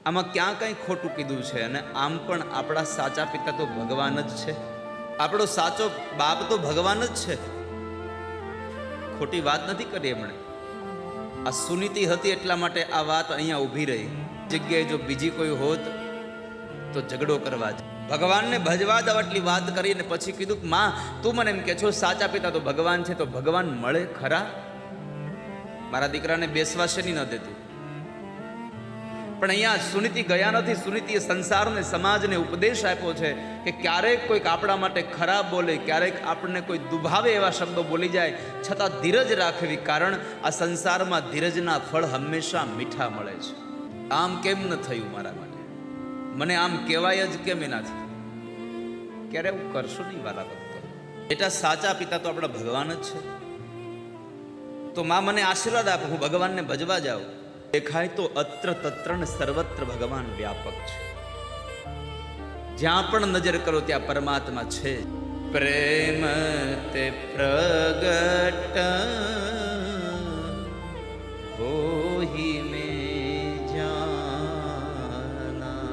આમાં ક્યાં કંઈ ખોટું કીધું છે? અને આમ પણ આપણા સાચા પિતા તો ભગવાન જ છે, આપણો સાચો બાપ તો ભગવાન જ છે. ખોટી વાત નથી કરી એમણે. આ સુનીતિ હતી એટલા માટે આ વાત અહીંયા ઊભી રહી. જગ્યાએ જો બીજી કોઈ હોત તો ઝઘડો કરવા જ. ભગવાનને ભજવા દો આટલી વાત કરીને પછી કીધું કે માં તું મને એમ કે છો સાચા પિતા તો ભગવાન છે, તો ભગવાન મળે ખરા? મારા દીકરાને બેસવા શેની ન દેતું. પણ અહીંયા સુનીતિ ગયા નથી. સુનીતિએ સંસારને સમાજને ઉપદેશ આપ્યો છે કે ક્યારેક કોઈક આપણા માટે ખરાબ બોલે, ક્યારેક આપણને કોઈ દુભાવે એવા શબ્દો બોલી જાય, છતાં ધીરજ રાખવી, કારણ આ સંસારમાં ધીરજના ફળ હંમેશા મીઠા મળે છે. આમ કેમ ન થયું મારા માટે? મને આમ કહેવાય જ કેમ એનાથી? ક્યારે હું કરશું નહીં વાલા ભક્તો. બેટા સાચા પિતા તો આપણા ભગવાન જ છે. તો માં મને આશીર્વાદ આપો, હું ભગવાનને ભજવા જાઉં. દેખાય તો અત્ર તત્ર ને સર્વત્ર ભગવાન વ્યાપક છે. જ્યાં પણ નજર કરો ત્યાં પરમાત્મા છે. પ્રેમ તે પ્રગટ હોહી મે જાના.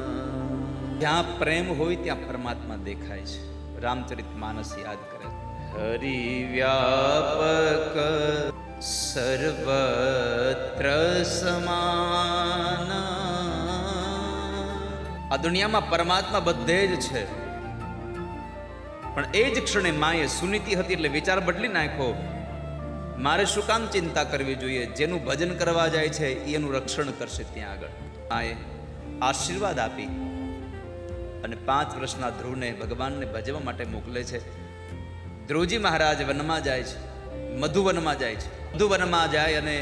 જ્યાં પ્રેમ હોય ત્યાં પરમાત્મા દેખાય છે. રામચરિત માનસ યાદ કરે. હરિ વ્યાપક સર્વત્ર સમાના. આ દુનિયામાં પરમાત્મા બધે જ છે. પણ એ જ ક્ષણે માએ સુનીતિ હતી એટલે વિચાર બદલી નાખ્યો. મારે શું કામ ચિંતા કરવી જોઈએ? જેનું ભજન કરવા જાય છે એનું રક્ષણ કરશે ત્યાં આગળ. માએ આશીર્વાદ આપી અને 5 વર્ષના ધ્રુવને ભગવાનને ભજવા માટે મોકલે છે. ધ્રુવજી મહારાજ વનમાં જાય છે, મધુવનમાં જાય છે. મધુવનમાં જાય અને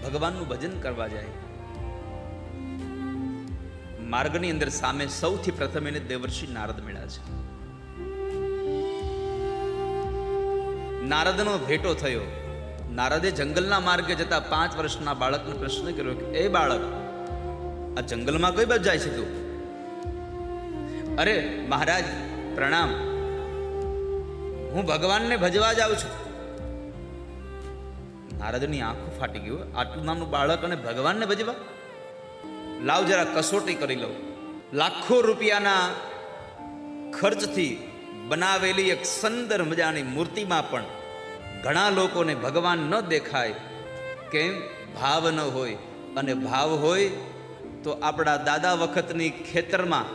ભગવાનનું ભજન કરવા જાય. માર્ગની અંદર સામે સૌથી પ્રથમ એને દેવર્ષિ નારદ મળ્યા છે. નારદનો ભેટો થયો. નારદે જંગલના માર્ગે જતા 5 વર્ષના બાળકને પ્રશ્ન કર્યો કે એ બાળક, આ જંગલમાં કઈ બાજુ જાય છે તું? અરે મહારાજ પ્રણામ, હું ભગવાનને ભજવા જાઉં છું. નારદની આંખો ફાટી ગયું. આટલું નાનું બાળક અને ભગવાનને ભજવા? લાવ જરા કસોટી કરી લઉં. લાખો રૂપિયાના ખર્ચથી બનાવેલી એક સુંદર મજાની મૂર્તિમાં પણ ઘણા લોકોને ભગવાન ન દેખાય. કેમ? ભાવ ન હોય. અને ભાવ હોય તો આપણા દાદા વખતની ખેતરમાં,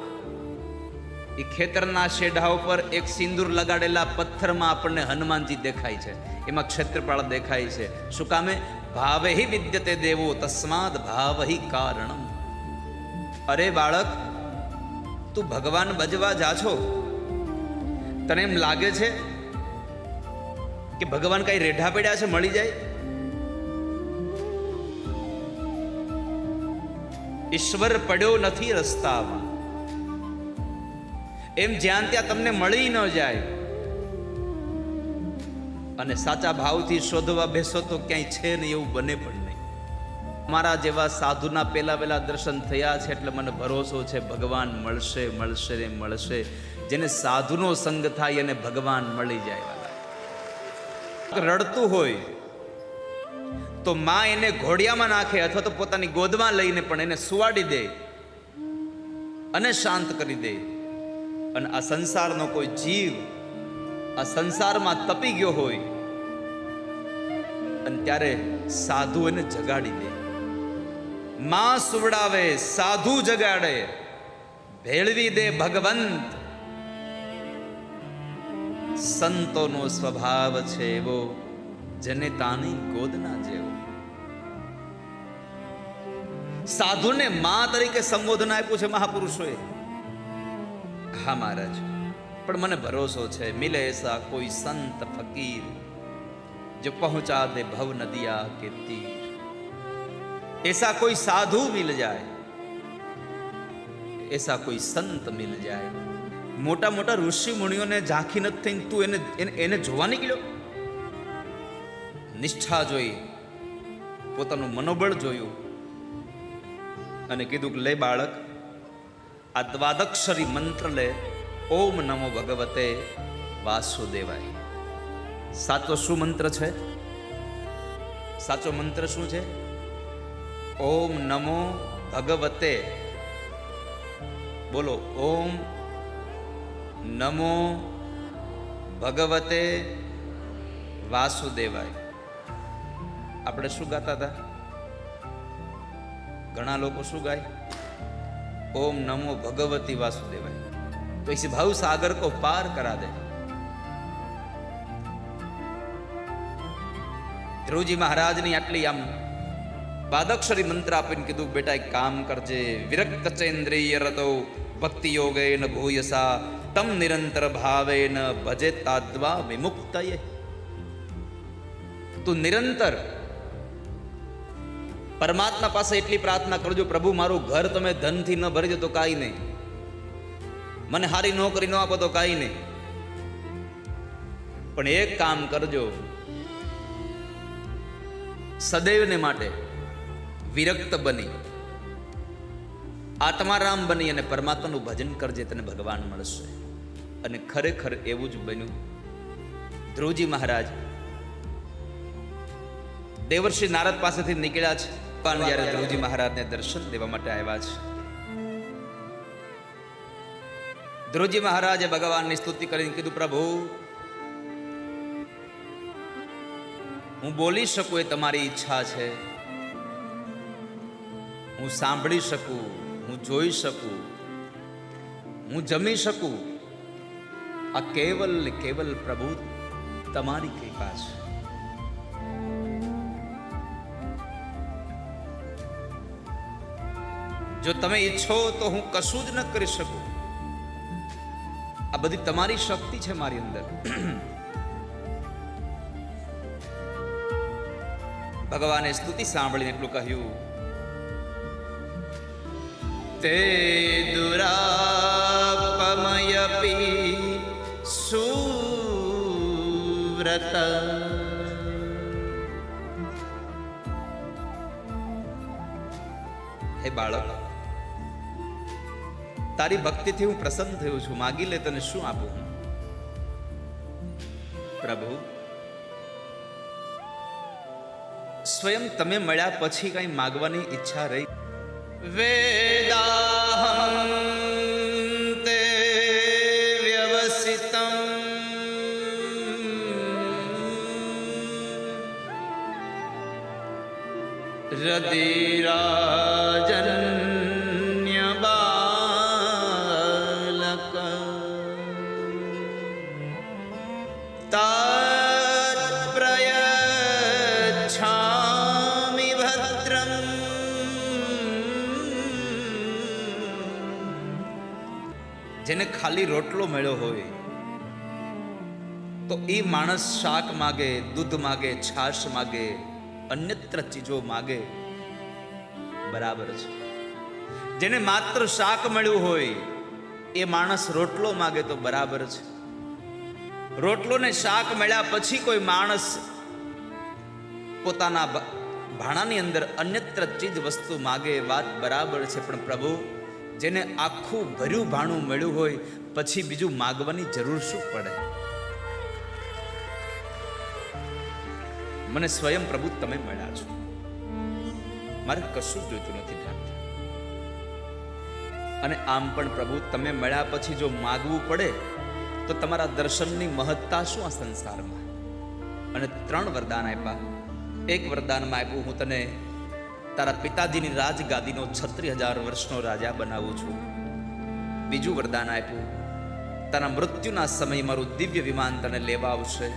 એ ખેતરના શેઢા ઉપર એક સિંદૂર લગાડેલા પથ્થરમાં આપણને હનુમાનજી દેખાય છે, એમાં ક્ષેત્રપાળ દેખાય છે. શું કામે? ભાવે હિ વિદ્યતે દેવો તસ્માદ ભાવ હિ કારણમ. અરે બાળક, તું ભગવાન ભજવા જા છો, તને એમ લાગે છે કે ભગવાન કઈ રેઢા પડ્યા છે મળી જાય? ઈશ્વર પડ્યો નથી રસ્તામાં. એમ જ્યાં ત્યાં તમને મળી ન જાય. અને સાચા ભાવથી શોધવા બેસો તો ક્યાંય છે નહીં એવું બને પણ નહીં. મારા જેવા સાધુના પહેલા દર્શન થયા છે એટલે મને ભરોસો છે ભગવાન મળશે, મળશે ને મળશે. જેને સાધુનો સંગ થાય એને ભગવાન મળી જાય. રડતું હોય તો માં એને ઘોડિયામાં નાખે અથવા તો પોતાની ગોદમાં લઈને પણ એને સુવાડી દે અને શાંત કરી દે. અને આ સંસારનો કોઈ જીવ આ સંસારમાં તપી ગયો હોય અને ત્યારે સાધુ એને જગાડી દે. માં સુવડાવે, સાધુ જગાડે, ભેળવી દે ભગવંત. સંતોનો સ્વભાવ છે એવો, જેને તાની ગોદના જેવો. સાધુને માં તરીકે સંબોધન આપ્યું છે મહાપુરુષોએ. હા મહારાજ, પણ મને ભરોસો છે મિલે એસા કોઈ સંત ફકીર જો પહોંચા દે ભવ નદિયા કે તીર. ऐसा कोई साधु मिल जाए, ऐसा कोई संत मिल जाए. मोटा मोटा ऋषि मुनियोने झांकी નથી થઈને તું એને જોવા નીકળ્યો? નિષ્ઠા જોઈ, પોતાનું મનોબળ જોયું અને કીધું કે લે બાળક, આ દ્વાદક્ષરી મંત્ર લે. ઓમ નમો ભગવતે વાસુદેવાય. સાચો શું મંત્ર છે? સાચો મંત્ર શું છે? ઓમ નમો ભગવતે બોલો, ઓમ નમો ભગવતે વાસુદેવાય. આપણે શું ગાતા હતા? ઘણા લોકો શું ગાય? ઓમ નમો ભગવતી વાસુદેવાય. તો इस भाव सागर को पार करा दे. ધ્રુવજી મહારાજની આટલી આમ પાદક્ષરી મંત્ર આપીને કીધું, બેટા એક કામ કરજે, વિરક્ત ચેન્દ્રિય રતો ભક્તિ યોગેન ભૂયસા તમ નિરંતર ભાવેન ભજે તાદ્વા વિમુક્તયે. તું નિરંતર પરમાત્મા પાસે એટલી પ્રાર્થના કરજો, પ્રભુ મારું ઘર તમે ધનથી ન ભરજો તો કાંઈ નહીં, મને સારી નોકરી ન આપો તો કાંઈ નહીં, પણ એક કામ કરજો, સદૈવને માટે વિરક્ત બની આત્મારામ બની અને પરમાત્માનું ભજન કરજે, તને ભગવાન મળશે. અને ખરેખર એવું જ બન્યું. ધ્રુવજી મહારાજ દેવર્ષિ નારદ પાસેથી નીકળ્યા છે, પણ જ્યારે ધ્રુવજી મહારાજને દર્શન દેવા માટે આવ્યા છે, ધ્રુવજી મહારાજે ભગવાનની સ્તુતિ કરીને કીધું, પ્રભુ હું બોલી શકું એ તમારી ઈચ્છા છે, હું સાંભળી શકું, હું જોઈ શકું, હું જમી શકું, આ કેવલ ને કેવલ પ્રભુ તમારી કૃપા છે. જો તમે ઈચ્છો તો હું કશું જ ન કરી શકું. આ બધી તમારી શક્તિ છે મારી અંદર. ભગવાને સ્તુતિ સાંભળીને એટલું કહ્યું, તે દુરાપમયપી સુવ્રત. હે બાળક, તારી ભક્તિથી હું પ્રસન્ન થયો છું, માગી લે, તને શું આપું? પ્રભુ, સ્વયં તમે મળ્યા પછી કઈ માગવાની ઈચ્છા રહી? વેદાહં તે વ્યવસિતં રદિરાજન્ય બાલક તત્પ્રયચ્છામિ ભદ્રં. જેને ખાલી રોટલો મળ્યો હોય તો એ માણસ શાક માગે, દૂધ માગે, છાશ માગે, અન્યત્ર ચીજો માગે, બરાબર છે. જેને માત્ર શાક મળ્યું હોય એ માણસ રોટલો માગે તો બરાબર છે. રોટલો ને શાક મળ્યા પછી કોઈ માણસ પોતાના ભાણાની અંદર અન્યત્ર ચીજ વસ્તુ માગે, વાત બરાબર છે. પણ પ્રભુ, જેને આખું ભર્યું ભાણું મળ્યું હોય પછી બીજું માગવાની જરૂર શું પડે? મને સ્વયં પ્રભુ તમે મળ્યા છો, મારે કશું જોઈતું નથી પ્રાપ્ત. અને આમ પણ પ્રભુ તમે મળ્યા પછી જો માગવું પડે તો તમારા દર્શનની મહત્તા શું આ સંસારમાં? અને 3 વરદાન આપ્યા. એક વરદાનમાં આપ્યું, હું તને તારા પિતાજીની રાજગાદીનો 36,000 વર્ષનો રાજા બનાવું છું. બીજું વરદાન આપ્યું, તારા મૃત્યુના સમયે મારું દિવ્ય વિમાન તને લેવા આવશે.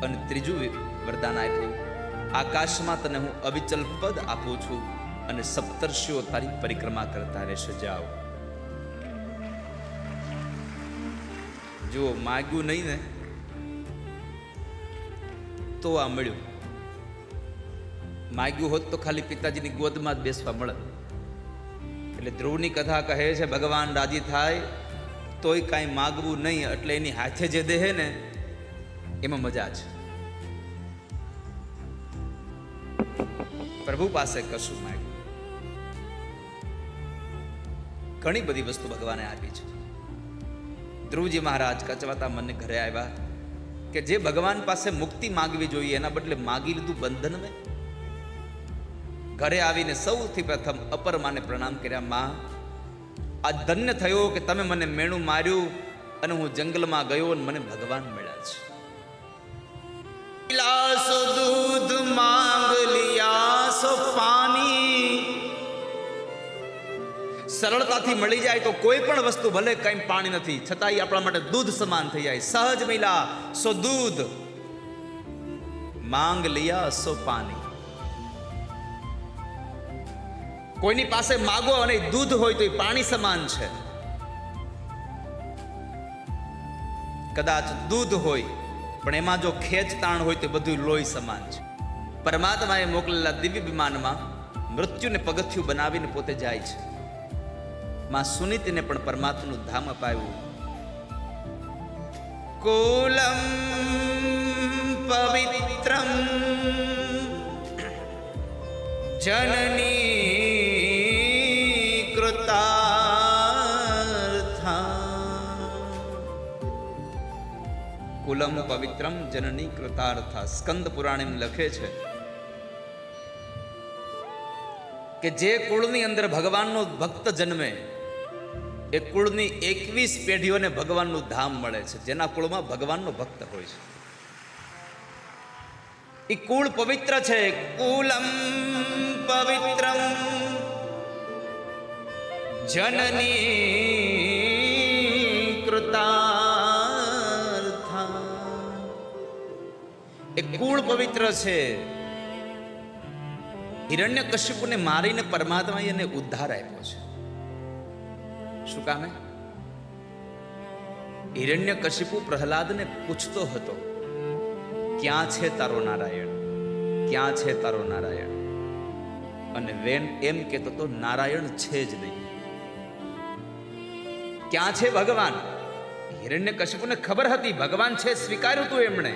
અને ત્રીજું વરદાન આપ્યું, આકાશમાં તને હું અવિચલ પદ આપું છું અને સપ્તર્ષિઓ તારી પરિક્રમા કરતા રહેશે. જાઓ. જુઓ, માગ્યું નહીં ને તો આ મળ્યું. માગ્યું હોત તો ખાલી પિતાજીની ગોદમાં જ બેસવા મળે. એટલે ધ્રુવની કથા કહે છે, ભગવાન રાજી થાય તોય કાંઈ માગવું નહીં, એટલે એની હાથે જે દે ને એમાં મજા છે. પ્રભુ પાસે કશું માગ્યું. ઘણી બધી વસ્તુ ભગવાને આપી છે. ધ્રુવજી મહારાજ કચવાતા મને ઘરે આવ્યા કે જે ભગવાન પાસે મુક્તિ માગવી જોઈએ એના બદલે માગી લીધું બંધન મેં. ઘરે આવીને સૌથી પ્રથમ અપર માને પ્રણામ કર્યા. માં, આ ધન્ય થયો કે તમે મને મેણું માર્યું અને હું જંગલમાં ગયો અને મને ભગવાન મળ્યા છે. સો દૂધ માંગ લિયા સો પાણી. સરળતાથી મળી જાય તો કોઈ પણ વસ્તુ, ભલે કઈ પાણી નથી છતાં એ આપણા માટે દૂધ સમાન થઈ જાય. સહજ મિલા સો દૂધ માંગ લિયા સો પાણી. કોઈની પાસે માગો અને દૂધ હોય તો એ પાણી સમાન છે. કદાચ દૂધ હોય પણ એમાં જો ખેંચતાણ હોય તો બધું લોહી સમાન છે. પરમાત્માએ મોકલેલા દિવ્ય વિમાનમાં મૃત્યુને પગથિયું બનાવીને પોતે જાય છે. માં સુનીતિને પણ પરમાત્માનું ધામ અપાયું. કુલમ પવિત્રમ જનની કૃતાર્થા. કુલમ પવિત્રમ જનની કૃતાર્થા. સ્કંદ પુરાણ એમ લખે છે કે જે કુળની અંદર ભગવાનનો ભક્ત જન્મે એ કુળની 21 પેઢીઓને ભગવાનનું ધામ મળે છે. જેના કુળમાં ભગવાનનો ભક્ત હોય છે એ કુળ પવિત્ર છે. કુલમ પવિત્રમ જનની કૃતાર્થા. એ કુળ પવિત્ર છે. હિરણ્યકશિપુને મારીને પરમાત્માએ એને ઉદ્ધાર આપ્યો છે. શું કામે? હિરણ્યકશિપુ પ્રહલાદને પૂછતો હતો, ક્યાં છે તારો નારાયણ, ક્યાં છે તારો નારાયણ? અને વેન એમ કહેતો તો નારાયણ છે જ નહીં. ક્યાં છે ભગવાન? હિરણ્યકશિપુને ખબર હતી ભગવાન છે, સ્વીકાર્યું હતું એમણે,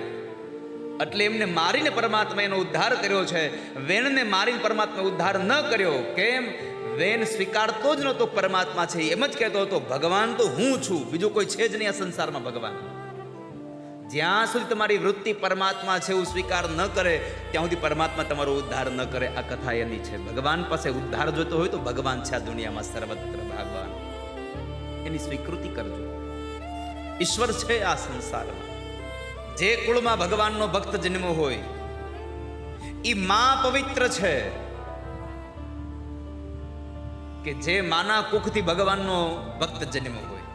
એટલે એમને મારીને પરમાત્મા એનો ઉદ્ધાર કર્યો છે. વેનને મારીને પરમાત્મા ઉદ્ધાર ન કર્યો. કેમ? વેન સ્વીકારતો જ નહોતો પરમાત્મા છે. એમ જ કહેતો હતો ભગવાન તો હું છું, બીજું કોઈ છે જ નહીં આ સંસારમાં ભગવાન. જ્યાં સુધી તમારી વૃત્તિ પરમાત્મા છે એવું સ્વીકાર ન કરે ત્યાં સુધી પરમાત્મા તમારો ઉદ્ધાર ન કરે. આ કથા એની છે. ભગવાન પાસે ઉદ્ધાર જોતો હોય તો ભગવાન છે આ દુનિયામાં સર્વત્ર ભગવાન. એની સ્વીકૃતિ કરજો. ઈશ્વર છે આ સંસારમાં. જે કુળમાં ભગવાનનો ભક્ત જન્મ્યો હોય એ માં પવિત્ર છે. કે જે માના કુખથી ભગવાનનો ભક્ત જન્મ્યો હોય.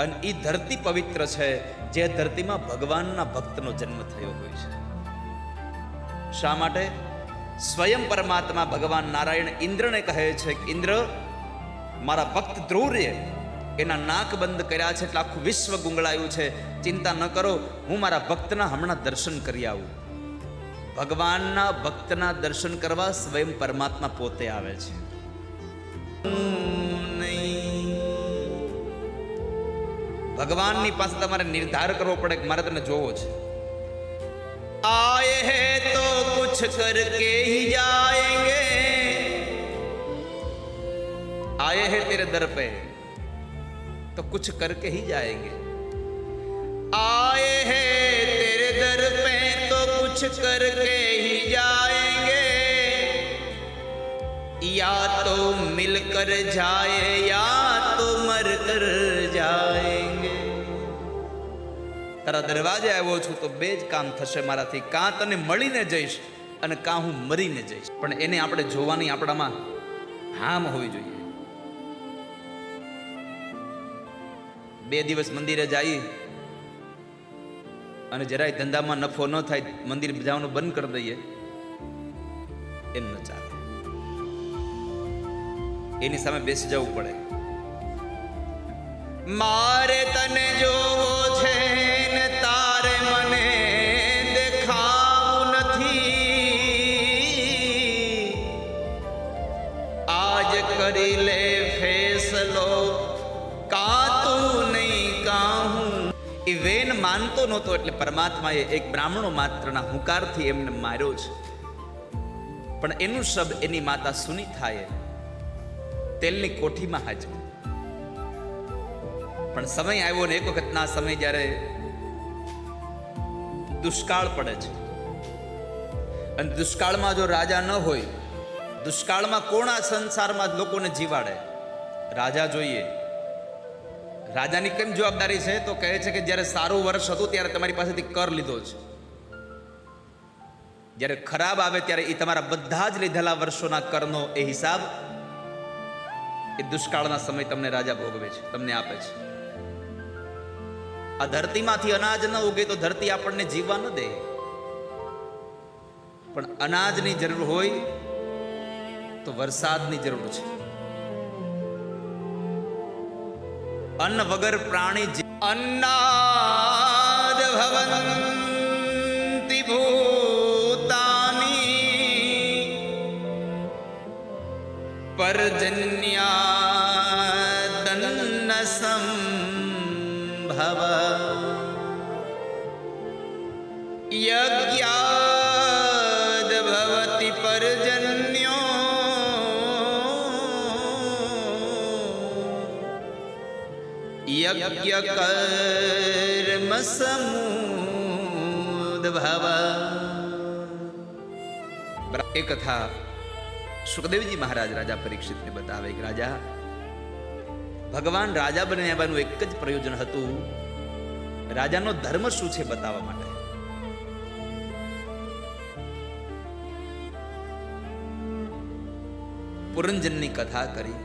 અને એ ધરતી પવિત્ર છે જે ધરતીમાં ભગવાનના ભક્તનો જન્મ થયો હોય છે. શા માટે? સ્વયં પરમાત્મા ભગવાન નારાયણ ઇન્દ્રને કહે છે કે ઇન્દ્ર, મારા ભક્ત ધ્રુવએ એના નાક બંધ કર્યા છે એટલે આખું વિશ્વ ગુંગળાયું છે. ચિંતા ન કરો, હું મારા ભક્તના હમણાં દર્શન કરી આવું. ભગવાનના ભક્તના દર્શન કરવા સ્વયં પરમાત્મા પોતે આવે છે. ભગવાનની પાસે તમારે નિર્ધાર કરવો પડે કે મારે તને જોવો છે. આયે હે તો કુછ કરકે હી જાયેંગે. आए हैं तेरे दर पे तो कुछ करके ही जाएंगे. आए हैं तेरे दर पे तो कुछ करके ही जाएंगे. या तो मिलकर जाए या तो मर कर जाएंगे. તારા દરવાજે આવ્યો છું તો બે જ કામ થશે મારાથી. કાં તને મળીને જઈશ અને કાં હું મરીને જઈશ. પણ એને આપણે જોવાની આપણામાં હામ હોવી જોઈએ. 2 દિવસ મંદિરે જઈએ અને જરાય ધંધામાં નફો ન થાય મંદિર જવાનું બંધ કરી દઈએ, એમ ન ચાલે. એની સામે બેસી જવું પડે. મારે તને જોવો છે ને તારે મને દેખાવું નથી. આજ કરી લે ફેસલો, કાં તું નહીં કાં હું. એ વેન માનતો નહોતો એટલે પરમાત્માએ એક બ્રાહ્મણો માત્રના હુંકારથી એમને માર્યો છે. પણ એનું શબ્દ એની માતા સુનીતાએ તેલની કોઠીમાં હાજર. પણ સમય આવ્યો ને એક વખતના સમય જ્યારે દુષ્કાળ પડે છે અને દુષ્કાળમાં જો રાજા ન હોય, દુષ્કાળમાં કોણ આ સંસારમાં લોકોને જીવાડે? રાજા જોઈએ, રાજાની કેમ જવાબદારી છે? તો કહે છે કે જ્યારે સારું વર્ષ હતું ત્યારે તમારી પાસેથી કર લીધો છે, જ્યારે ખરાબ આવે ત્યારે એ તમારા બધા જ લીધેલા વર્ષોના કરનો એ હિસાબ એ દુષ્કાળના સમય તમને રાજા ભોગવે છે, તમને આપે છે. આ ધરતીમાંથી અનાજ ન ઉગે તો ધરતી આપણને જીવવા ન દે, પણ અનાજની જરૂર હોય તો વરસાદની જરૂર છે. અન્ન વગર પ્રાણી અન્નાદ ભવંતિ ભૂતાની પર્જન્યાદન્ન સંભવ યજ્ઞાદ ભવતિ પર્જન્યો યજ્ઞ કર્મ સમુદ્ભવ. એ કથા સુખદેવજી મહારાજ રાજા પરીક્ષિતને બતાવે કે રાજા, ભગવાન રાજા બન્યાનું એક જ પ્રયોજન હતું, રાજાનો ધર્મ શું છે બતાવવા માટે. પુરંજનની કથા કરી.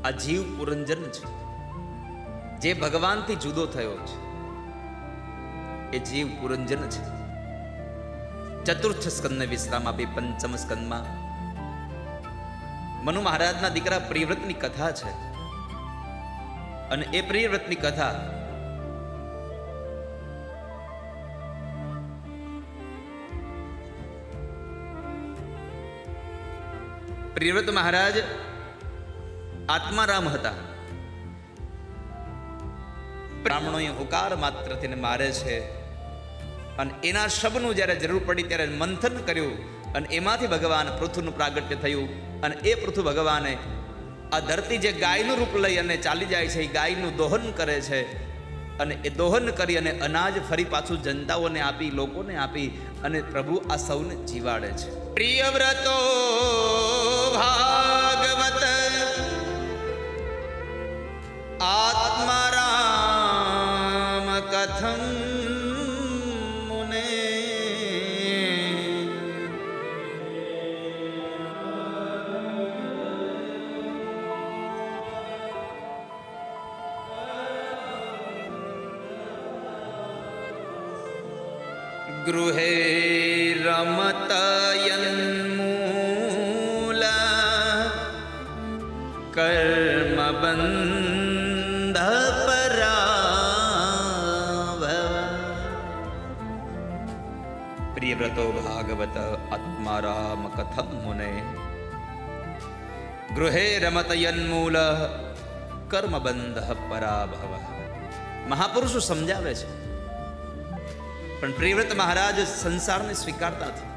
આ જીવ પુરંજન છે, જે ભગવાનથી જુદો થયો છે, એ જીવ પુરંજન છે. ચતુર્થ સ્કંદ વિશ્રામ આપી પંચમ સ્કંદમાં મનુ મહારાજના દીકરા પ્રિયવ્રતની કથા છે. અને એ પ્રિયવ્રતની કથા પ્રિયવ્રત મહારાજ આત્મારામ હતા. બ્રાહ્મણોએ હુકાર માત્ર તેને મારે છે, અને એના શબનું જ્યારે જરૂર પડી ત્યારે મંથન કર્યું, અને એમાંથી ભગવાન પૃથુનું પ્રાગટ્ય થયું. અને એ પૃથુ ભગવાને આ ધરતી જે ગાયનું રૂપ લઈ અને ચાલી જાય છે, એ ગાયનું દોહન કરે છે, અને એ દોહન કરી અને અનાજ ફરી પાછું જનતાઓને આપી, લોકોને આપી, અને પ્રભુ આ સૌને જીવાડે છે. પ્રિયવ્રતો ભાગવત આત્મારામ કથમ મુને ગૃહે રમતયન્મૂલ કર્મબંધ પરાભવ. પ્રિયવ્રતો ભાગવત આત્મારામ કથમ મુને ગૃહે રમતયન્મૂલ કર્મબંધ પરાભવ. મહાપુરુષો સમજાવે છે, પણ પ્રિયવ્રત મહારાજ સંસારને સ્વીકારતા નથી.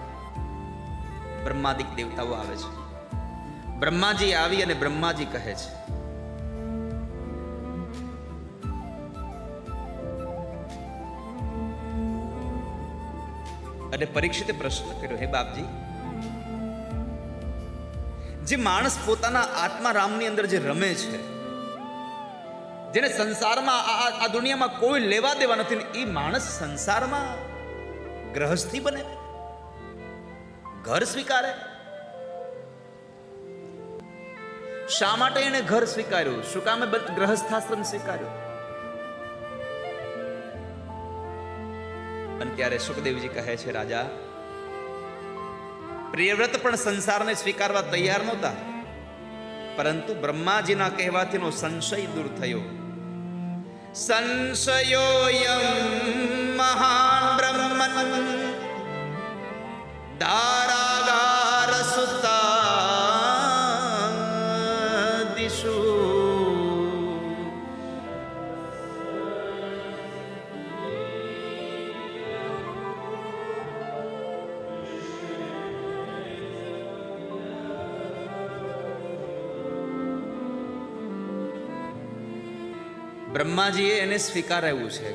બ્રહ્માદિક દેવતાઓ આવે છે, બ્રહ્માજી આવી અને બ્રહ્માજી કહે છે, અને પરીક્ષિતે પ્રશ્ન કર્યો, હે બાપજી, જે માણસ પોતાના આત્મારામની અંદર જે રમે છે, જેને સંસારમાં આ દુનિયામાં કોઈ લેવા દેવા નથી, એ માણસ સંસારમાં ગ્રહસ્થી બને, ઘર સ્વીકારે? શા માટે એને ઘર સ્વીકાર્યું? શું કામે ગ્રહસ્થાશ્રમ સ્વીકાર્યો? અને ત્યારે સુખદેવજી કહે છે, રાજા, પ્રિયવ્રત પણ સંસારને સ્વીકારવા તૈયાર નહોતા, પરંતુ બ્રહ્માજીના કહેવાથીનો સંશય દૂર થયો. સંશયોયમ મહાન બ્રહ્મન દારાગાર સુતાદિષુ. બ્રહ્માજીએ એને સ્વીકારાયું છે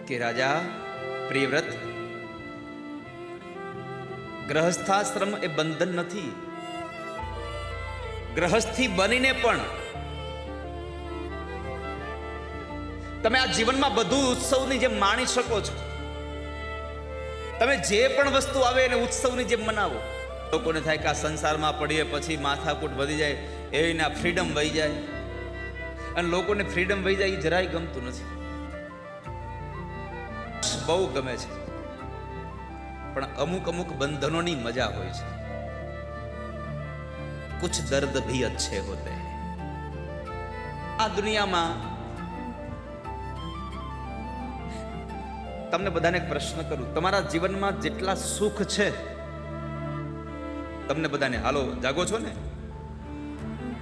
કે રાજા પ્રિયવ્રત, ગ્રહસ્થાશ્રમ એ બંધન નથી, ગ્રહસ્થી બનીને પણ તમે આ જીવનમાં બધું ઉત્સવની જેમ માણી શકો છો. તમે જે પણ વસ્તુ આવે એને ઉત્સવની જેમ મનાવો. લોકોને થાય કે આ સંસારમાં પડીએ પછી માથાકૂટ વધી જાય, એને આ ફ્રીડમ વહી જાય. અને લોકોને ફ્રીડમ વહી જાય એ જરાય ગમતું નથી. બહુ ગમે છે, પણ અમુક અમુક બંધનોની મજા હોય છે. કુછ દર્દ ભી અચ્છે હોતે હૈ. આ દુનિયામાં તમને બધાને એક પ્રશ્ન કરું, તમારા જીવનમાં જેટલા સુખ છે, તમને બધાને, હાલો જાગો છો ને?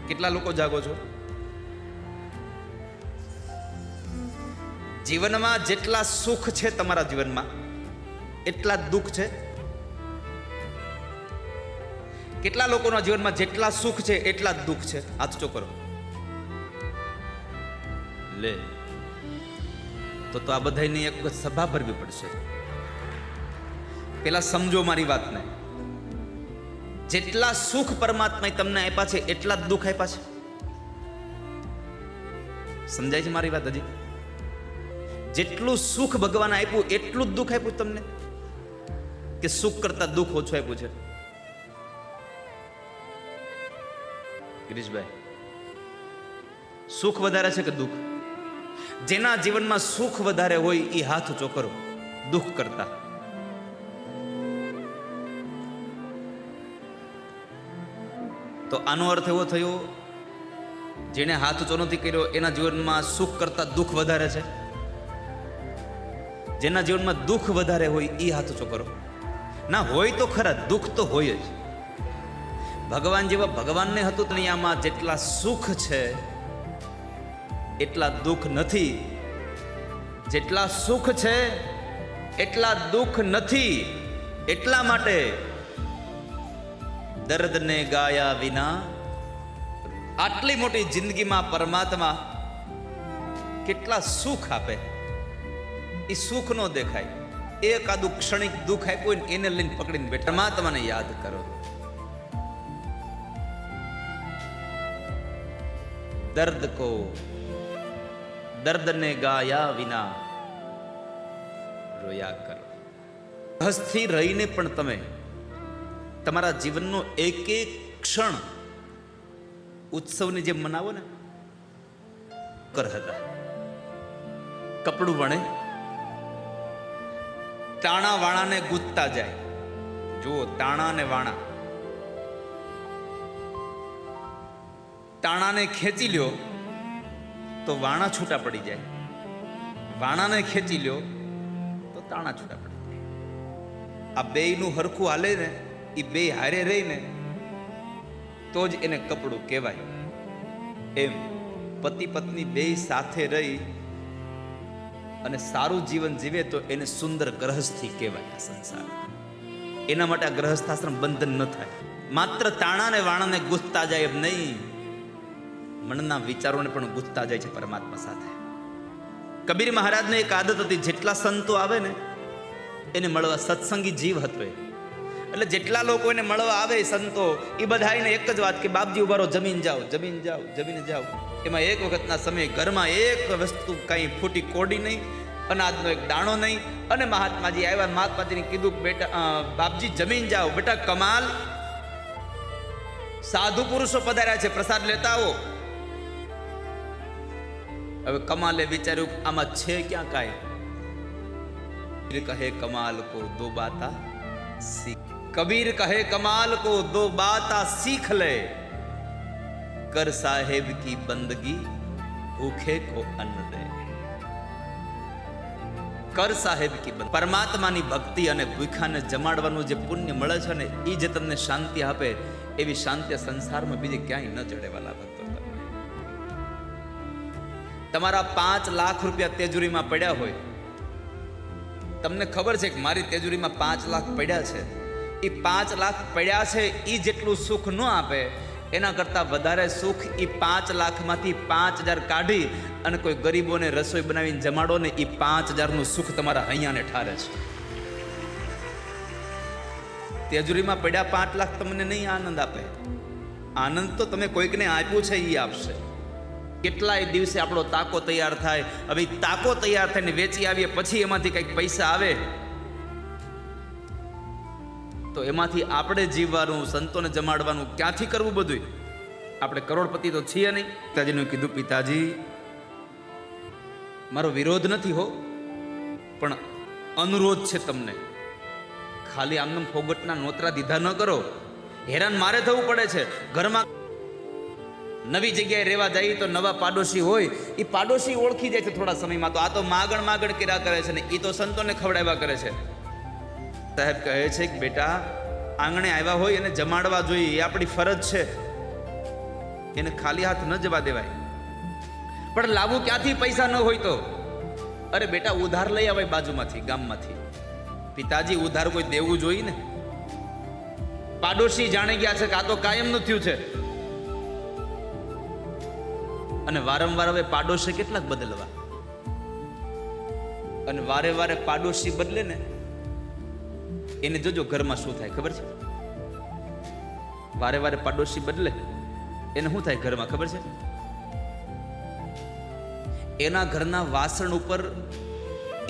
કેટલા લોકો જાગો છો? જીવનમાં જેટલા સુખ છે તમારા જીવનમાં, એટલા જ દુઃખ છે? કેટલા લોકોના જીવનમાં જેટલા સુખ છે એટલા જ દુઃખ છે? હાથ ઊંચો કરો. લે, તો આ બધાની એક વખત સભા ભરવી પડશે. પેલા સમજો મારી વાતને. જેટલા સુખ પરમાત્માએ તમને આપ્યા છે એટલા જ દુઃખ આપ્યા છે. સમજાય છે મારી વાત? હજી જેટલું સુખ ભગવાને આપ્યું એટલું જ દુઃખ આપ્યું તમને, કે સુખ કરતા દુઃખ ઓછું આપ્યું છે? ગિરીશભાઈ, સુખ વધારે છે કે દુઃખ? જેના જીવનમાં સુખ વધારે હોય એ હાથ ઊંચો કરો, દુઃખ કરતા. તો આનો અર્થ એવો થયો, જેને હાથ ઊંચો નથી કર્યો એના જીવનમાં સુખ કરતા દુઃખ વધારે છે. જેના જીવનમાં દુઃખ વધારે હોય એ હાથ ઊંચો કરો. ના હોય તો ખરા, દુઃખ તો હોય જ. ભગવાન જેવા ભગવાનને હતું દુનિયામાં જેટલા સુખ છે એટલા દુઃખ નથી. જેટલા સુખ છે એટલા દુઃખ નથી. એટલા માટે દર્દને ગાયા વિના, આટલી મોટી જિંદગીમાં પરમાત્મા કેટલા સુખ આપે એ સુખ નો દેખાય. એકાદું ક્ષણિક દુઃખ આપ્યું ને એને લઈને પકડીને બેઠા. પરમાત્માને યાદ કરો. દર્દ કો દર્દને ગાયા વિના રોયા કરો. હસથી રહીને પણ તમે તમારા જીવનનો એક એક ક્ષણ ઉત્સવની જેમ મનાવો ને. કર હતા કપડું વણે, તાણા વાણાને ગૂંથતા જાય. જુઓ, તાણા ને વાણા. તાણાને ખેંચી લ્યો તો વાણા છૂટા પડી જાય, વાણાને ખેંચી લ્યો તો તાણા છૂટા પડી જાય. આ બેયનું હરખું હાલે ને, એ બે હારે રહીને તો જ એને કપડું કહેવાય. એમ પતિ પત્ની બે સાથે રહી અને સારું જીવન જીવે તો એને સુંદર ગ્રહસ્થી કહેવાય. આ સંસાર, એના માટે આ ગ્રહસ્થાશ્રમ બંધન ન થાય. માત્ર તાણાને વાણાને ગૂંથતા જાય એમ નહીં, મનના વિચારોને પણ ગૂંથતા જાય છે પરમાત્મા સાથે. કબીર મહારાજને એક આદત હતી, જેટલા સંતો આવે ને એને મળવા, સત્સંગી જીવ હતો એ. એટલે જેટલા લોકો એને મળવા આવે સંતો, એ બધાને એક જ વાત કે બાપજી ઉભારો, જમીન જાઓ, જમીન જાઓ, જમીને જાઓ. એમાં એક વખતના સમયે ઘરમાં એક વસ્તુ કાંઈ ફૂટી કોડી નહીં, અનાજનો એક દાણો નહીં. અને મહાત્માજી આવ્યા, મહાત્માજીને કીધું, બેટા બાપજી જમીન જાઓ. બેટા કમાલ, સાધુ પુરુષો પધાર્યા છે, પ્રસાદ લેતા આવો. હવે કમાલે વિચાર્યું આમાં છે ક્યાં કાંઈ. કહે કમાલ કો દો બાતા सीख, कबीर कहे कमाल को दो बाता सीख ले, कर साहेब की बंदगी भूखे को अन्न दे. कर साहेब की बंदगी, परमात्माની ભક્તિ અને ભૂખાને જમાડવાનું જે પુણ્ય મળે છે ને, એ જે તમને શાંતિ આપે, એવી શાંતિ સંસારમાં બીજે ક્યાંય ન જડે. વાલા ભક્તો, તમારા 5 લાખ રૂપિયા તેજુરીમાં પડ્યા હોય, તમને ખબર છે કે મારી તેજુરીમાં 5 લાખ પડ્યા છે, એ 5 લાખ પડ્યા છે એ જેટલું સુખ ન આપે, એના કરતાં વધારે સુખ એ 5 લાખમાંથી 5000 કાઢી અને કોઈ ગરીબોને રસોઈ બનાવીને જમાડો ને, એ 5000નું સુખ તમારા હૈયાને ઠારે છે. તેજુરીમાં પડ્યા 5 લાખ તમને નહીં આનંદ આપે. આનંદ તો તમે કોઈકને આપ્યું છે એ આપશે. કેટલાય દિવસે આપણો તાકો તૈયાર થાય. હવે તાકો તૈયાર થઈને વેચી આવીએ પછી એમાંથી કંઈક પૈસા આવે તો એમાંથી આપણે જીવવાનું, સંતોને જમાડવાનું ક્યાંથી કરવું બધું? આપણે કરોડપતિ તો છીએ નહીં. પિતાજીનું કીધું, પિતાજી મારો વિરોધ નથી હો, પણ અનુરોધ છે તમને. ખાલી આમનામ ફોગટના નોતરા દીધા ન કરો. હેરાન મારે થવું પડે છે. ઘરમાં નવી જગ્યાએ રહેવા જઈએ તો નવા પાડોશી હોય, એ પાડોશી ઓળખી જાય છે થોડા સમયમાં. તો આ તો માગણ કર્યા કરે છે ને એ તો સંતોને ખવડાવ્યા કરે છે. સાહેબ કહે છે કે બેટા, આંગણે આવ્યા હોય એને જમાડવા જોઈએ, એ આપણી ફરજ છે. એને ખાલી હાથ ન જવા દેવાય. પણ લાવવું ક્યાંથી? પૈસા ન હોય તો? અરે બેટા, ઉધાર લઈ આવાય બાજુમાંથી, ગામમાંથી. પિતાજી, ઉધાર કોઈ દેવું જોઈએ ને. પાડોશી જાણી ગયા છે કે આ તો કાયમનું થયું છે. અને વારંવાર હવે પાડોશી કેટલાક બદલવા? અને વારે પાડોશી બદલે ને એને જોજો ઘરમાં શું થાય ખબર છે? વારે પાડોશી બદલે એને શું થાય ઘરમાં ખબર છે? એના ઘરના વાસણ ઉપર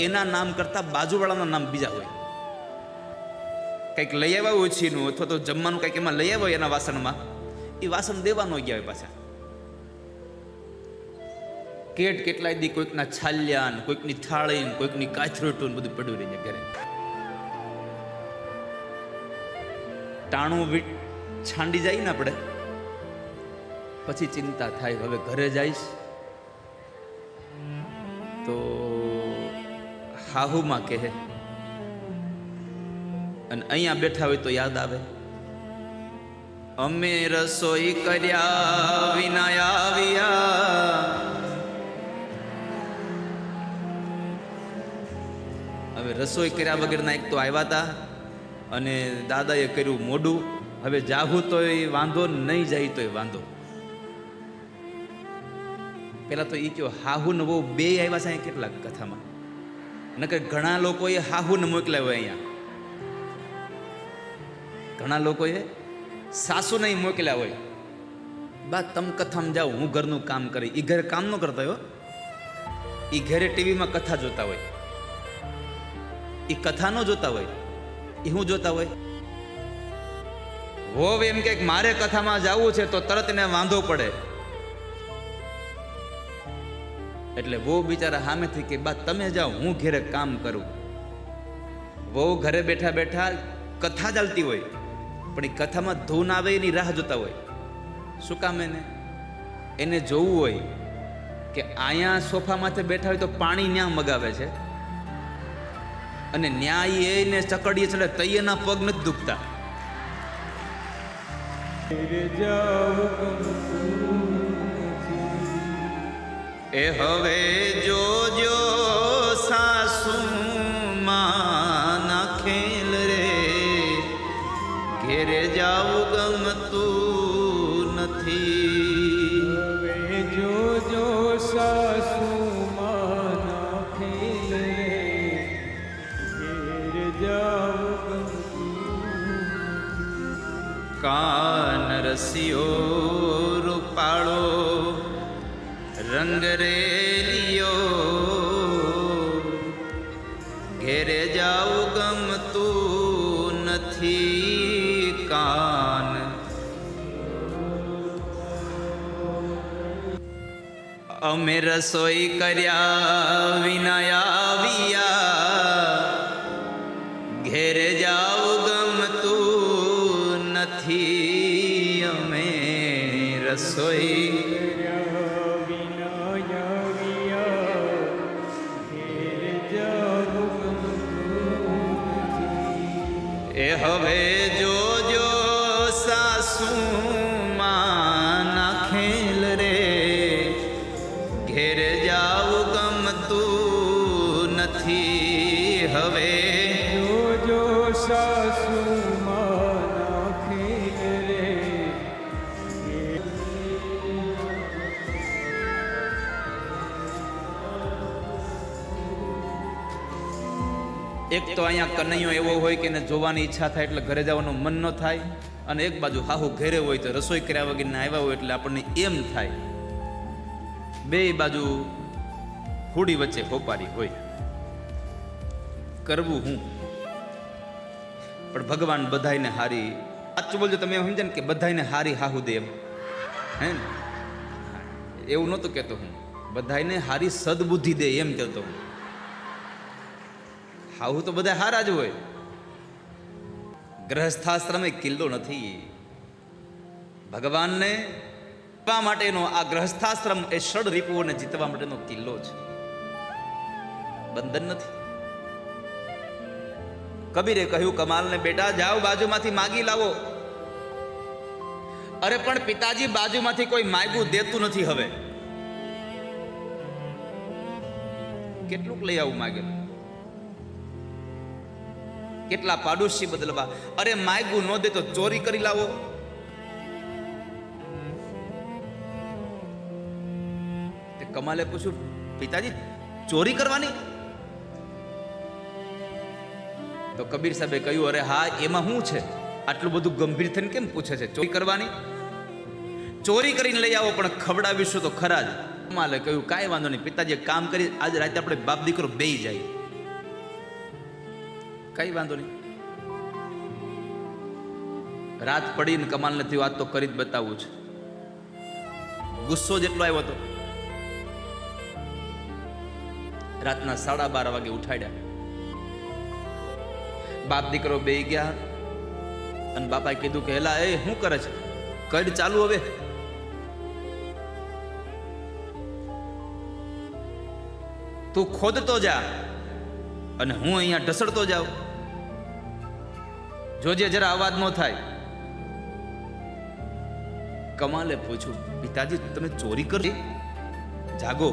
એના નામ કરતા બાજુવાળાના નામ બીજા હોય. કંઈક લઈ આવ્યા હોય છીનું અથવા તો જમવાનું કંઈક એમાં લઈ આવ્યા હોય એના વાસણમાં, એ વાસણ દેવાનો ગયા હોય પાછા. કેટલાય દી કોઈકના છાલ્યા, કોઈકની થાળી, કોઈકની કાથરોટું બધું પડ્યું રહી જાય ઘરે. ટાણું છાંડી જાય ને આપણે, પછી ચિંતા થાય હવે ઘરે જઈશ તો હાહુમાં કહે, અને અહીંયા બેઠા હોય તો યાદ આવે, અમે રસોઈ કર્યા વિના આવ્યા. હવે રસોઈ કર્યા વગરના એક તો આવ્યા હતા અને દાદાએ કર્યું મોડું. હવે જાહું તો એ વાંધો, નહીં જાય તો એ વાંધો. પેલા તો એ કયો હાહુ ને બહુ બે આવ્યા છે કેટલાક કથામાં. નકર ઘણા લોકોએ હાહુ ને મોકલ્યા હોય અહીંયા, ઘણા લોકોએ સાસુ નહીં મોકલ્યા હોય. બા તમ કથામાં જાઓ, હું ઘરનું કામ કરી. એ ઘરે કામ ન કરતા હોય, એ ઘરે ટીવીમાં કથા જોતા હોય. એ કથા ન જોતા હોય, એ શું જોતા હોય? વહુ એમ કે મારે કથામાં જવું છે તો તરત એને વાંધો પડે. એટલે વહુ બિચારા સામેથી કે બા તમે જાઓ, હું ઘરે કામ કરું. વહુ ઘરે બેઠા બેઠા કથા ચાલતી હોય, પણ એ કથામાં ધૂન આવે એની રાહ જોતા હોય. શું કામ? એને જોવું હોય કે અહીંયા સોફા માથે બેઠા હોય તો પાણી ન્યા મગાવે છે, અને ન્યાય એને ચકડીએ ચડે તૈયના પગ નથી દુખતા. એ હવે જોજો સાસુ માના ખેલ રે, ઘેરે જાવું ગમતું નથી. હવે જોજો સાસુ માના ખેલ રે, ઘેર જાવું કાન રસિયો રૂપાળો રંગ રેલિયો, ઘેરે જાવું ગમતું નથી. કાન અમે રસોઈ કર્યા વિના આવ્યા, ઘેરે જાવું ગમતું નથી. અમે રસોઈ એ હવે જોજો સાસુ માના ખેલ રે, ઘેર જાવું ગમતું નથી. હવે જોજો સાસુ માના ખેલ રે. એક તો અહીંયા કનૈયો એવો હોય કે એને જોવાની ઈચ્છા થાય એટલે ઘરે જવાનું મન ન થાય, અને એક બાજુ હાહુ ઘેરે હોય તો રસોઈ કર્યા વગર આવ્યા હોય એટલે આપણને એમ થાય બે બાજુ હોડી વચ્ચે હોપારી હોય, કરવું હું? પણ ભગવાન બધાયને હારી, સાચું બોલજો તમે એમ સમજે ને કે બધાયને હારી હાહુ દે એમ, હે ને? એવું નહોતું કહેતો હું, બધાયને હારી સદબુદ્ધિ દે એમ કહેતો હું. હાહુ તો બધા હારા જ હોય. ગ્રહસ્થાશ્રમ એ કિલ્લો નથી. ભગવાનને જીતવા માટેનો આ ગ્રહસ્થાશ્રમ એ ષડ રિપુઓને જીતવા માટેનો કિલ્લો છે, બંધન નથી. કબીરે કહ્યું કમાલને, બેટા જાઓ બાજુમાંથી માગી લાવો. અરે પણ પિતાજી બાજુમાંથી કોઈ માગ્યું દેતું નથી. હવે કેટલુંક લઈ આવું માગેલું, કેટલા પાડોશી બદલવા. અરે માગ્યું ન દે તો ચોરી કરી લાવો. તે કમાલે પૂછ્યું, પિતાજી ચોરી કરવાની? તો કબીર સાહેબે કહ્યું, અરે હા, એમાં શું છે? આટલું બધું ગંભીર થઈને કેમ પૂછે છે? ચોરી કરવાની? ચોરી કરીને લઈ આવો, પણ ખવડાવીશું તો ખરા જ. કમાલે કહ્યું, કાંઈ વાંધો નહીં પિતાજી, કામ કરી આજે રાતે આપણે બાપ દીકરો બેય જાય, કઈ વાંધો નહીં. રાત પડીને કમાલ નથી, વાત તો કરી જ બતાવવું છે. ગુસ્સો જેટલો આવ્યો હતો, રાતના 12:30 વાગે ઉઠાડ્યા. બાપ દીકરો બે ગયા અને બાપાએ કીધું કે હેલા, એ શું કરે છે? કડ ચાલુ હવે. તું ખોદતો જા અને હું અહીંયા ઢસડતો જાઉં. જોજે જરા અવાજ ન થાય. કમાલે પૂછ્યું, પિતાજી તમે ચોરી કરી? જાગો,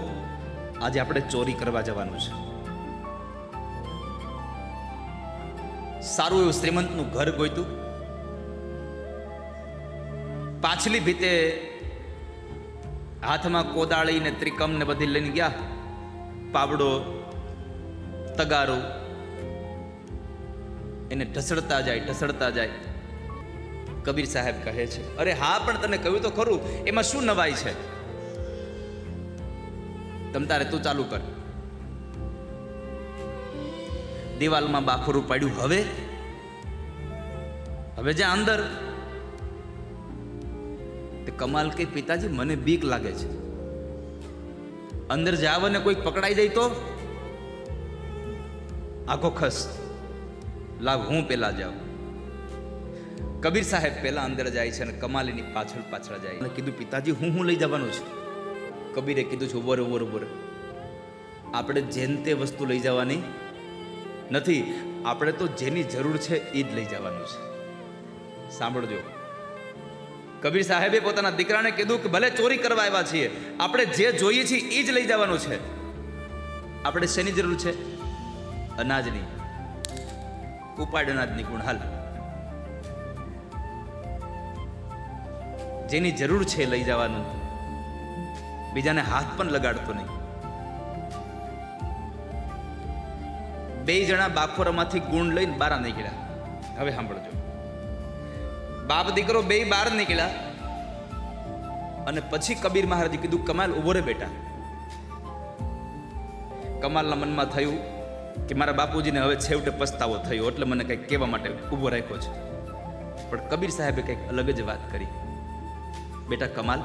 આજે આપણે ચોરી કરવા જવાનું છે. સારું એવું શ્રીમંતનું ઘર ગોઈતું. પાછલી ભીતે હાથમાં કોદાળી ને ત્રિકમ ને બધી લઈને ગયા. પાવડો, તગારો, એને ઢસડતા જાય. કબીર સાહેબ કહે છે, અરે હા, પણ તને કહ્યું તો ખરું, એમાં શું નવાઈ છે? તમ તારે તું ચાલુ કર. દિવાલમાં બાખોરું પાડ્યું. હવે જ્યાં અંદર. તે કમાલ કે પિતાજી મને બીક લાગે છે. અંદર જાવ અને કોઈ પકડાઈ જાય તો? આખો ખસ, લાવ હું પેલા જાઉં. કબીર સાહેબ પેલા અંદર જાય છે અને કમાલીની પાછળ જાય. અને કીધું, પિતાજી હું લઈ જવાનું છે? કબીરે કીધું છે, ઉભો રહે. આપણે જેન તે વસ્તુ લઈ જવાની નથી, આપણે તો જેની જરૂર છે એ જ લઈ જવાનું છે. સાંભળજો, કબીર સાહેબે પોતાના દીકરાને કીધું કે ભલે ચોરી કરવા આવ્યા છીએ, આપણે જે જોઈએ છીએ એ જ લઈ જવાનું છે. આપણે શેની જરૂર છે? અનાજની. ઉપાડ અનાજની ગુણ હાલ. જેની જરૂર છે લઈ જવાનું, બીજાને હાથ પણ લગાડતો નહીં. બે જણા બાખોરામાંથી ગુણ લઈને બહાર નીકળ્યા. હવે સાંભળજો, બાપ દીકરો બે બહાર નીકળ્યા અને પછી કબીર મહારાજે કીધું, કમાલ ઉભો રે બેટા. કમાલના મનમાં થયું કે મારા બાપુજીને હવે છેવટે પસ્તાવો થયો, એટલે મને કંઈક કહેવા માટે ઊભો રાખ્યો છે. પણ કબીર સાહેબે કંઈક અલગ જ વાત કરી. બેટા કમાલ,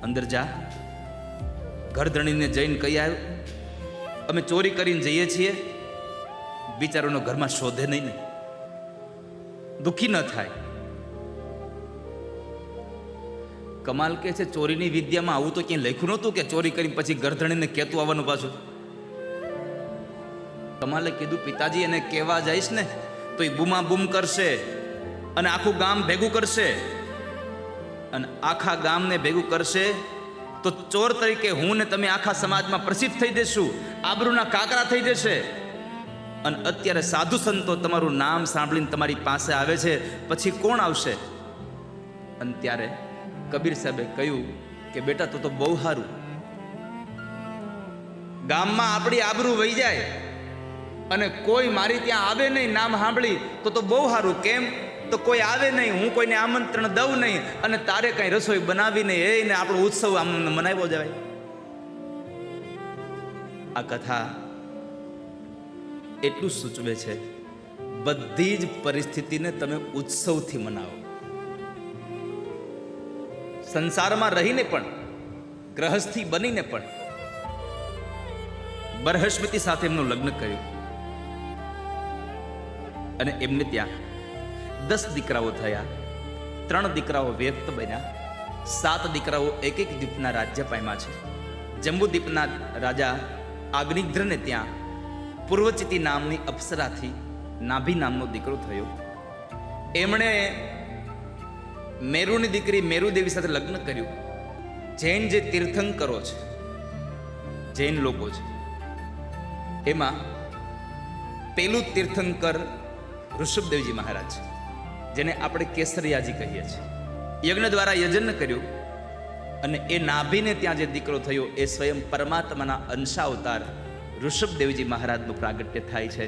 અંદર જા. ઘરધણીને જઈને કહી આવ્યો, અમે ચોરી કરીને જઈએ છીએ. બિચારોનો ઘરમાં શોધે નહીં ને, દુઃખી ન થાય. કમાલ કે છે, ચોરીની વિદ્યામાં આવું તો ક્યાંય લખ્યું નહોતું કે ચોરી કરી પછી ઘરધણીને કહેતું આવવાનું પાછું. કમાલે કીધું, પિતાજી એને કહેવા જઈશ ને તો એ બૂમા બૂમ કરશે અને આખું ગામ ભેગું કરશે. અને આખા ગામને ભેગું કરશે તો ચોર તરીકે હું ને તમે આખા સમાજમાં પ્રસિદ્ધ થઈ જશું, આબરૂના કાકરા થઈ જશે. અને અત્યારે સાધુ સંતો તમારું નામ સાંભળીને તમારી પાસે આવે છે, પછી કોણ આવશે? અને ત્યારે કબીર સાહેબે કહ્યું કે બેટા તો બહુ સારું, ગામમાં આપણી આબરૂ વહી જાય અને કોઈ મારી ત્યાં આવે નહીં નામ સાંભળી તો બહુ સારું. કેમ? તો કોઈ આવે નહીં, હું કોઈને આમંત્રણ દઉં નહીં, અને તારે કઈ રસોઈ બનાવીને એને આપણો ઉત્સવ આમ મનાવ્યો જવાય. આ કથા એટલું સૂચવે છે, બધી જ પરિસ્થિતિને તમે ઉત્સવથી મનાવો. સંસારમાં રહીને પણ, ગ્રહસ્થી બનીને પણ. બરહસ્પતિ સાથે એમનું લગ્ન કર્યું અને એમને ત્યાં 10 દીકરાઓ થયા. 3 દીકરાઓ વ્યક્ત બન્યા. 7 દીકરાઓ એક દ્વીપના રાજ્ય પામ્યા છે. જંબુદ્વીપના રાજા અગ્નિધ્રને ત્યાં પૂર્વચિતી નામની અપ્સરાથી નાભી નામનો દીકરો થયો. એમણે મેરુની દીકરી મેરુદેવી સાથે લગ્ન કર્યું. જૈન જે તીર્થંકરો છે, જૈન લોકો છે, એમાં પેલું તીર્થંકર ઋષભદેવજી મહારાજ છે, જેને આપણે કેસરિયાજી કહીએ છીએ. યજ્ઞ દ્વારા યજન કર્યું અને એ નાભીને ત્યાં જે દીકરો થયો એ સ્વયં પરમાત્માના અંશાવતાર ઋષભદેવજી મહારાજનું પ્રાગટ્ય થાય છે.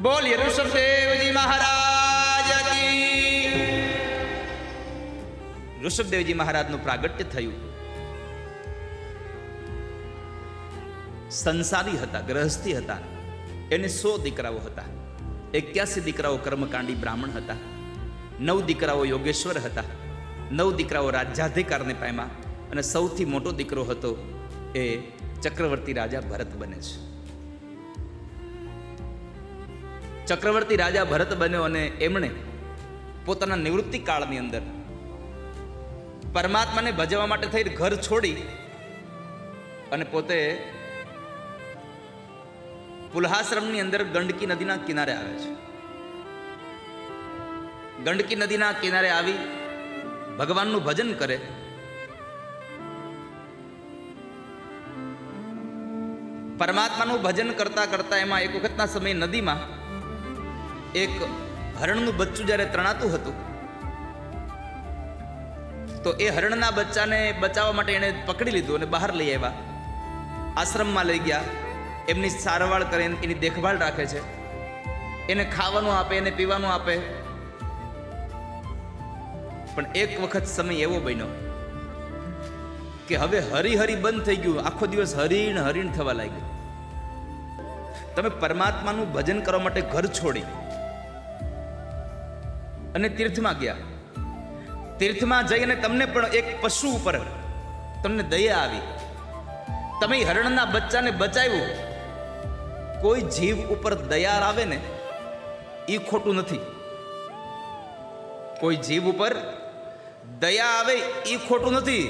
બોલીએ ઋષભદેવજી મહારાજ કી. ઋષભદેવજી મહારાજનું પ્રાગટ્ય થયું. સંસારી હતા, ગ્રહસ્થી હતા. એને 100 દીકરાઓ હતા. 81 દીકરાઓ કર્મકાંડી બ્રાહ્મણ હતા. 9 દીકરાઓ યોગેશ્વર હતા. 9 દીકરાઓ રાજ્યાધિકારને પામ્યા. અને સૌથી મોટો દીકરો હતો એ ચક્રવર્તી રાજા ભરત બને છે. ચક્રવર્તી રાજા ભરત બન્યો અને એમણે પોતાના નિવૃત્તિ કાળની અંદર પરમાત્માને ભજવા માટે થઈ ઘર છોડી અને પોતે પુલહાશ્રમની અંદર ગંડકી નદીના કિનારે આવે છે. ગંડકી નદીના કિનારે આવી ભગવાનનું ભજન કરે. પરમાત્માનું ભજન કરતા કરતા એમાં એક વખતના સમયે નદીમાં એક હરણનું બચ્ચું જ્યારે તણાતું હતું, તો એ હરણના બચ્ચાને બચાવવા માટે એને પકડી લીધું અને બહાર લઈ આવ્યા. આશ્રમમાં લઈ ગયા. એમની સારવાર કરે, એની દેખભાળ રાખે છે. એને ખાવાનું આપે, એને પીવાનું આપે. પણ એક વખત સમય એવો બન્યો કે હવે હરિહરી બંધ થઈ ગયું. આખો દિવસ હરીણ હરીણ થવા લાગ્યું. તમે પરમાત્માનું ભજન કરવા માટે ઘર છોડી અને તીર્થમાં ગયા. તીર્થમાં જઈને તમને પણ એક પશુ ઉપર તમને દયા આવી. તમે હરણના બચ્ચાને બચાવ્યું. કોઈ જીવ ઉપર દયા આવે ને એ ખોટું નથી. કોઈ જીવ ઉપર દયા આવે એ ખોટું નથી.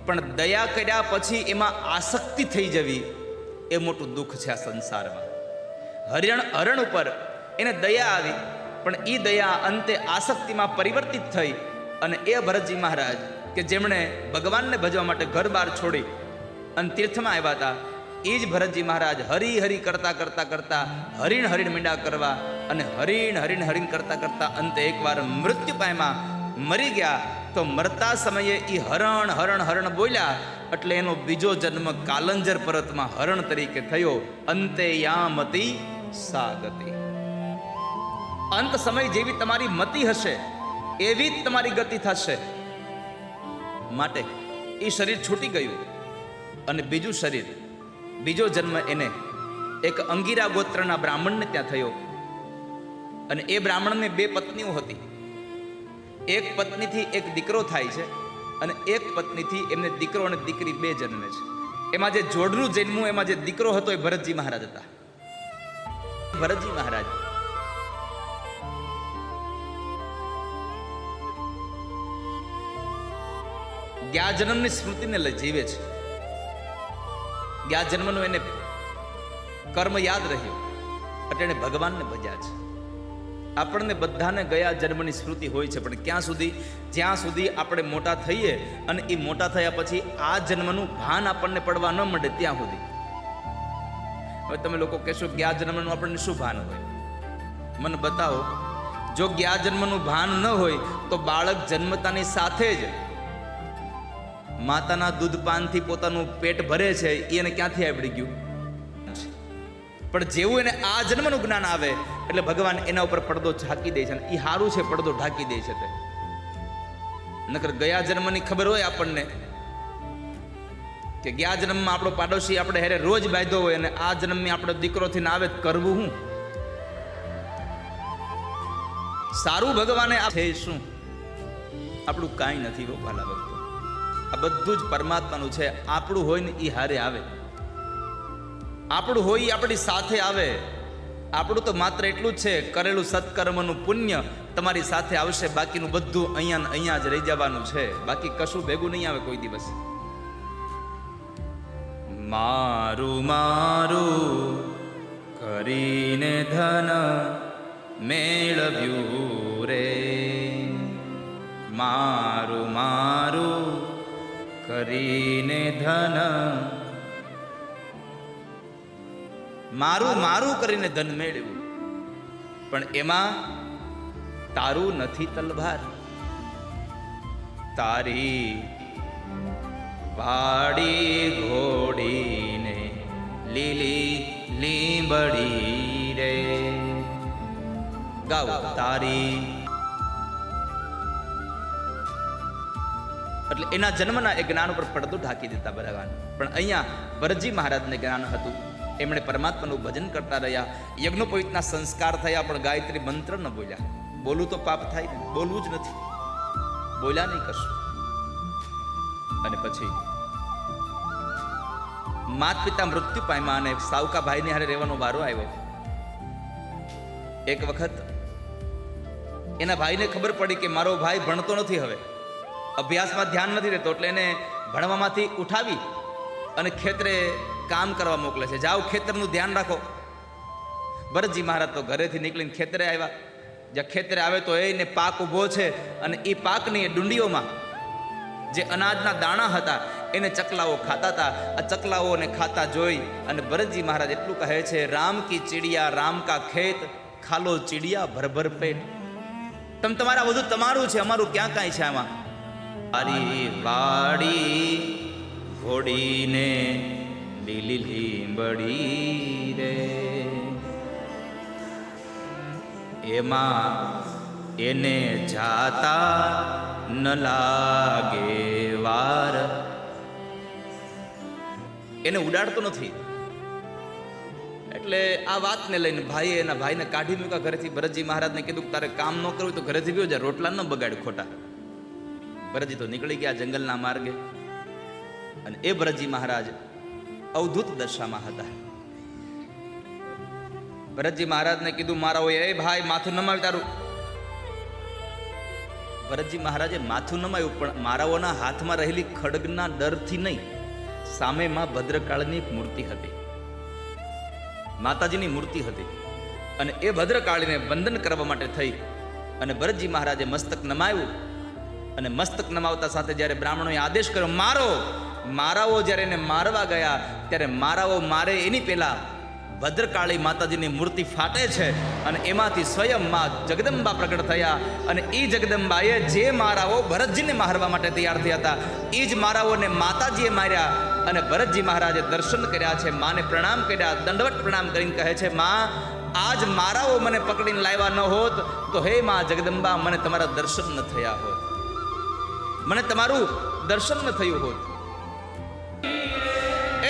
પણ દયા કર્યા પછી એમાં આસક્તિ થઈ જવી એ મોટું દુઃખ છે આ સંસારમાં. હરણ ઉપર એને દયા આવી, પણ એ દયા અંતે આસક્તિમાં પરિવર્તિત થઈ. અને એ ભરતજી મહારાજ કે જેમણે ભગવાનને ભજવા માટે ઘર બાર છોડી અને તીર્થમાં આવ્યા હતા, એ જ ભરતજી મહારાજ હરી હરી કરતા કરતા કરતા હરીણ હરીણ મીંડા કરવા અને હરીણ હરીણ હરીણ કરતા કરતા અંતે એકવાર મૃત્યુ પામ્યા, મરી ગયા. તો મરતા સમયે એ હરણ હરણ હરણ બોલ્યા એટલે એનો બીજો જન્મ કાલંજર પર્વતમાં હરણ તરીકે થયો. અંતે યામતી સાગતિ. અંત સમય જેવી તમારી મતિ હશે એવી જ તમારી ગતિ થશે. માટે એ શરીર છૂટી ગયું અને બીજું શરીર, બીજો જન્મ એને એક અંગીરા ગોત્રના બ્રાહ્મણને ત્યાં થયો. અને એ બ્રાહ્મણને 2 પત્નીઓ હતી. એક પત્નીથી એક દીકરો થાય છે અને એક પત્નીથી એમને દીકરો અને દીકરી 2 જન્મે છે. એમાં જે જોડનું જન્મ્યું એમાં જે દીકરો હતો એ ભરતજી મહારાજ હતા. ભરતજી મહારાજ ગયા જન્મની સ્મૃતિને લઈ જીવે છે. ગયા જન્મનું એને કર્મ યાદ રહ્યું એટલે એને ભગવાનને ભજ્યા છે. આપણને બધાને ગયા જન્મની સ્મૃતિ હોય છે, પણ ક્યાં સુધી? જ્યાં સુધી આપણે મોટા થઈએ અને એ મોટા થયા પછી આ જન્મનું ભાન આપણને પડવા ન માંડે ત્યાં સુધી. હવે તમે લોકો કહેશો ગયા જન્મનું આપણને શું ભાન હોય? મને બતાવો. જો ગયા જન્મનું ભાન ન હોય તો બાળક જન્મતાની સાથે જ માતાના દૂધપાનથી પોતાનું પેટ ભરે છે, એને ક્યાંથી આવડી ગયું? પણ જેવું એને આ જન્મનું જ્ઞાન આવે એટલે ભગવાન એના ઉપર પડદો ઢાંકી દે છે. અને એ સારું છે, પડદો ઢાંકી દે છે. તે નકર ગયા જન્મની ખબર હોય આપણને કે ગયા જન્મમાં આપણો પાડોશી આપણે હેરે રોજ બાંધ્યો હોય અને આ જન્મની આપણો દીકરો થઈને આવે તો કરવું હું? સારું ભગવાને આ છે શું? આપણું કાંઈ નથી વાલા ભક્તો. આ બધું જ પરમાત્માનું છે. આપણું હોય ને એ હારે આવે, આપણું હોય એ આપણી સાથે આવે. આપણું તો માત્ર એટલું જ છે, કરેલું સત્કર્મનું પુણ્ય તમારી સાથે આવશે. બાકીનું બધું અહીંયા ને અહીંયા જ રહી જવાનું છે. બાકી કશું ભેગું નહીં આવે કોઈ દિવસ. મારું મારું કરીને ધન મેળવ્યું રે, મારું મારું કરીને ધન, મારું મારું કરીને ધન મેળવ્યું, પણ એમાં તારું નથી તલવાર. તારી વાડી ઘોડીને લીલી લીંબડી રે, ગાવ તારી. એટલે એના જન્મના એ જ્ઞાન ઉપર પડદો ઢાંકી દેતા ભગવાન. પણ અહીંયા ભરતજી મહારાજને જ્ઞાન હતું. એમણે પરમાત્માનું ભજન કરતા રહ્યા. યજ્ઞોપવિતના સંસ્કાર થયા, પણ ગાયત્રી મંત્ર ન બોલ્યા. બોલવું તો પાપ થાય ને, બોલવું જ નથી. બોલ્યા નહીં કશું. અને પછી માત પિતા મૃત્યુ પામ્યા અને સાવકા ભાઈને હારે રહેવાનો વારો આવ્યો. એક વખત એના ભાઈને ખબર પડી કે મારો ભાઈ ભણતો નથી, હવે અભ્યાસમાં ધ્યાન નથી રહેતો, એટલે એને ભણવામાંથી ઉઠાવી અને ખેતરે કામ કરવા મોકલે છે. જાઓ ખેતરનું ધ્યાન રાખો. ભરતજી મહારાજ તો ઘરેથી નીકળીને ખેતરે આવ્યા. જ્યાં ખેતરે આવે તો એને પાક ઊભો છે અને એ પાકની ડુંડીઓમાં જે અનાજના દાણા હતા એને ચકલાઓ ખાતા હતા. આ ચકલાઓને ખાતા જોઈ અને ભરતજી મહારાજ એટલું કહે છે, રામ કી ચીડિયા રામ કા ખેત, ખાલો ચીડિયા ભર ભર પેટ. તમારા બધું તમારું છે, અમારું ક્યાં કાંઈ છે આમાં? તારી વાડી ઘોડીને લીલી લીંબડી રે, એમાં એને જાતા ન લાગે વાર. એને ઉડાડતો નથી. એટલે આ વાતને લઈને ભાઈએ એના ભાઈને કાઢી મૂક્યા ઘરેથી. ભરતજી મહારાજને કીધું તારે કામ ન કરવું તો ઘરેથી ગયો જાય, રોટલા ન બગાડ ખોટા. ભરતજી તો નીકળી ગયા જંગલના માર્ગે. અને એ ભરતજી મહારાજ અવધૂત દશામાં હતા. ભરતજી મહારાજને કીધું મારા હોય, એ ભાઈ માથું નમાવી તારું. ભરતજી મહારાજે માથું નમાવ્યું, પણ મારાઓના હાથમાં રહેલી ખડગના ડરથી નહીં, સામે માં ભદ્રકાળની એક મૂર્તિ હતી, માતાજીની મૂર્તિ હતી. અને એ ભદ્રકાળીને વંદન કરવા માટે થઈ અને ભરતજી મહારાજે મસ્તક નમાવ્યું. અને મસ્તક નમાવતા સાથે જ્યારે બ્રાહ્મણોએ આદેશ કર્યો મારો, મારાઓ જ્યારે એને મારવા ગયા ત્યારે મારાઓ મારે એની પહેલા ભદ્રકાળી માતાજીની મૂર્તિ ફાટે છે અને એમાંથી સ્વયં માં જગદંબા પ્રગટ થયા. અને એ જગદંબાએ જે મારાઓ ભરતજીને મારવા માટે તૈયાર થયા હતા એ જ મારાઓને માતાજીએ માર્યા. અને ભરતજી મહારાજે દર્શન કર્યા છે, માને પ્રણામ કર્યા, દંડવત પ્રણામ કરીને કહે છે, માં આજ મારાઓ મને પકડીને લાવ્યા ન હોત તો હે માં જગદંબા મને તમારા દર્શન ન થયા હોત, મને તમારું દર્શન ન થયું હોત.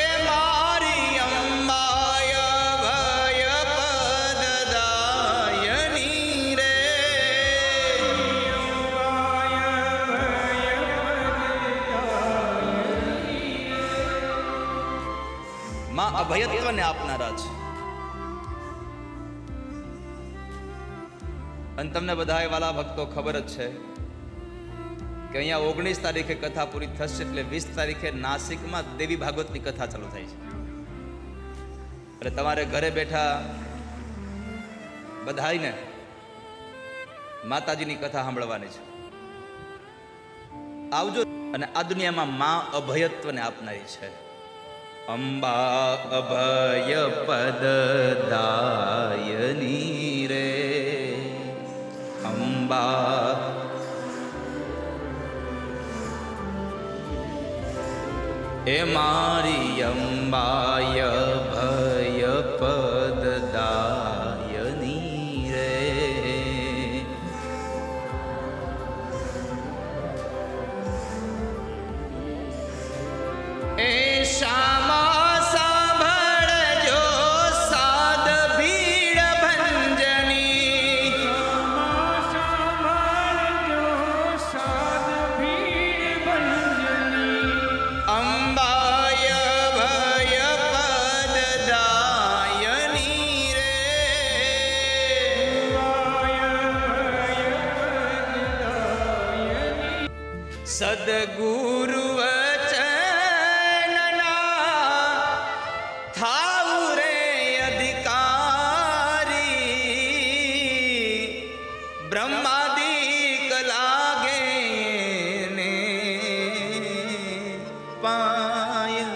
એ મારી અંબાય ભય પદદાયની રે, માં અભયત્વને આપનારા છે. અને તમને બધા વાલા ભક્તો ખબર જ છે કે અહીંયા 19 તારીખે કથા પૂરી થશે એટલે 20 તારીખે નાસિકમાં દેવી ભાગવતની કથા ચાલુ થાય છે. એટલે તમારે ઘરે બેઠા બધાઈને માતાજીની કથા સાંભળવાની છે. આવજો. અને આ દુનિયામાં માં અભયત્વને આપનારી છે. અંબા અભય પદદાયની રે, અંબા એ મારી અંબાય ભય પદ શ્યામા સાંભળજો સાદ ભીડ ભંજની. સાંભળજો સાદ ભીડ ભંજની. અંબાય ભય પદદાયની રે. સદગુરુ વચનના થાવ રે અધિકારી. બ્રહ્માદિક લાગે ને પાય.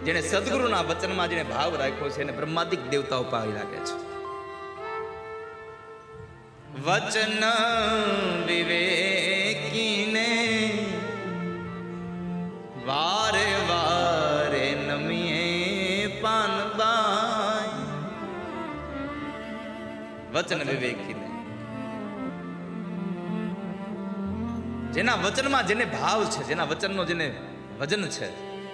જેણે સદગુરુના વચનમાં જેને ભાવ રાખ્યો છે એને બ્રહ્માદિક દેવતાઓ પાવી લાગે છે. વચન વિવેકીને વારે વારે નમીએ પાનબાઈ. વચન વિવેકીને જેના વચનમાં જેને ભાવ છે, જેના વચનનો જેને વજન છે.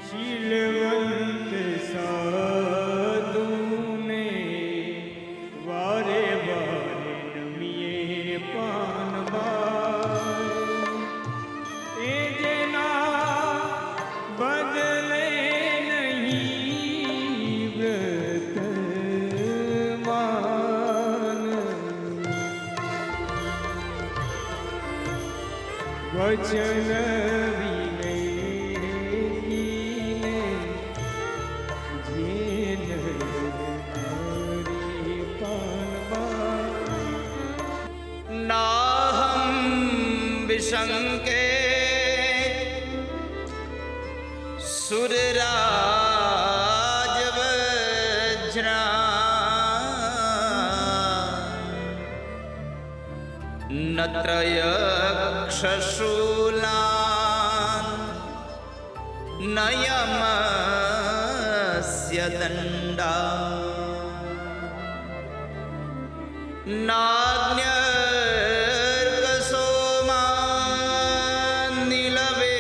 શીલવંત સાધુને વારે વારે નમીએ પાનબાઈ. એ જેના બદલે નહીં વ્રતમાન. વચન વિનયીને જેન હરી પાનબાઈ. નાહમ વિશંકે સુરરાજ વજ્રા. નત્રયક્ષશૂલાન નયમસ્ય દંડા. નાગ્ન્યર્કસોમાન નિલવેત્તપાસ્ત્રાન.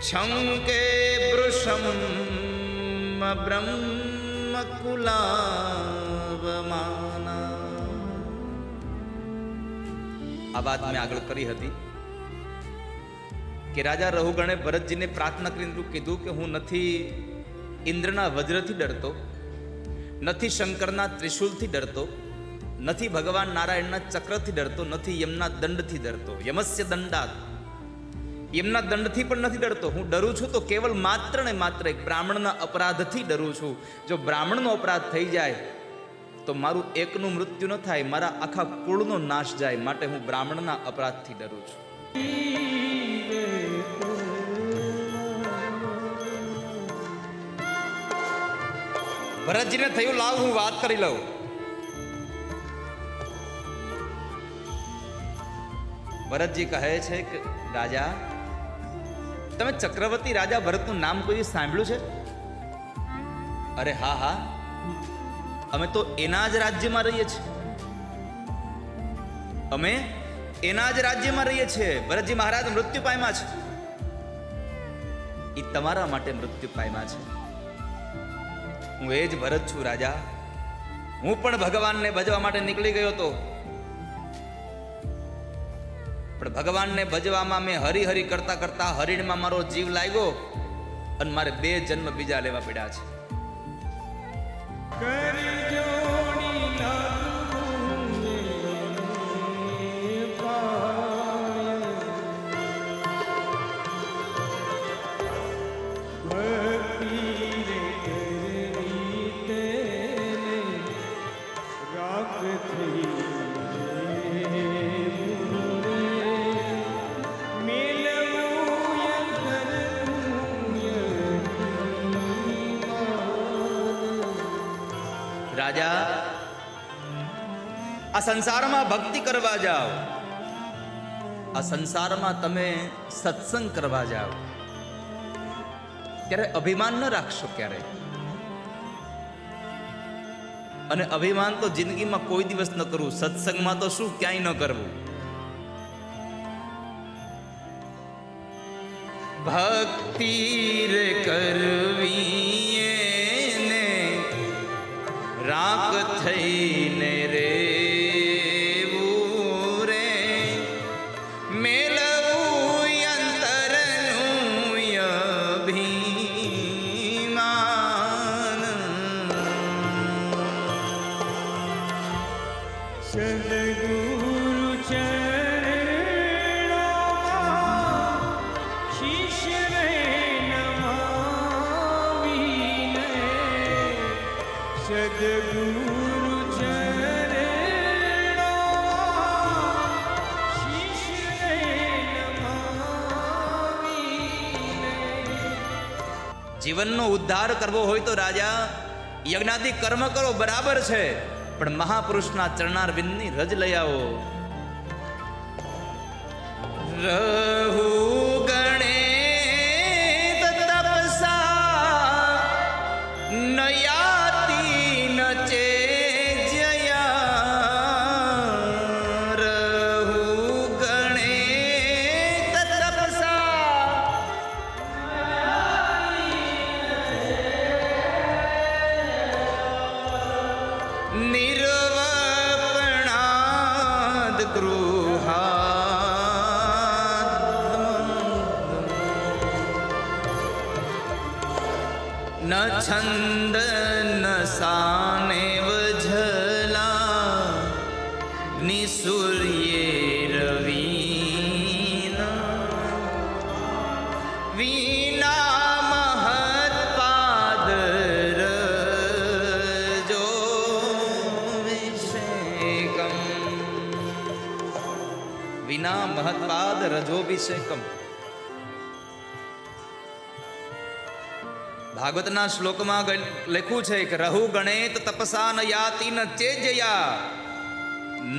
છંકે વૃષમ બ્રહ્મકુલાવમાના. આ વાત મેં આગળ કરી હતી કે રાજા રહુગણે ભરતજીને પ્રાર્થના કરીને કીધું કે હું નથી ઇન્દ્રના વજ્રથી ડરતો, નથી શંકરના ત્રિશૂલથી ડરતો, નથી ભગવાન નારાયણના ચક્રથી ડરતો, નથી યમના દંડથી ડરતો. યમસ્ય દંડાત, યમના દંડથી પણ નથી ડરતો. હું ડરું છું તો કેવલ માત્ર ને માત્ર એક બ્રાહ્મણના અપરાધથી ડરું છું. જો બ્રાહ્મણનો અપરાધ થઈ જાય તો મારું એકનું મૃત્યુ ન થાય, મારા આખા કુળનો નાશ જાય. માટે હું બ્રાહ્મણના અપરાધથી ડરું છું. ભરતજીને થયું લાવ હું વાત કરી લઉં. ભરતજી કહે છે કે રાજા, તમે ચક્રવર્તી રાજા ભરતનું નામ કોઈ સાંભળ્યું છે? અરે હા હા, અમે તો એના જ રાજ્યમાં રહીએ છીએ. અમે એના જ રાજ્યમાં રહીએ છીએ. ભરતજી મહારાજ મૃત્યુ પામ્યા છે. એ તમારા માટે મૃત્યુ પામ્યા છે. હું એ જ ભરત છું રાજા. હું પણ ભગવાનને ભજવા માટે નીકળી ગયો હતો, પણ ભગવાનને ભજવામાં મેં હરી હરી કરતા કરતા હરિણમાં મારો જીવ લાગ્યો અને મારે 2 જન્મ બીજા લેવા પડ્યા છે. કરજોડી લાગુને પાય. ભક્તિ રે કરવી તેને રાગ થઈ રાજા, આ સંસારમાં ભક્તિ કરવા જાઓ, આ સંસારમાં તમે સત્સંગ કરવા જાઓ ત્યારે અભિમાન ન રાખશો. ક્યારે અને અભિમાન તો જિંદગીમાં કોઈ દિવસ ન કરવું, સત્સંગમાં તો શું ક્યાંય ન કરવું. ભક્તિ રે કરવી એને રાખ થઈને રેવું રે, મેલવું અંતરનું અભિમાન. સદગુરુ ચરણોમાં શિષ્યને નમાવીને, સદગુરુ ચરણોમાં શિષ્યને નમાવીને. જીવનનો ઉદ્ધાર કરવો હોય તો રાજા યજ્ઞાદિ કર્મ કરો, બરાબર છે, પણ મહાપુરુષના ચરણારવિંદની રજ લઈ આવો. રહુ ગણેત તપસા નયાતિ ન ચેજયા. રહુ ગણેત તપસા નિર્વપણાદ ગૃહાદ. ન છંદ ન સાનેવ ઝલા નિસૂર્યે રવીના. વિના મહત્પાદ રજો વિષેકમ. વિના મહત્પાદ રજોભિષેકમ. ભાગવતના શ્લોકમાં લખ્યું છે કે રહુ ગણેત તપસા ન યાતિ ન ચેજયા.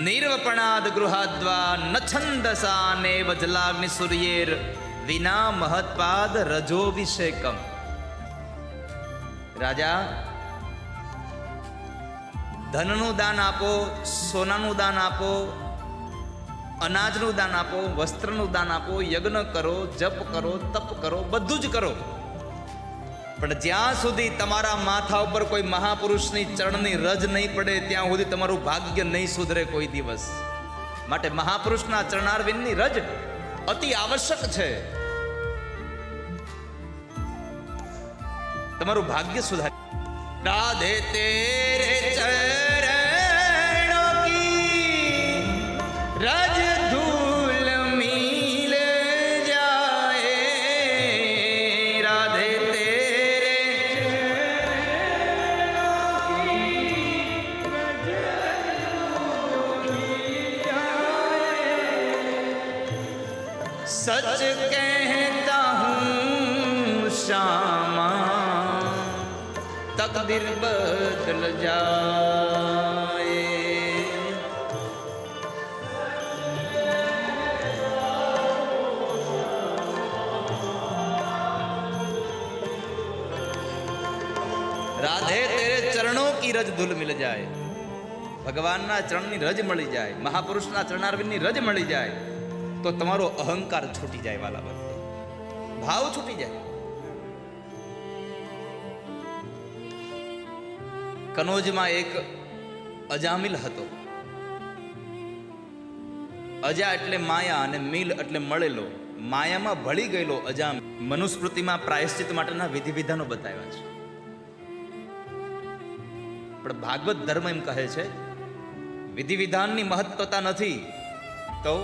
નિર્વપણાદ ગૃહાદ્વા ન છંદસા નેવ જલાગ્નિ સૂર્યેર. વિના મહત્પાદ રજોભિષેકમ. રાજા, ધનનું દાન આપો, સોનાનું દાન આપો, અનાજનું દાન આપો, વસ્ત્રનું દાન આપો, યજ્ઞ કરો, જપ કરો, તપ કરો, બધું જ કરો, પણ જ્યાં સુધી તમારા માથા ઉપર કોઈ મહાપુરુષની ચરણની રજ નહીં પડે ત્યાં સુધી તમારું ભાગ્ય નહીં સુધરે કોઈ દિવસ. માટે મહાપુરુષના ચરણારવિંદની રજ અતિ આવશ્યક છે. તમારું ભાગ્ય સુધારે. રાધે તેરે ચરણો કી રજ ધૂલ મિલ જાએ. રાધે તેરે सच कहता हूँ श्यामा तकदीर बदल जाए. राधे तेरे चरणों की रज धूल मिल जाए. ભગવાનના ચરણની રજ મળી જાય, મહાપુરુષના ચરણારવિંદની રજ મળી જાય તો તમારો અહંકાર છૂટી જાય, વાલા ભક્તો, ભાવ છૂટી જાય. કનોજમાં એક અજામિલ હતો. અજા એટલે માયા અને મિલ એટલે મળેલો. માયામાં ભળી ગયેલો અજામિલ. મનુસ્મૃતિમાં પ્રાયશ્ચિત માટેના વિધિ વિધાનો બતાવ્યા છે, પણ ભાગવત ધર્મ એમ કહે છે વિધિ વિધાનની મહત્વતા નથી, તો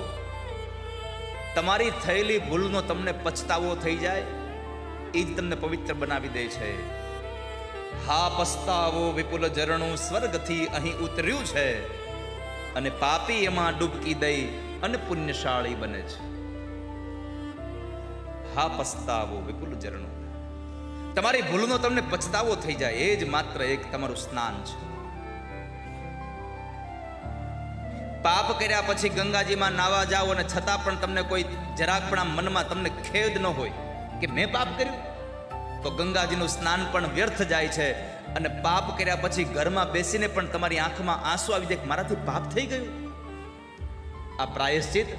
તમારી થયેલી ભૂલનો તમને પછતાવો થઈ જાય એ જ તમને પવિત્ર બનાવી દે છે. હા પસ્તાવો વિપુલ ઝરણું સ્વર્ગથી અહીં ઉતર્યું છે અને પાપી એમાં ડૂબકી દઈ અને પુણ્યશાળી બને છે. હા પસ્તાવો વિપુલ ઝરણું. તમારી ભૂલનો તમને પછતાવો થઈ જાય એ જ માત્ર એક તમારું સ્નાન છે. પાપ કર્યા પછી ગંગાજીમાં નાવા જાઓ અને છતાં પણ તમને કોઈ જરાક પણ મનમાં તમને ખેદ ન હોય કે મેં પાપ કર્યું, તો ગંગાજીનું સ્નાન પણ વ્યર્થ જાય છે. અને પાપ કર્યા પછી ઘરમાં બેસીને પણ તમારી આંખમાં આંસુ આવી જાય કે મારાથી પાપ થઈ ગયું. આ પ્રાયશ્ચિત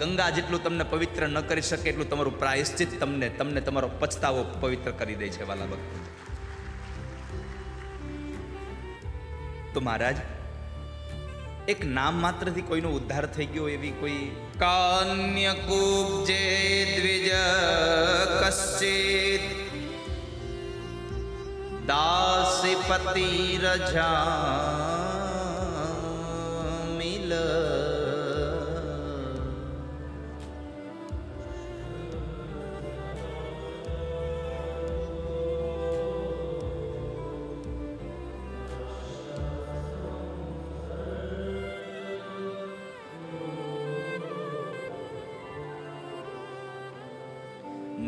ગંગા જેટલું તમને પવિત્ર ન કરી શકે એટલું તમારું પ્રાયશ્ચિત તમને તમારો પછતાવો પવિત્ર કરી દે છે વાલા ભક્તો. તો મહારાજ એક નામ માત્રથી કોઈનો ઉદ્ધાર થઈ ગયો એવી કોઈ કાન્યકુબ્જે દ્વિજ કશ્ચિત દાસીપતિ રજા મિલ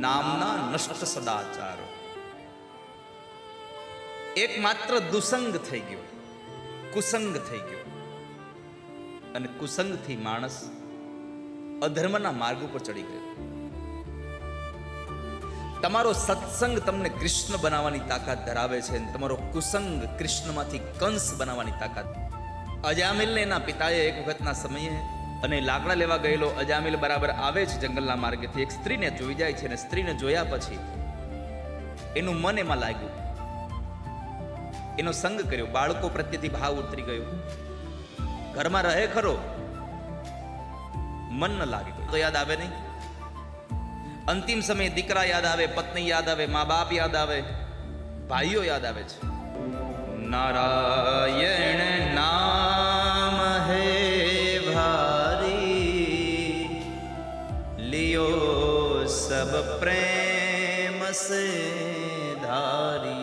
નામના નષ્ટ સદાચારો. એક માત્ર દુસંગ થઈ ગયો, કુસંગ થઈ ગયો. અને કુસંગથી માણસ અધર્મના માર્ગ ઉપર ચડી ગયો. તમારો સત્સંગ તમને કૃષ્ણ બનાવવાની તાકાત ધરાવે છે અને તમારો કુસંગ કૃષ્ણમાંથી કંસ બનાવવાની તાકાત. અજામિલને એના પિતાએ એક વખતના સમયે અને લાકડા લેવા ગયેલો અજામિલ બરાબર આવે છે જંગલના માર્ગેથી. એક સ્ત્રીને જોઈ જાય છે અને સ્ત્રીને જોયા પછી એનું મન એમાં લાગ્યું, એનો સંગ કર્યો, બાળકો પ્રત્યેથી ભાવ ઉતરી ગયો. ઘરમાં રહે ખરો, મન ન લાગે તો યાદ આવે નહીં. અંતિમ સમયે દીકરા યાદ આવે, પત્ની યાદ આવે, મા બાપ યાદ આવે, ભાઈઓ યાદ આવે છે. નારાયણ નામ હે सब प्रेम से धारी.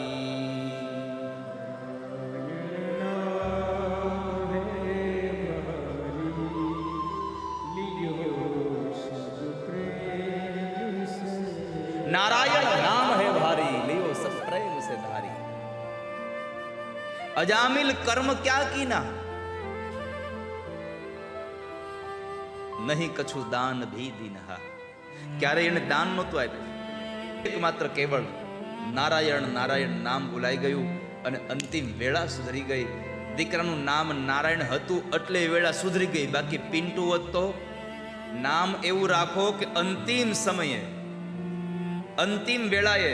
नारायण नाम है भारी लियो सब प्रेम से धारी. अजामिल कर्म क्या कीना नहीं कछु दान भी दीनहा. ક્યારે એને દાન નહોતું આપ્યું. એકમાત્ર કેવળ નારાયણ નારાયણ નામ બોલાઈ ગયું અને અંતિમ વેળા સુધરી ગઈ. દીકરાનું નામ નારાયણ હતું એટલે વેળા સુધરી ગઈ. બાકી પિન્ટુ હોત તો નામ એવું રાખો કે અંતિમ સમયે, અંતિમ વેળાએ,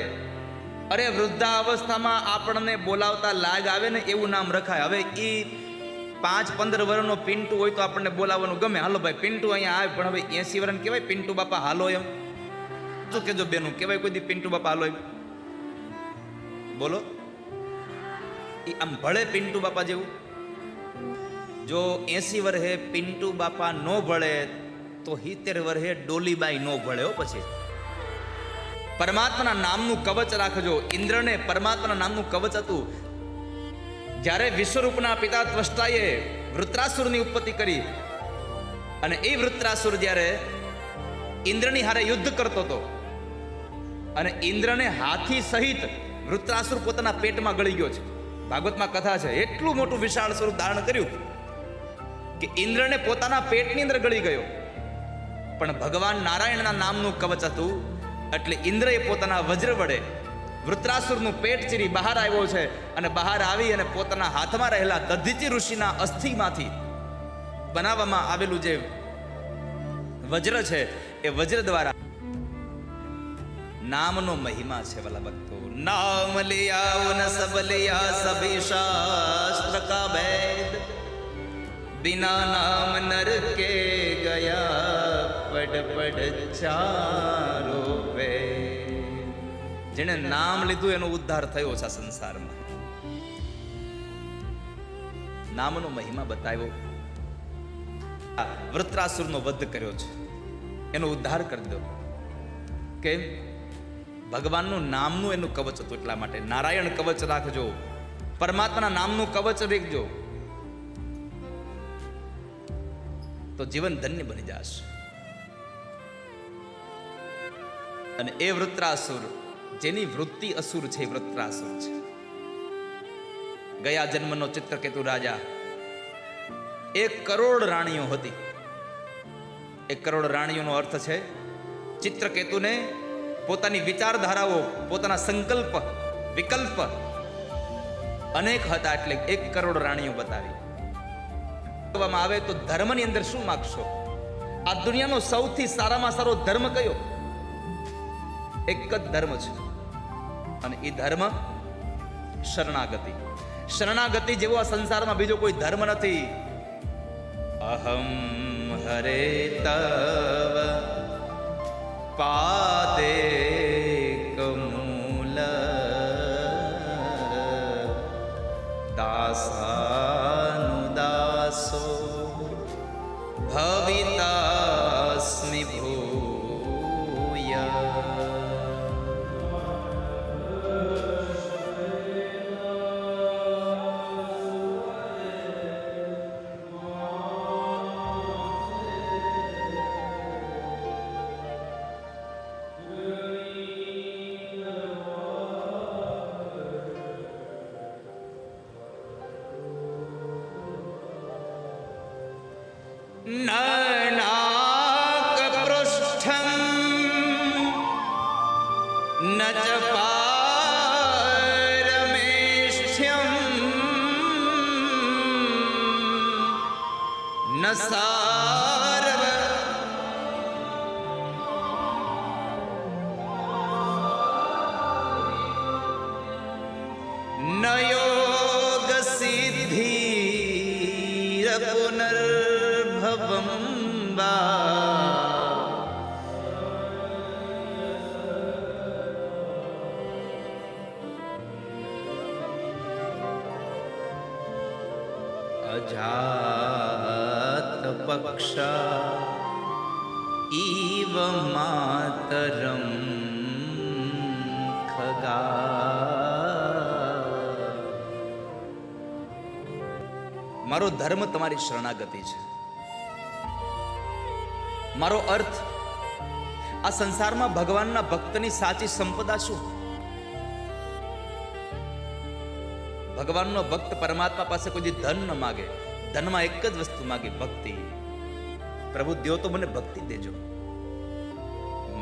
અરે વૃદ્ધાવસ્થામાં આપણને બોલાવતા લાગ આવે ને એવું નામ રખાય. હવે એ 5-15 વર્ષનો પિન્ટુ હોય તો આપણને બોલાવવાનું ગમે, હાલો ભાઈ પિન્ટુ અહીંયા આવે. પણ હવે 80 વર્ષ કહેવાય પિન્ટુ બાપા હાલો એમ? શું કેજો બેનું, કહેવાય કોઈ દી પિન્ટુ બાપા હાલો એમ? બોલો, એ આમ ભળે પિન્ટુ બાપા જેવું? જો 80 વર્ષે પિન્ટુ બાપા નો ભળે તો 70 વર્ષે ડોલીબાઈ નો ભળે. પછી પરમાત્માના નામનું કવચ રાખજો. ઇન્દ્રને પરમાત્માના નામનું કવચ હતું. જ્યારે વિશ્વરૂપના પિતા ત્વષ્ટાએ વૃત્રાસુરની ઉત્પત્તિ કરી અને એ વૃત્રાસુર જ્યારે ઇન્દ્રની હારે યુદ્ધ કરતો હતો અને ઇન્દ્રને હાથી સહિત વૃત્રાસુર પોતાના પેટમાં ગળી ગયો છે. ભાગવતમાં કથા છે. એટલું મોટું વિશાળ સ્વરૂપ ધારણ કર્યું કે ઇન્દ્રને પોતાના પેટની અંદર ગળી ગયો. પણ ભગવાન નારાયણના નામનું કવચ હતું એટલે ઇન્દ્રએ પોતાના વજ્ર વડે વૃત્રાસુરનું પેટ ચીરી બહાર આવ્યો છે. અને બહાર આવી અને પોતાના હાથમાં રહેલા દધીચી ઋષિના અસ્થિમાંથી બનાવવામાં આવેલું જે વજ્ર છે એ વજ્ર દ્વારા નામનો મહિમા છે વાલા ભક્તો. નામ લિયા ન સબ લિયા સભી શાસ્ત્ર કા ભેદ બિના નામ નર કે ગયા પડ પડ ચારો વેદ. જેને નામ લીધું એનો ઉદ્ધાર થયો છે આ સંસારમાં. નામનો મહિમા બતાવ્યો. વૃત્રાસુરનો વધ કર્યો છે, એનો ઉદ્ધાર કરી દો. કેમ? ભગવાનનું નામનું એનું કવચ હતું એટલા માટે. નારાયણ કવચ રાખજો, પરમાત્માના નામનું કવચ રાખજો તો જીવન ધન્ય બની જશે. અને એ વૃત્રાસુર જેની વૃત્તિ અસુર છે, વૃત્રાસુર છે. ગયા જન્મનો ચિત્રકેતુ રાજા. 1 કરોડ રાણીઓ હતી. 1 કરોડ રાણીઓનો અર્થ છે ચિત્રકેતુને પોતાની વિચારધારાઓ, પોતાના સંકલ્પ વિકલ્પ અનેક હતા, એટલે 1 કરોડ રાણીઓ બતાવી. આવે તો ધર્મની અંદર શું માગશો? આ દુનિયાનો સૌથી સારામાં સારો ધર્મ કયો? એક જ ધર્મ છે, અને એ ધર્મ શરણાગતિ. શરણાગતિ જેવો આ સંસારમાં બીજો કોઈ ધર્મ નથી. અહમ હરે તવ પાદે કમૂલ દાસાનુદાસો ભવિતાસ્મિ ભૂય. નાનાકપૃષ્ઠં ન ચ પારમેષ્ઠ્યં ન સાર્વ ન યોગ સિદ્ધિ પુનર્ભવં વા. અજાત પક્ષા ઇવ માતરં ખગા. મારો ધર્મ તમારી શરણાગતિ છે. મારો અર્થ, આ સંસારમાં ભગવાનના ભક્તની સાચી સંપદા શું? ભગવાનનો ભક્ત પરમાત્મા પાસે કોઈ દી ધન ન માગે. ધનમાં એક જ વસ્તુ માગે, ભક્તિ. પ્રભુ દ્યો તો મને ભક્તિ દેજો.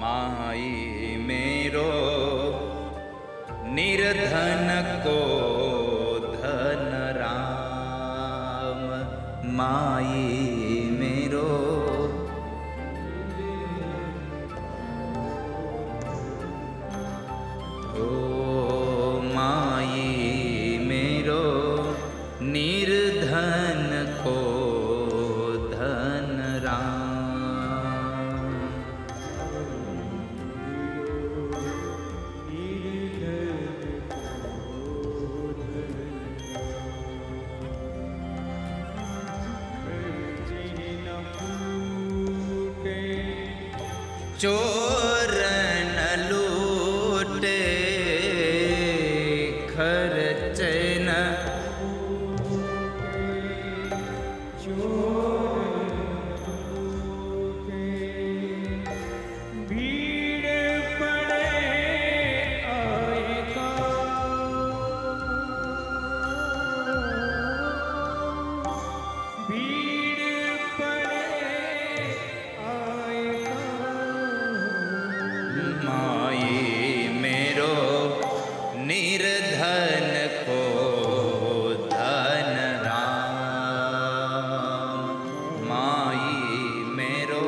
માઈ મેરો નિર્ધન કો ધન રામ. માઈ મેરો નિર્ધન કો ધન રામ. ચોર ન લૂટે ખર્ચે ન નિર્ધન કો ધન રામ. માઈ મેરો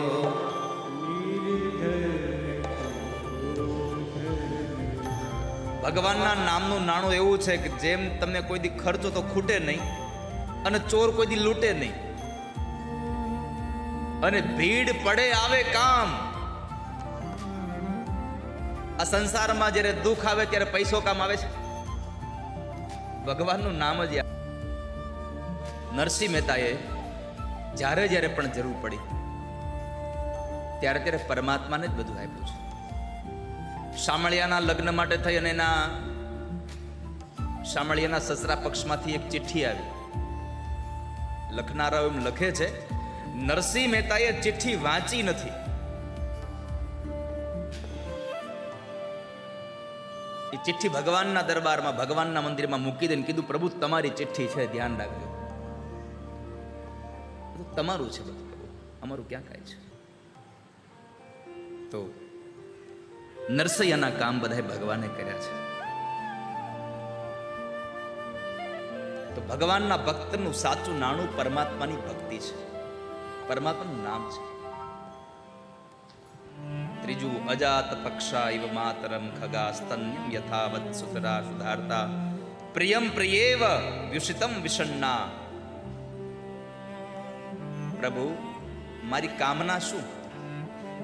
ભગવાનના નામનું નાણું એવું છે કે જેમ તમને કોઈ દી ખર્ચો તો ખૂટે નહીં, અને ચોર કોઈ દી લૂંટે નહીં, અને ભીડ પડે આવે કામ. આ સંસારમાં જ્યારે દુઃખ આવે ત્યારે પૈસો કામ આવે છે? ભગવાનનું નામ જ. નરસિંહ મહેતાએ જ્યારે જ્યારે પણ જરૂર પડી ત્યારે ત્યારે પરમાત્માને જ બધું આપ્યું છે. શામળિયાના લગ્ન માટે થઈ અને એના શામળિયાના સસરા પક્ષમાંથી એક ચિઠ્ઠી આવી. લખનારાઓ એમ લખે છે, નરસિંહ મહેતાએ ચિઠ્ઠી વાંચી નથી. એ ચિઠ્ઠી ભગવાનના દરબારમાં, ભગવાનના મંદિરમાં મૂકી દઈને કીધું, પ્રભુ તમારી ચિઠ્ઠી છે, ધ્યાન રાખજો. તમારું છે બધું, અમારું ક્યાં કાંઈ છે. તો નરસૈયાના કામ બધાય ભગવાને કર્યા છે. તો ભગવાનના ભક્તનું સાચું નાણું પરમાત્માની ભક્તિ છે, પરમાત્માનું નામ છે. ત્રીજું, અજાત પક્ષા ઇવ માતરમ ખગા સ્તન્યમ યથાવત સુતરા સુધારતા પ્રિયમ પ્રિયેવ વ્યુષિતમ વિષન્ના. પ્રભુ, મારી કામના શું?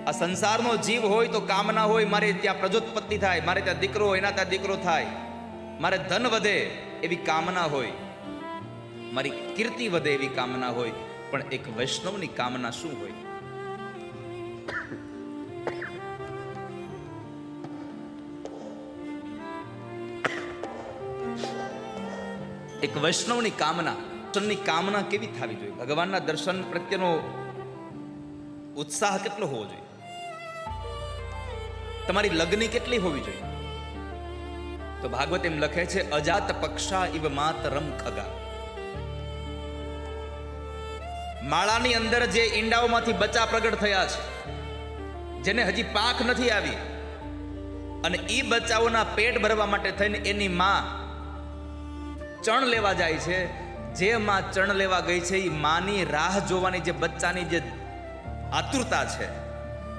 આ સંસારનો જીવ હોય તો કામના હોય મારે ત્યાં પ્રજોત્પત્તિ થાય, મારે ત્યાં દીકરો હોય એના ત્યાં દીકરો થાય, મારે ધન વધે એવી કામના હોય, મારી કીર્તિ વધે એવી કામના હોય. પણ એક વૈષ્ણવની કામના શું હોય? એક વૈષ્ણવની દર્શનની કામના કેવી થવી જોઈએ? ભગવાનના દર્શન પ્રત્યેનો ઉત્સાહ કેટલો હોવો જોઈએ? તમારી લગ્ની કેટલી હોવી જોઈએ? તો ભાગવત એમ લખે છે, અજાત પક્ષા ઇવ માતરમ ખગા. માળાની અંદર જે ઈંડાઓમાંથી બચ્ચા પ્રગટ થયા છે, જેને હજી પાંખ નથી આવી, અને ઈ બચ્ચાઓના પેટ ભરવા માટે થઈને એની માં ચણ લેવા જાય છે. જે માં ચણ લેવા ગઈ છે એ માની રાહ જોવાની, જે બચ્ચાની જે આતુરતા છે,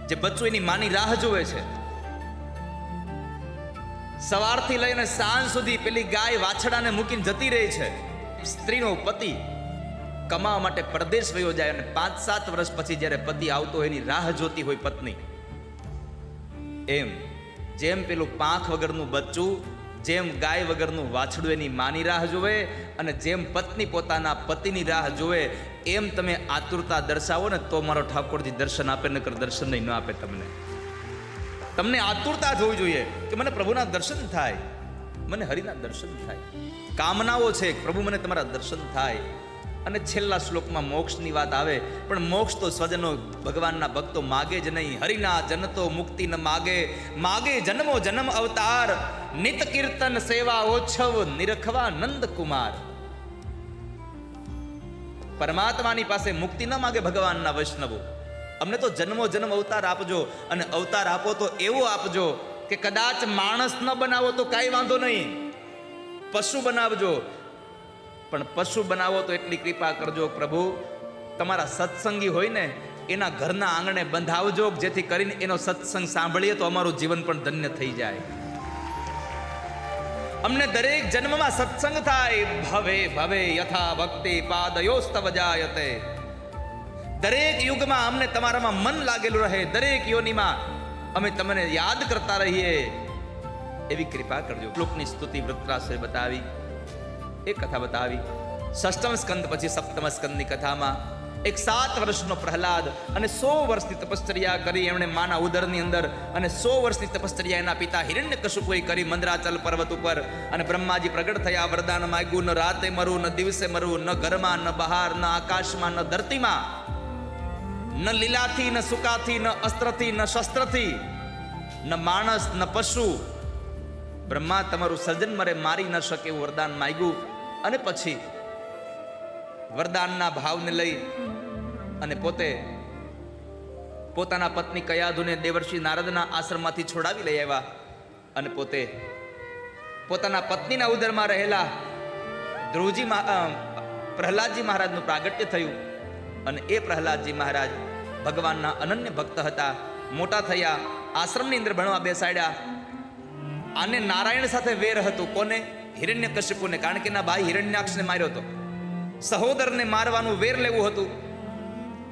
જે બચ્ચું એની માની રાહ જોવે છે, સવારથી લઈને સાંજ સુધી પેલી ગાય વાછડાને મૂકીને જતી રહી છે. સ્ત્રીનો પતિ કમાવા માટે પરદેશ વયો જાય અને 5-7 વર્ષ પછી જ્યારે પતિ આવતો હોય એની રાહ જોતી હોય પત્ની. એમ જેમ પેલું પાંખ વગરનું બચ્ચું, જેમ ગાય વગરનું વાછડું એની માની રાહ જોવે, અને જેમ પત્ની પોતાના પતિની રાહ જોવે, એમ તમે આતુરતા દર્શાવો ને તો મારો ઠાકોરજી દર્શન આપે, નકર દર્શન નહીં ન આપે. તમને આતુરતા જ હોવી જોઈએ કે મને પ્રભુના દર્શન થાય, મને હરિના દર્શન થાય. કામનાઓ છે, પ્રભુ મને તમારા દર્શન થાય. અને છેલ્લા શ્લોકમાં મોક્ષની વાત આવે, પણ મોક્ષ તો સ્વજનો ભગવાનના ભક્તો માગે જ નહીં. હરિના જન તો મુક્તિ ન માગે, માગે જન્મો જન્મ અવતાર, નિત કીર્તન સેવા ઓછવ નિરખવા નંદ કુમાર. પરમાત્માની પાસે મુક્તિ ન માગે ભગવાનના વૈષ્ણવો. અમને તો જન્મો જન્મ અવતાર આપજો, અને અવતાર આપો તો એવો આપજો કે કદાચ માણસ ન બનાવો તો કાંઈ વાંધો નહીં, પશુ બનાવજો, પણ પશુ બનાવો તો એટલી કૃપા કરજો પ્રભુ, તમારા સત્સંગી હોય ને એના ઘરના આંગણે બંધાવજો, જેથી કરીને એનો સત્સંગ સાંભળીએ તો અમારું જીવન પણ ધન્ય થઈ જાય. અમને દરેક જન્મમાં સત્સંગ થાય. ભવે ભવે યથા ભક્તિ પાદયોસ્તવ જાયતે. દરેક યુગમાં અમને તમારામાં મન લાગેલું રહે, દરેક યોનિમાં અમે તમને યાદ કરતા રહીએ, એવી કૃપા કરજો. શ્લોકની સ્તુતિ વૃત્રાસુરે બતાવી, એક કથા બતાવી. 6મ સ્કંદ પછી 7મ સ્કંદની કથામાં એક 7 વર્ષનો પ્રહલાદ અને 100 વર્ષની તપશ્ચર્યા કરી એમણે માના ઉદરની અંદર, અને 100 વર્ષની તપશ્ચર્યા એના પિતા હિરણ્યકશિપુએ કરી મંદરાચલ પર્વત ઉપર. અને બ્રહ્માજી પ્રગટ થયા, વરદાન માંગ્યું, ન રાતે મરું, ન દિવસે મરું, ન ઘરમાં, ન બહાર, ન આકાશમાં, ન ધરતીમાં, ન લીલાથી, ન સુકાથી, ન અસ્ત્રથી, ન શસ્ત્રથી, ન માણસ, ન પશુ. બ્રહ્મા તમારું સર્જન મરે મારી ન શકે એવું વરદાન માંગ્યું. અને પછી વરદાનના ભાવને લઈ અને પોતે પોતાના પત્ની કયાધુને દેવર્ષિ નારદના આશ્રમમાંથી છોડાવી લઈ આવ્યા, અને પોતે પોતાના પત્નીના ઉદરમાં રહેલા ધ્રુવજી પ્રહલાદજી મહારાજનું પ્રાગટ્ય થયું. અને એ પ્રહલાદજી મહારાજ ભગવાનના અનન્ય ભક્ત હતા. મોટા થયા, આશ્રમની અંદર ભણવા બેસાડ્યા. આને નારાયણ સાથે વેર હતું. કોને? હિરણ્યકશિપુને, કારણ કે એના ભાઈ હિરણ્યાક્ષને માર્યો હતો. સહોદરને મારવાનું વેર લેવું હતું,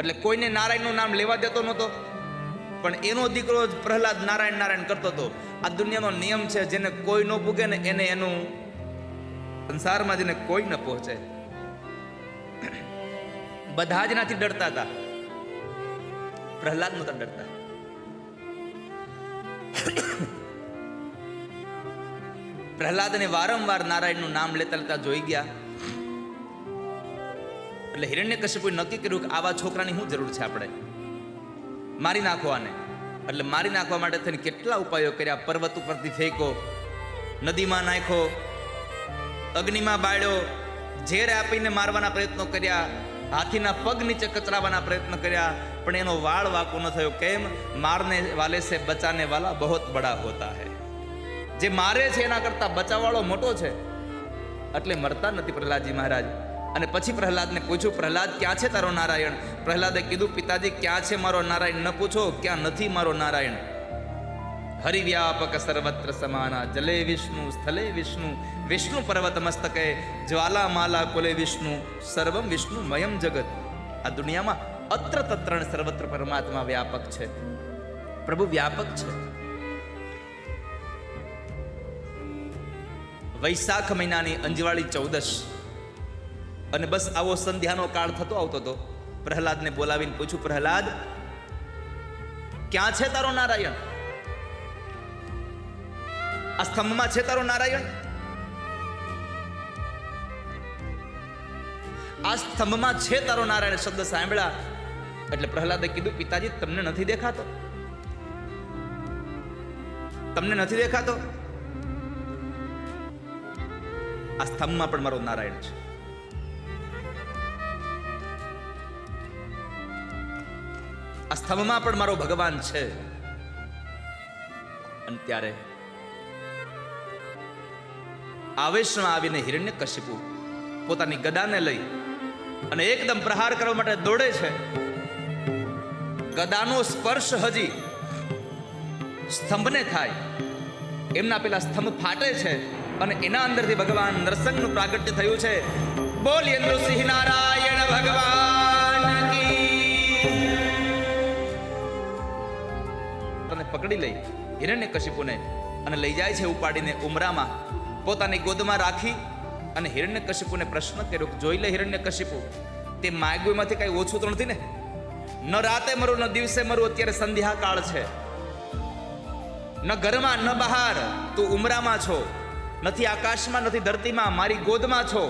એટલે કોઈને નારાયણનું નામ લેવા દેતો નહોતો. પણ એનો દીકરો જ પ્રહલાદ નારાયણ નારાયણ કરતો હતો. આ દુનિયાનો નિયમ છે, જેને કોઈ ન પૂગે ને એને એનું સંસારમાં જેને કોઈ ન પહોંચે. બધા જ નાથી ડરતા હતા, પ્રહલાદ નહોતા ડરતા. પ્રહલાદને વારંવાર નારાયણનું નામ લેતા લેતા જોઈ ગયા. એટલે હિરણ્યકશિપુએ નક્કી કર્યું કે આવા છોકરાની શું જરૂર છે, આપણે મારી નાખો આને. એટલે મારી નાખવા માટે થઈને કેટલા ઉપાયો કર્યા. પર્વત ઉપરથી ફેંકો, નદીમાં નાખો, અગ્નિમાં બાળ્યો, ઝેર આપીને મારવાના પ્રયત્નો કર્યા, હાથીના પગ નીચે કચરાવવાના પ્રયત્ન કર્યા, પણ એનો વાળ વાંકો ન થયો. કેમ? મારને વાલે સે બચાને વાલા બહોત બડા હોતા હૈ. જે મારે છે એના કરતા બચાવવાળો મોટો છે, એટલે મરતા નથી પ્રહલાદજી મહારાજ. અને પછી પ્રહલાદને પૂછ્યું, પ્રહલાદ ક્યાં છે તારો નારાયણ? પ્રહલાદે કીધું, પિતાજી ક્યાં છે મારો નારાયણ ન પૂછો, ક્યાં નથી મારો નારાયણ. હરિવ્યાપક સર્વત્ર સમાના, જલે વિષ્ણુ સ્થલે વિષ્ણુ, વિષ્ણુ પર્વત મસ્તકે, જ્વાલામાલા કુલે વિષ્ણુ, સર્વમ વિષ્ણુ મયમ જગત. આ દુનિયામાં અત્ર તત્ર સર્વત્ર પરમાત્મા વ્યાપક છે, પ્રભુ વ્યાપક છે. વૈશાખ મહિનાની અંજવાળી ચૌદશ, અને બસ આવો સંધ્યાનો કાળ થતો આવતો હતો. પ્રહલાદને બોલાવીને પૂછ્યું, પ્રહલાદ ક્યાં છે તારો નારાયણ? આ સ્તંભમાં છે તારો નારાયણ? આ સ્તંભમાં છે તારો નારાયણ શબ્દ સાંભળ્યા એટલે પ્રહલાદે કીધું, પિતાજી તમને નથી દેખાતો? તમને નથી દેખાતો? આ સ્તંભમાં પણ મારો નારાયણ છે. આ સ્તંભમાં પણ મારો ભગવાન છે. અને ત્યારે આવેશમાં આવીને હિરણ્યકશિપુ પોતાની ગદાને લઈ અને એકદમ પ્રહાર કરવા માટે દોડે છે. ગદાનો સ્પર્શ હજી સ્તંભને થાય, એમના પેલા સ્તંભ ફાટે છે અને એના અંદરથી ભગવાન નરસિંહનું પ્રાગટ્ય થયું છે. બોલીએ નૃસિંહ નારાયણ ભગવાન કી. તને પકડી લઈ હિરણ્યકશિપુને અને લઈ જાય છે ઉપાડીને ઉમરામાં, પોતાની ગોદમાં રાખી અને હિરણ્યકશિપુને પ્રશ્ન કર્યો, જોઈ લે હિરણ્યકશિપુ, તે માગ્યું એમાંથી કઈ ઓછું તો નથી ને? ન રાતે મરું ન દિવસે મરું, અત્યારે સંધ્યા કાળ છે, ન ઘરમાં ન બહાર, તું ઉમરામાં છો, નથી આકાશમાં નથી ધરતીમાં, મારી ગોદમાં છો.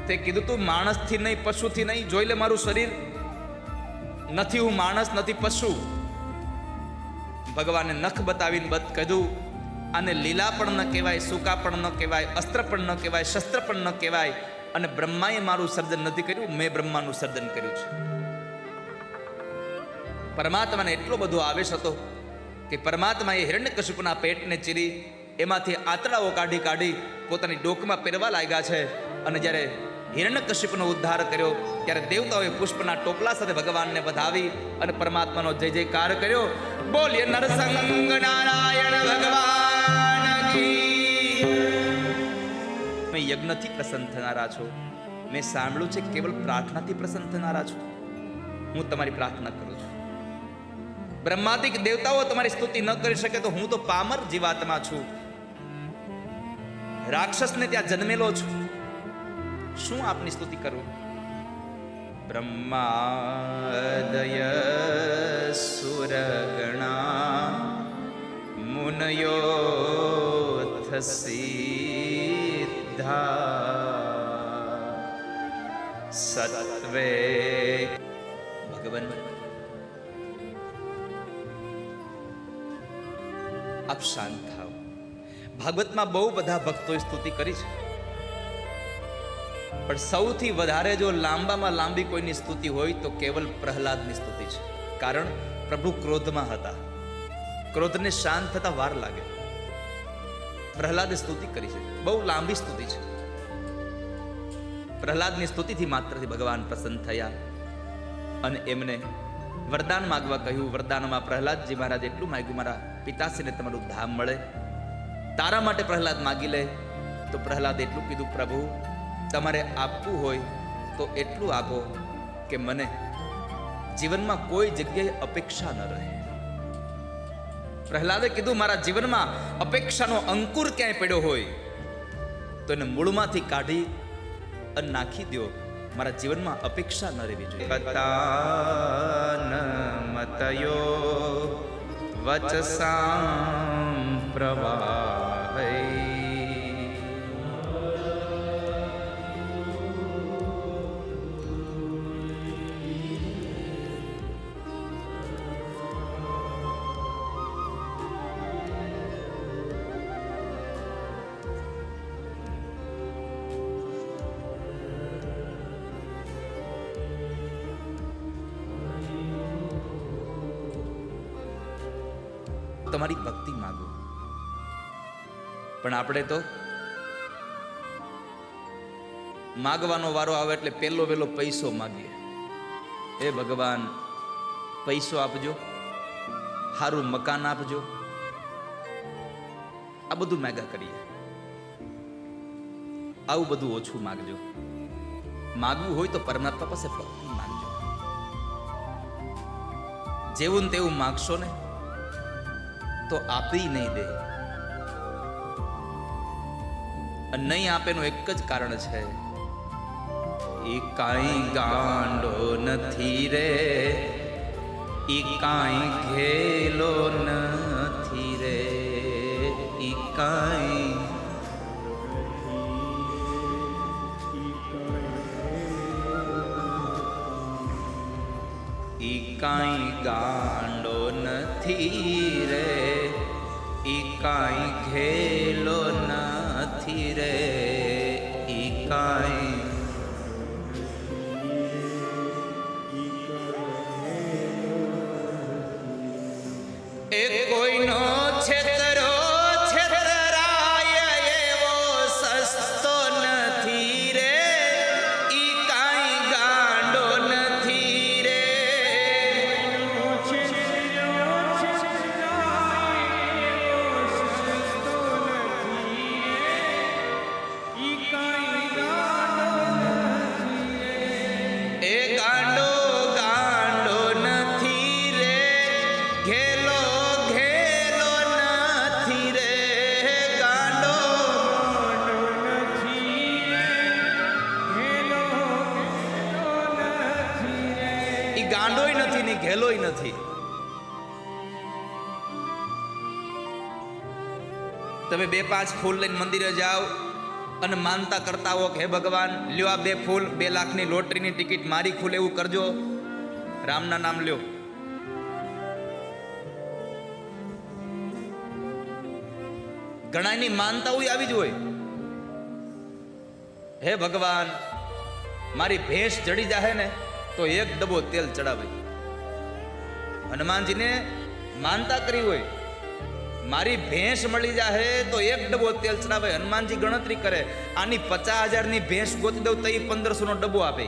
તે કીધું, તું માણસથી નહીં પશુથી નહીં, જોઈ લે મારું શરીર, નથી હું માણસ નથી પશુ. ભગવાને નખ બતાવીને કીધું, આને લીલા પણ ન કહેવાય, સૂકા પણ ન કહેવાય, અસ્ત્ર પણ ન કહેવાય, શસ્ત્ર પણ ન કહેવાય. અને બ્રહ્માએ મારું સર્જન નથી કર્યું, મેં બ્રહ્માનું સર્જન કર્યું છે. પરમાત્માને એટલો બધો આવેશ હતો કે પરમાત્માએ હિરણ્યકશિપુના પેટને ચીરી એમાંથી આંતડાઓ કાઢી કાઢી પોતાની ડોકમાં પહેરવા લાગ્યા છે. અને જ્યારે હિરણ્યકશિપુનો ઉદ્ધાર કર્યો ત્યારે દેવતાઓએ પુષ્પના ટોપલા સાથે ભગવાનને વધાવી અને પરમાત્માનો જય જયકાર કર્યો. બોલીએ નરસિંહ નારાયણ ભગવાન કી. તમે યજ્ઞથી પ્રસન્ન થનારા છો, મેં સાંભળ્યું છે કેવલ પ્રાર્થનાથી પ્રસન્ન થનારા છો. હું તમારી પ્રાર્થના કરું છું. બ્રહ્માદિક દેવતાઓ તમારી સ્તુતિ ન કરી શકે તો હું તો પામર જીવાત્મા છું, રાક્ષસને ત્યાં જન્મેલો છું, શું આપની સ્તુતિ કરું? બ્રહ્માદય સુરગણા મુનયોથ સિદ્ધા સત્વે. ભગવાન આપ શાંત થાઓ. ભાગવતમાં બહુ બધા ભક્તોએ સ્તુતિ કરી છે, પણ સૌથી વધારે જો લાંબામાં લાંબી કોઈની સ્તુતિ હોય તો કેવલ પ્રહલાદની સ્તુતિ છે. કારણ પ્રભુ ક્રોધમાં હતા, ક્રોધને શાંત થતા વાર લાગે. પ્રહલાદે સ્તુતિ કરી છે, બહુ લાંબી સ્તુતિ છે. પ્રહલાદની સ્તુતિથી માત્રથી ભગવાન પ્રસન્ન થયા અને એમને વરદાન માંગવા કહ્યું. વરદાનમાં પ્રહલાદજી મહારાજ એટલું માંગ્યું, મારા પિતાશ્રીને તમારું ધામ મળે, તારા માટે પ્રહલાદ માગી લે. તો પ્રહલાદ એટલું કીધું, પ્રભુ તમારે આપવું હોય તો એટલું આપો કે મને જીવનમાં કોઈ જગ્યાએ અપેક્ષા ન રહે. પ્રહલાદે કીધું, મારા જીવનમાં અપેક્ષાનો અંકુર ક્યાંય પડ્યો હોય તો એને મૂળમાંથી કાઢી અને નાખી દો, મારા જીવનમાં અપેક્ષા ન રહેવી જોઈએ. કતાન મતયો વચસાં પ્રવાહૈ. તમારી ભક્તિ માગું. પણ આપણે તો માગવાનો વારો આવે એટલે પહેલો વહેલો પૈસો માગીએ. હે ભગવાન, પૈસો આપજો, સારું મકાન આપજો, આ બધું માગા કરીએ. આવું બધું ઓછું માગજો. માગવું હોય તો પરમાત્મા પાસે ભક્તિ માગજો. જેવું ને તેવું માગશો ને તો આપી નહીં દે. અને નહીં આપેનું એક જ કારણ છે, એ કાંઈ ગાંડો નથી રે, એ કાંઈ ઘેલો નથી રે, એ કાંઈ કાંઈ ગાંડો નથી રે, ઈ કાંઈ ઘેલો નથી રે, ઈ કાંઈ એ કોઈનો છેતરો છેતરાય એવો સસ્તો નથી રે, ઈ કાંઈ ગાંડો નથી રે. એ ગાંડો ગાંડો નથી રે, ઘેલો ઘેલો નથી રે, ગાંડો ઈ ગાંડોય નથી ને ઘેલોય નથી. તમે 2-5 ફૂલ લઈને મંદિરે જાઓ અને માનતા કરતા હો કે હે ભગવાન, લ્યો આ 2 ફૂલ, 2 લાખની લોટરીની ટિકિટ મારી ખુલે એવું કરજો. રામના નામ લ્યો. ઘણાની માનતા હોય આવી જ હોય. હે ભગવાન, મારી ભેંસ જડી જાહે ને તો 1 ડબ્બો તેલ ચડાવે. હનુમાનજીને માનતા કરી હોય, મારી ભેંસ મળી જાહે તો 1 ડબ્બો તેલ ચડાવે. હનુમાનજી ગણતરી કરે, આની 50,000 ની ભેંસ ગોતી દઉં તો 1500 નો ડબ્બો આપે.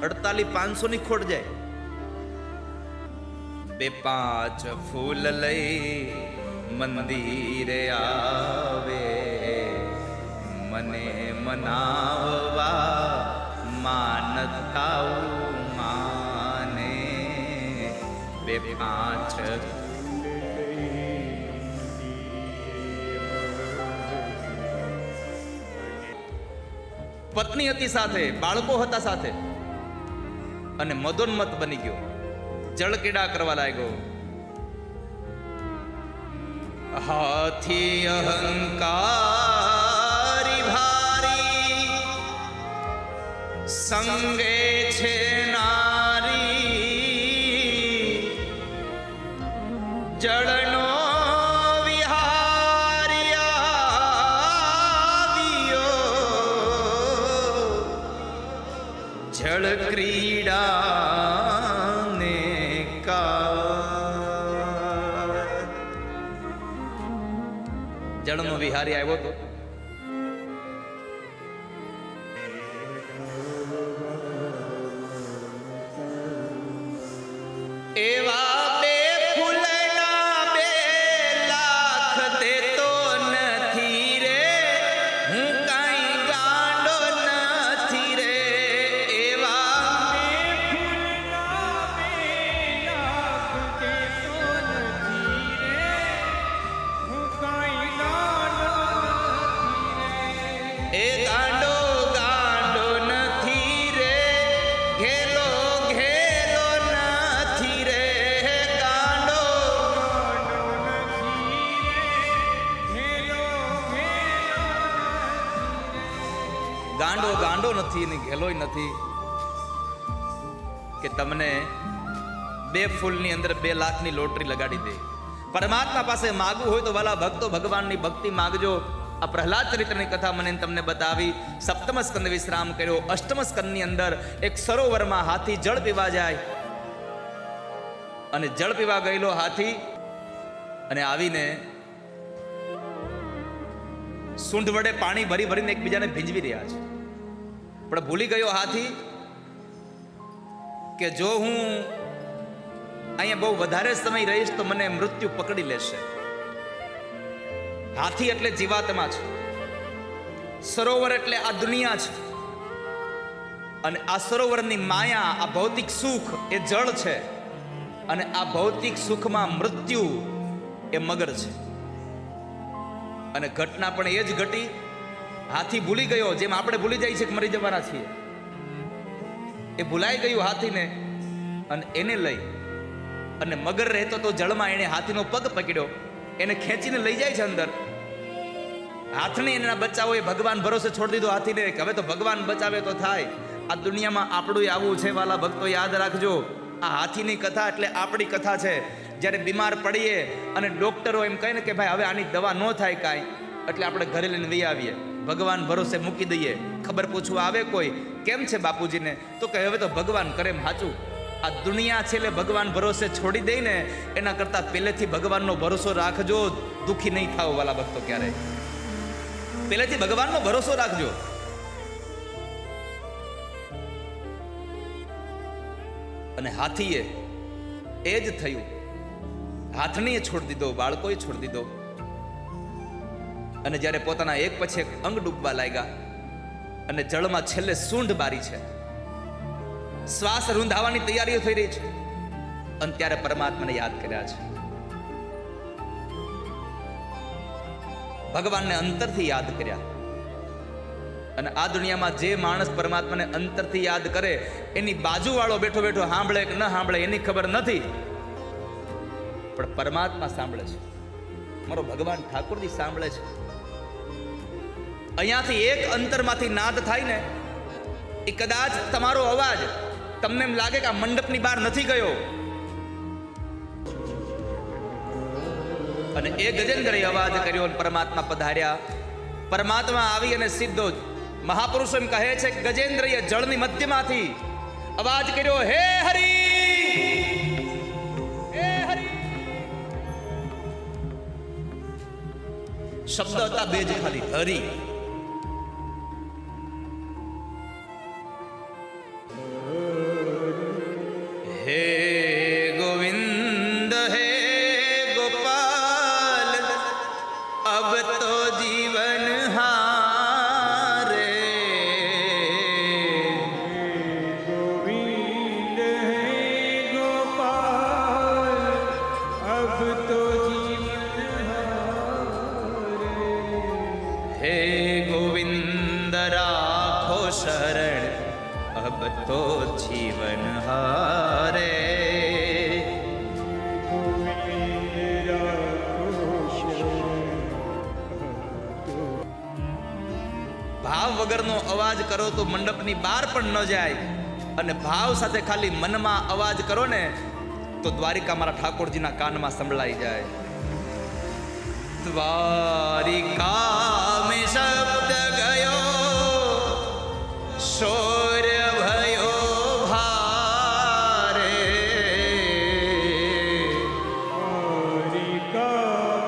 48,500 ની ખોટ જાય. 2-5 ફૂલ લઈ મંદિરે આવે, મને મનાવવા માનતા માને. 2-5 પત્ની હતી સાથે, બાળકો હતા સાથે, અને મદોન્મત બની ગયો, જળકીડા કરવા લાગ્યો. હાથી અહંકારી ભારી, સંગે છે નારી, જળનો જળ ક્રીડા ને જળનો વિહારી આવ્યો તો એવા 2 ફૂલના 2 લાખ દેતો નથી રે, હું કાંઈ ગાંડો નથી રે. એ ગાંડો ગાંડો નથી રે, ઘેલો ઘેલો નથી રે, ગાંડો ગાંડો ગાંડો નથી ને ઘેલોય નથી. કે તમને 2 ફૂલની અંદર 2 લાખની લોટરી લગાડી દે. પરમાત્મા પાસે માગવું હોય તો વાલા ભક્તો ભગવાનની ભક્તિ માગજો. આ પ્રહલાદ ચરિત્રની કથા મને તમને બતાવી. 7મ સ્કંદ વિશ્રામ કર્યો. 8મ સ્કંદની અંદર એક સરોવરમાં હાથી જળ પીવા જાય અને જળ પીવા ગયેલો હાથી અને આવીને સૂંઢ વડે પાણી ભરી ભરીને એકબીજાને ભીંજવી રહ્યા છે. પણ ભૂલી ગયો હાથી કે જો હું અહીંયા બહુ વધારે સમય રહીશ તો મને મૃત્યુ પકડી લેશે. હાથી એટલે જીવાત્મા છે, સરોવર એટલે આ દુનિયા છે, અને આ સરોવરની માયા, આ ભૌતિક સુખ એ જળ છે, અને આ ભૌતિક સુખમાં મૃત્યુ એ મગર છે. અને ઘટના પણ એ જ ઘટી. હાથી ભૂલી ગયો, જેમ આપણે ભૂલી જાય છે કે મરી જવાના છીએ, એ ભૂલાઈ ગયું હાથીને, અને એને લઈ અને મગર રહેતો તો જળમાં એને હાથીનો પગ પકડ્યો, એને ખેંચીને લઈ જાય છે અંદર. હાથને એના બચાવો એ ભગવાન ભરોસે છોડી દીધો હાથીને કે હવે તો ભગવાન બચાવે તો થાય. આ દુનિયામાં આપણું આવું છે વાલા ભક્તો, યાદ રાખજો. આ હાથીની કથા એટલે આપણી કથા છે. જ્યારે બીમાર પડીએ અને ડોક્ટરો એમ કહે ને કે ભાઈ હવે આની દવા ન થાય કાંઈ, એટલે આપણે ઘરે લઈને લઈ આવીએ, ભગવાન ભરોસે મૂકી દઈએ. ખબર પૂછવા આવે કોઈ, કેમ છે બાપુજીને, તો કહે હવે તો ભગવાન કરે એમ સાચું. આ દુનિયા છે એટલે ભગવાન ભરોસે છોડી દઈને એના કરતાં પહેલેથી ભગવાનનો ભરોસો રાખજો, દુઃખી નહીં થાવ વાલા ભક્તો. ક્યારે પહેલેથી ભગવાનનો ભરોસો રાખજો. અને હાથીએ એ જ થયું. હાથણીએ છોડી દીધો, બાળકોએ છોડી દીધો. અને જ્યારે પોતાના એક પછી એક અંગ ડૂબવા લાગ્યા અને જળમાં છેલ્લે સૂંઢ બારી છે, શ્વાસ રૂંધાવાની તૈયારીઓ થઈ રહી છે, અને ત્યારે પરમાત્માને યાદ કર્યા છે. ભગવાનને અંતરથી યાદ કર્યા. અને આ દુનિયામાં જે માણસ પરમાત્માને અંતરથી યાદ કરે એની બાજુવાળો બેઠો બેઠો સાંભળે કે ન સાંભળે એની ખબર નથી, પણ પરમાત્મા સાંભળે છે. મારો ભગવાન ઠાકોરજી સાંભળે છે. અહીંયાથી એક અંતરમાંથી નાદ થાય ને, એ કદાચ તમારો અવાજ તમને એમ લાગે કે આ મંડપની બહાર નથી ગયો, અને એ ગજેન્દ્રએ અવાજ કર્યો અને પરમાત્મા પધાર્યા. પરમાત્મા આવી અને સીધો મહાપુરુષો એમ કહે છે કે ગજેન્દ્રએ જળની મધ્યમાંથી અવાજ કર્યો, હે હરી, હે હરી. શબ્દ હતા બે જ ખાલી, હરી. હે ગોવિંદ હે ગોપાલ અબ તો જીવન હારે. गोविंद है गोपाल अब तो जीवन हारे. હે ગોવિંદ રાખો શરણ અબ તો જીવન હારે. गोविंद राखो शरण. ભાવ વગરનો અવાજ કરો તો મંડપની બહાર પણ ન જાય, અને ભાવ સાથે ખાલી મનમાં અવાજ કરો ને તો દ્વારિકા મારા ઠાકોરજીના કાનમાં સંભળાઈ જાય. દ્વારિકા મેં શબ્દ ગયો, શૌર્ય ભયો ભારે. द्वारिका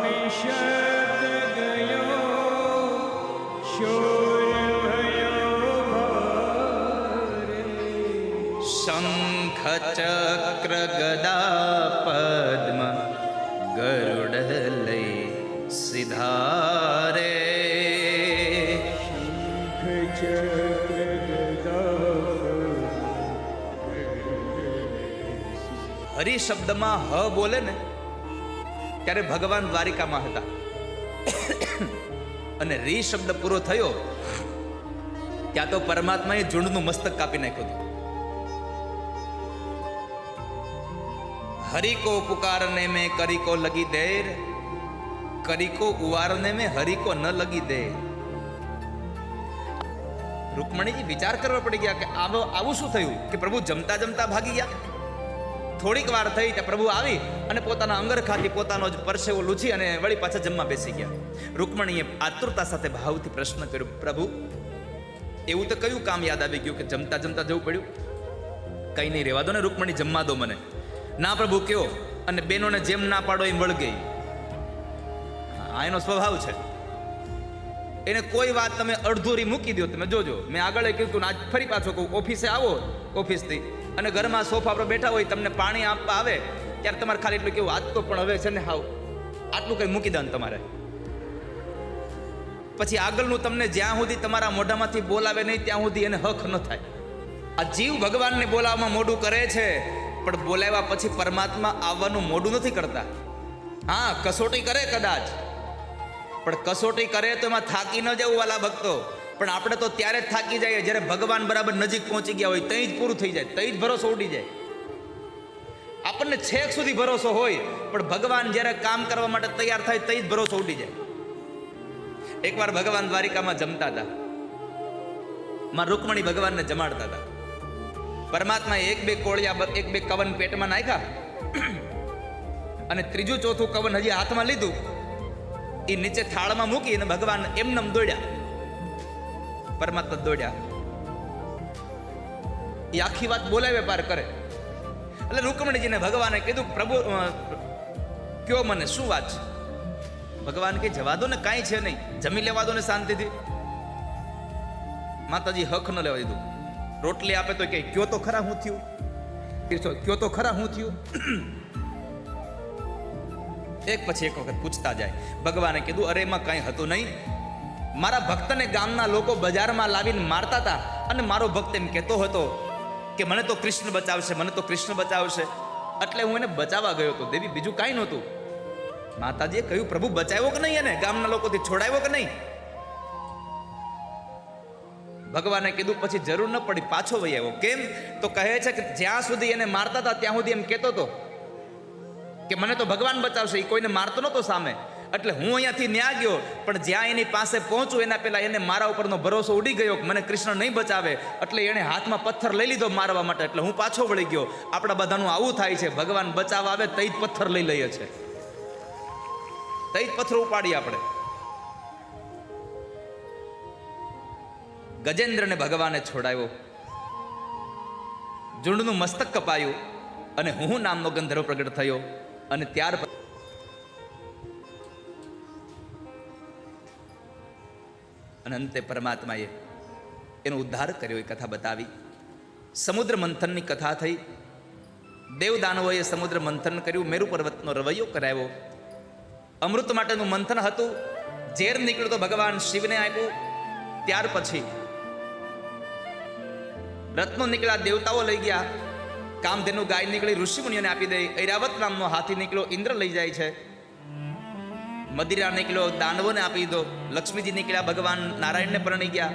में शब्द गयो, शौर्य भयो भारे. શંખ ચક્ર ગદા પદ્મ ગરુડ લઈ સિધારે. शंख चक्र गदा હરિ શબ્દમાં હ બોલે ને ત્યારે ભગવાન દ્વારિકામાં હતા, અને રી શબ્દ પૂરો થયો ત્યાં તો પરમાત્માએ ઝુંડનું મસ્તક કાપી નાખ્યું હતું. હરિ કો પુકારને મેં કરી કો લગી દેર, કરી કો ઉવારને મેં હરિ કો ન લગી દેર. રૂકમણીજી વિચાર કરવા પડી ગયા કે આવું શું થયું કે પ્રભુ જમતા જમતા ભાગી ગયા. થોડીક વાર થઈ ત્યાં પ્રભુ આવી અને પોતાના અંગરખાથી પોતાનો જ પરસેવો લૂછી અને વળી પાછા જમવા બેસી ગયા. રૂકમણીએ આતુરતા સાથે ભાવથી પ્રશ્ન કર્યો, પ્રભુ એવું તો કયું કામ યાદ આવી ગયું કે જમતા જમતા જવું પડ્યું? કઈ નહીં, રહેવા દો ને રૂકમણી, જમવા દો મને. ના પ્રભુ કયો, અને બેનોને જેમ ના પાડો એમ વળગી. આ એનો સ્વભાવ છે. એને કોઈ વાત તમે અડધૂરી મૂકી દો. તમે જોજો, મેં આગળ કીધું આજ ફરી પાછો કહું, ઓફિસે આવો ઓફિસથી અને ઘરમાં સોફા પર બેઠા હોય, તમને પાણી આપવા આવે ત્યારે તમારે ખાલી એટલું કેવું, આજ તો પણ હવે છે ને હાવ આટલું કંઈ મૂકી દે તમારે. પછી આગળનું તમને જ્યાં સુધી તમારા મોઢામાંથી બોલાવે નહીં ત્યાં સુધી એને હક ન થાય. આ જીવ ભગવાનને બોલાવવામાં મોઢું કરે છે, પણ બોલાવ્યા પછી પરમાત્મા આવવાનું મોઢું નથી કરતા. હા, કસોટી કરે કદાચ, પણ કસોટી કરે તો એમાં થાકી ન જવું વાલા ભક્તો. પણ આપણે તો ત્યારે જ થાકી જઈએ જ્યારે ભગવાન બરાબર નજીક પહોંચી ગયા હોય, ત્યાં જ પૂરું થઈ જાય, ત્યાં જ ભરોસો ઉડી જાય. આપણને છેક સુધી ભરોસો હોય, પણ ભગવાન જ્યારે કામ કરવા માટે તૈયાર થાય ત્યાં જ ભરોસો ઉડી જાય. એકવાર ભગવાન દ્વારિકામાં જમતા હતા, માં રૂકમણી ભગવાનને જમાડતા હતા. પરમાત્માએ એક બે કોળિયા, એક બે કવન પેટમાં નાખ્યા અને ત્રીજું ચોથું કવન હજી હાથમાં લીધું, એ નીચે થાળમાં મૂકી અને ભગવાન એમનેમ દોડ્યા. પરમાત્મા દોડ્યા, એ આખી વાત બોલાવે વેપાર કરે. એટલે રૂકમણીજીને ભગવાને કીધું, પ્રભુ કયો મને શું વાત છે? ભગવાન કે જવા દો ને, કાંઈ છે નહીં, જમી લેવા દો ને શાંતિથી. માતાજી હક ન લેવા દીધું. રોટલી આપે તો કે કયો તો ખરા હું થયું, કયો તો ખરા હું થયું. એક પછી એક વખત પૂછતા જાય. ભગવાને કીધું, અરે એમાં કાંઈ હતું નહીં. મારા ભક્તને ગામના લોકો બજારમાં લાવીને મારતા હતા અને મારો ભક્ત એમ કહેતો હતો કે મને તો કૃષ્ણ બચાવશે, મને તો કૃષ્ણ બચાવશે. એટલે હું એને બચાવવા ગયો હતો દેવી, બીજું કાંઈ નહોતું. માતાજીએ કહ્યું, પ્રભુ બચાવ્યો કે નહીં એને? ગામના લોકોથી છોડાવ્યો કે નહીં? ભગવાને કીધું, પછી જરૂર ન પડી, પાછો વહી આવ્યો. કેમ? તો કહે છે કે જ્યાં સુધી એને મારતા હતા ત્યાં સુધી એમ કહેતો હતો કે મને તો ભગવાન બચાવશે, એ કોઈને મારતો નહોતો સામે. એટલે હું અહીંયાથી ન્યા ગયો, પણ જ્યાં એની પાસે પહોંચું એના પહેલા એને મારા ઉપરનો ભરોસો ઉડી ગયો કે મને કૃષ્ણ નહીં બચાવે. એટલે એણે હાથમાં પથ્થર લઈ લીધો મારવા માટે, એટલે હું પાછો વળી ગયો. આપણા બધાનું આવું થાય છે, ભગવાન બચાવવા આવે તઈ જ પથ્થર લઈ લઈએ છે, તઈ જ પથ્થર ઉપાડીએ આપણે. ગજેન્દ્રને ભગવાને છોડાવ્યો, ઝુંડનું મસ્તક કપાયું અને હું નામનો ગંધર્વ પ્રગટ થયો. અને ત્યાર અને અંતે પરમાત્માએ એનો ઉદ્ધાર કર્યો. એ કથા બતાવી. સમુદ્ર મંથનની કથા થઈ. દેવદાનવોએ સમુદ્ર મંથન કર્યું, મેરુ પર્વતનો રવૈયો કરાવ્યો. અમૃત માટેનું મંથન હતું. ઝેર નીકળ્યું તો ભગવાન શિવને આપ્યું. ત્યાર પછી રત્નો નીકળ્યા, દેવતાઓ લઈ ગયા. કામધેનુ ગાય નીકળી, ઋષિમુનિઓને આપી દે. ઐરાવત નામનો હાથી નીકળ્યો, ઇન્દ્ર લઈ જાય છે. મદિરા નીકળ્યો, દાનવોને આપી દો. લક્ષ્મીજી નીકળ્યા, ભગવાન નારાયણને પરણી ગયા.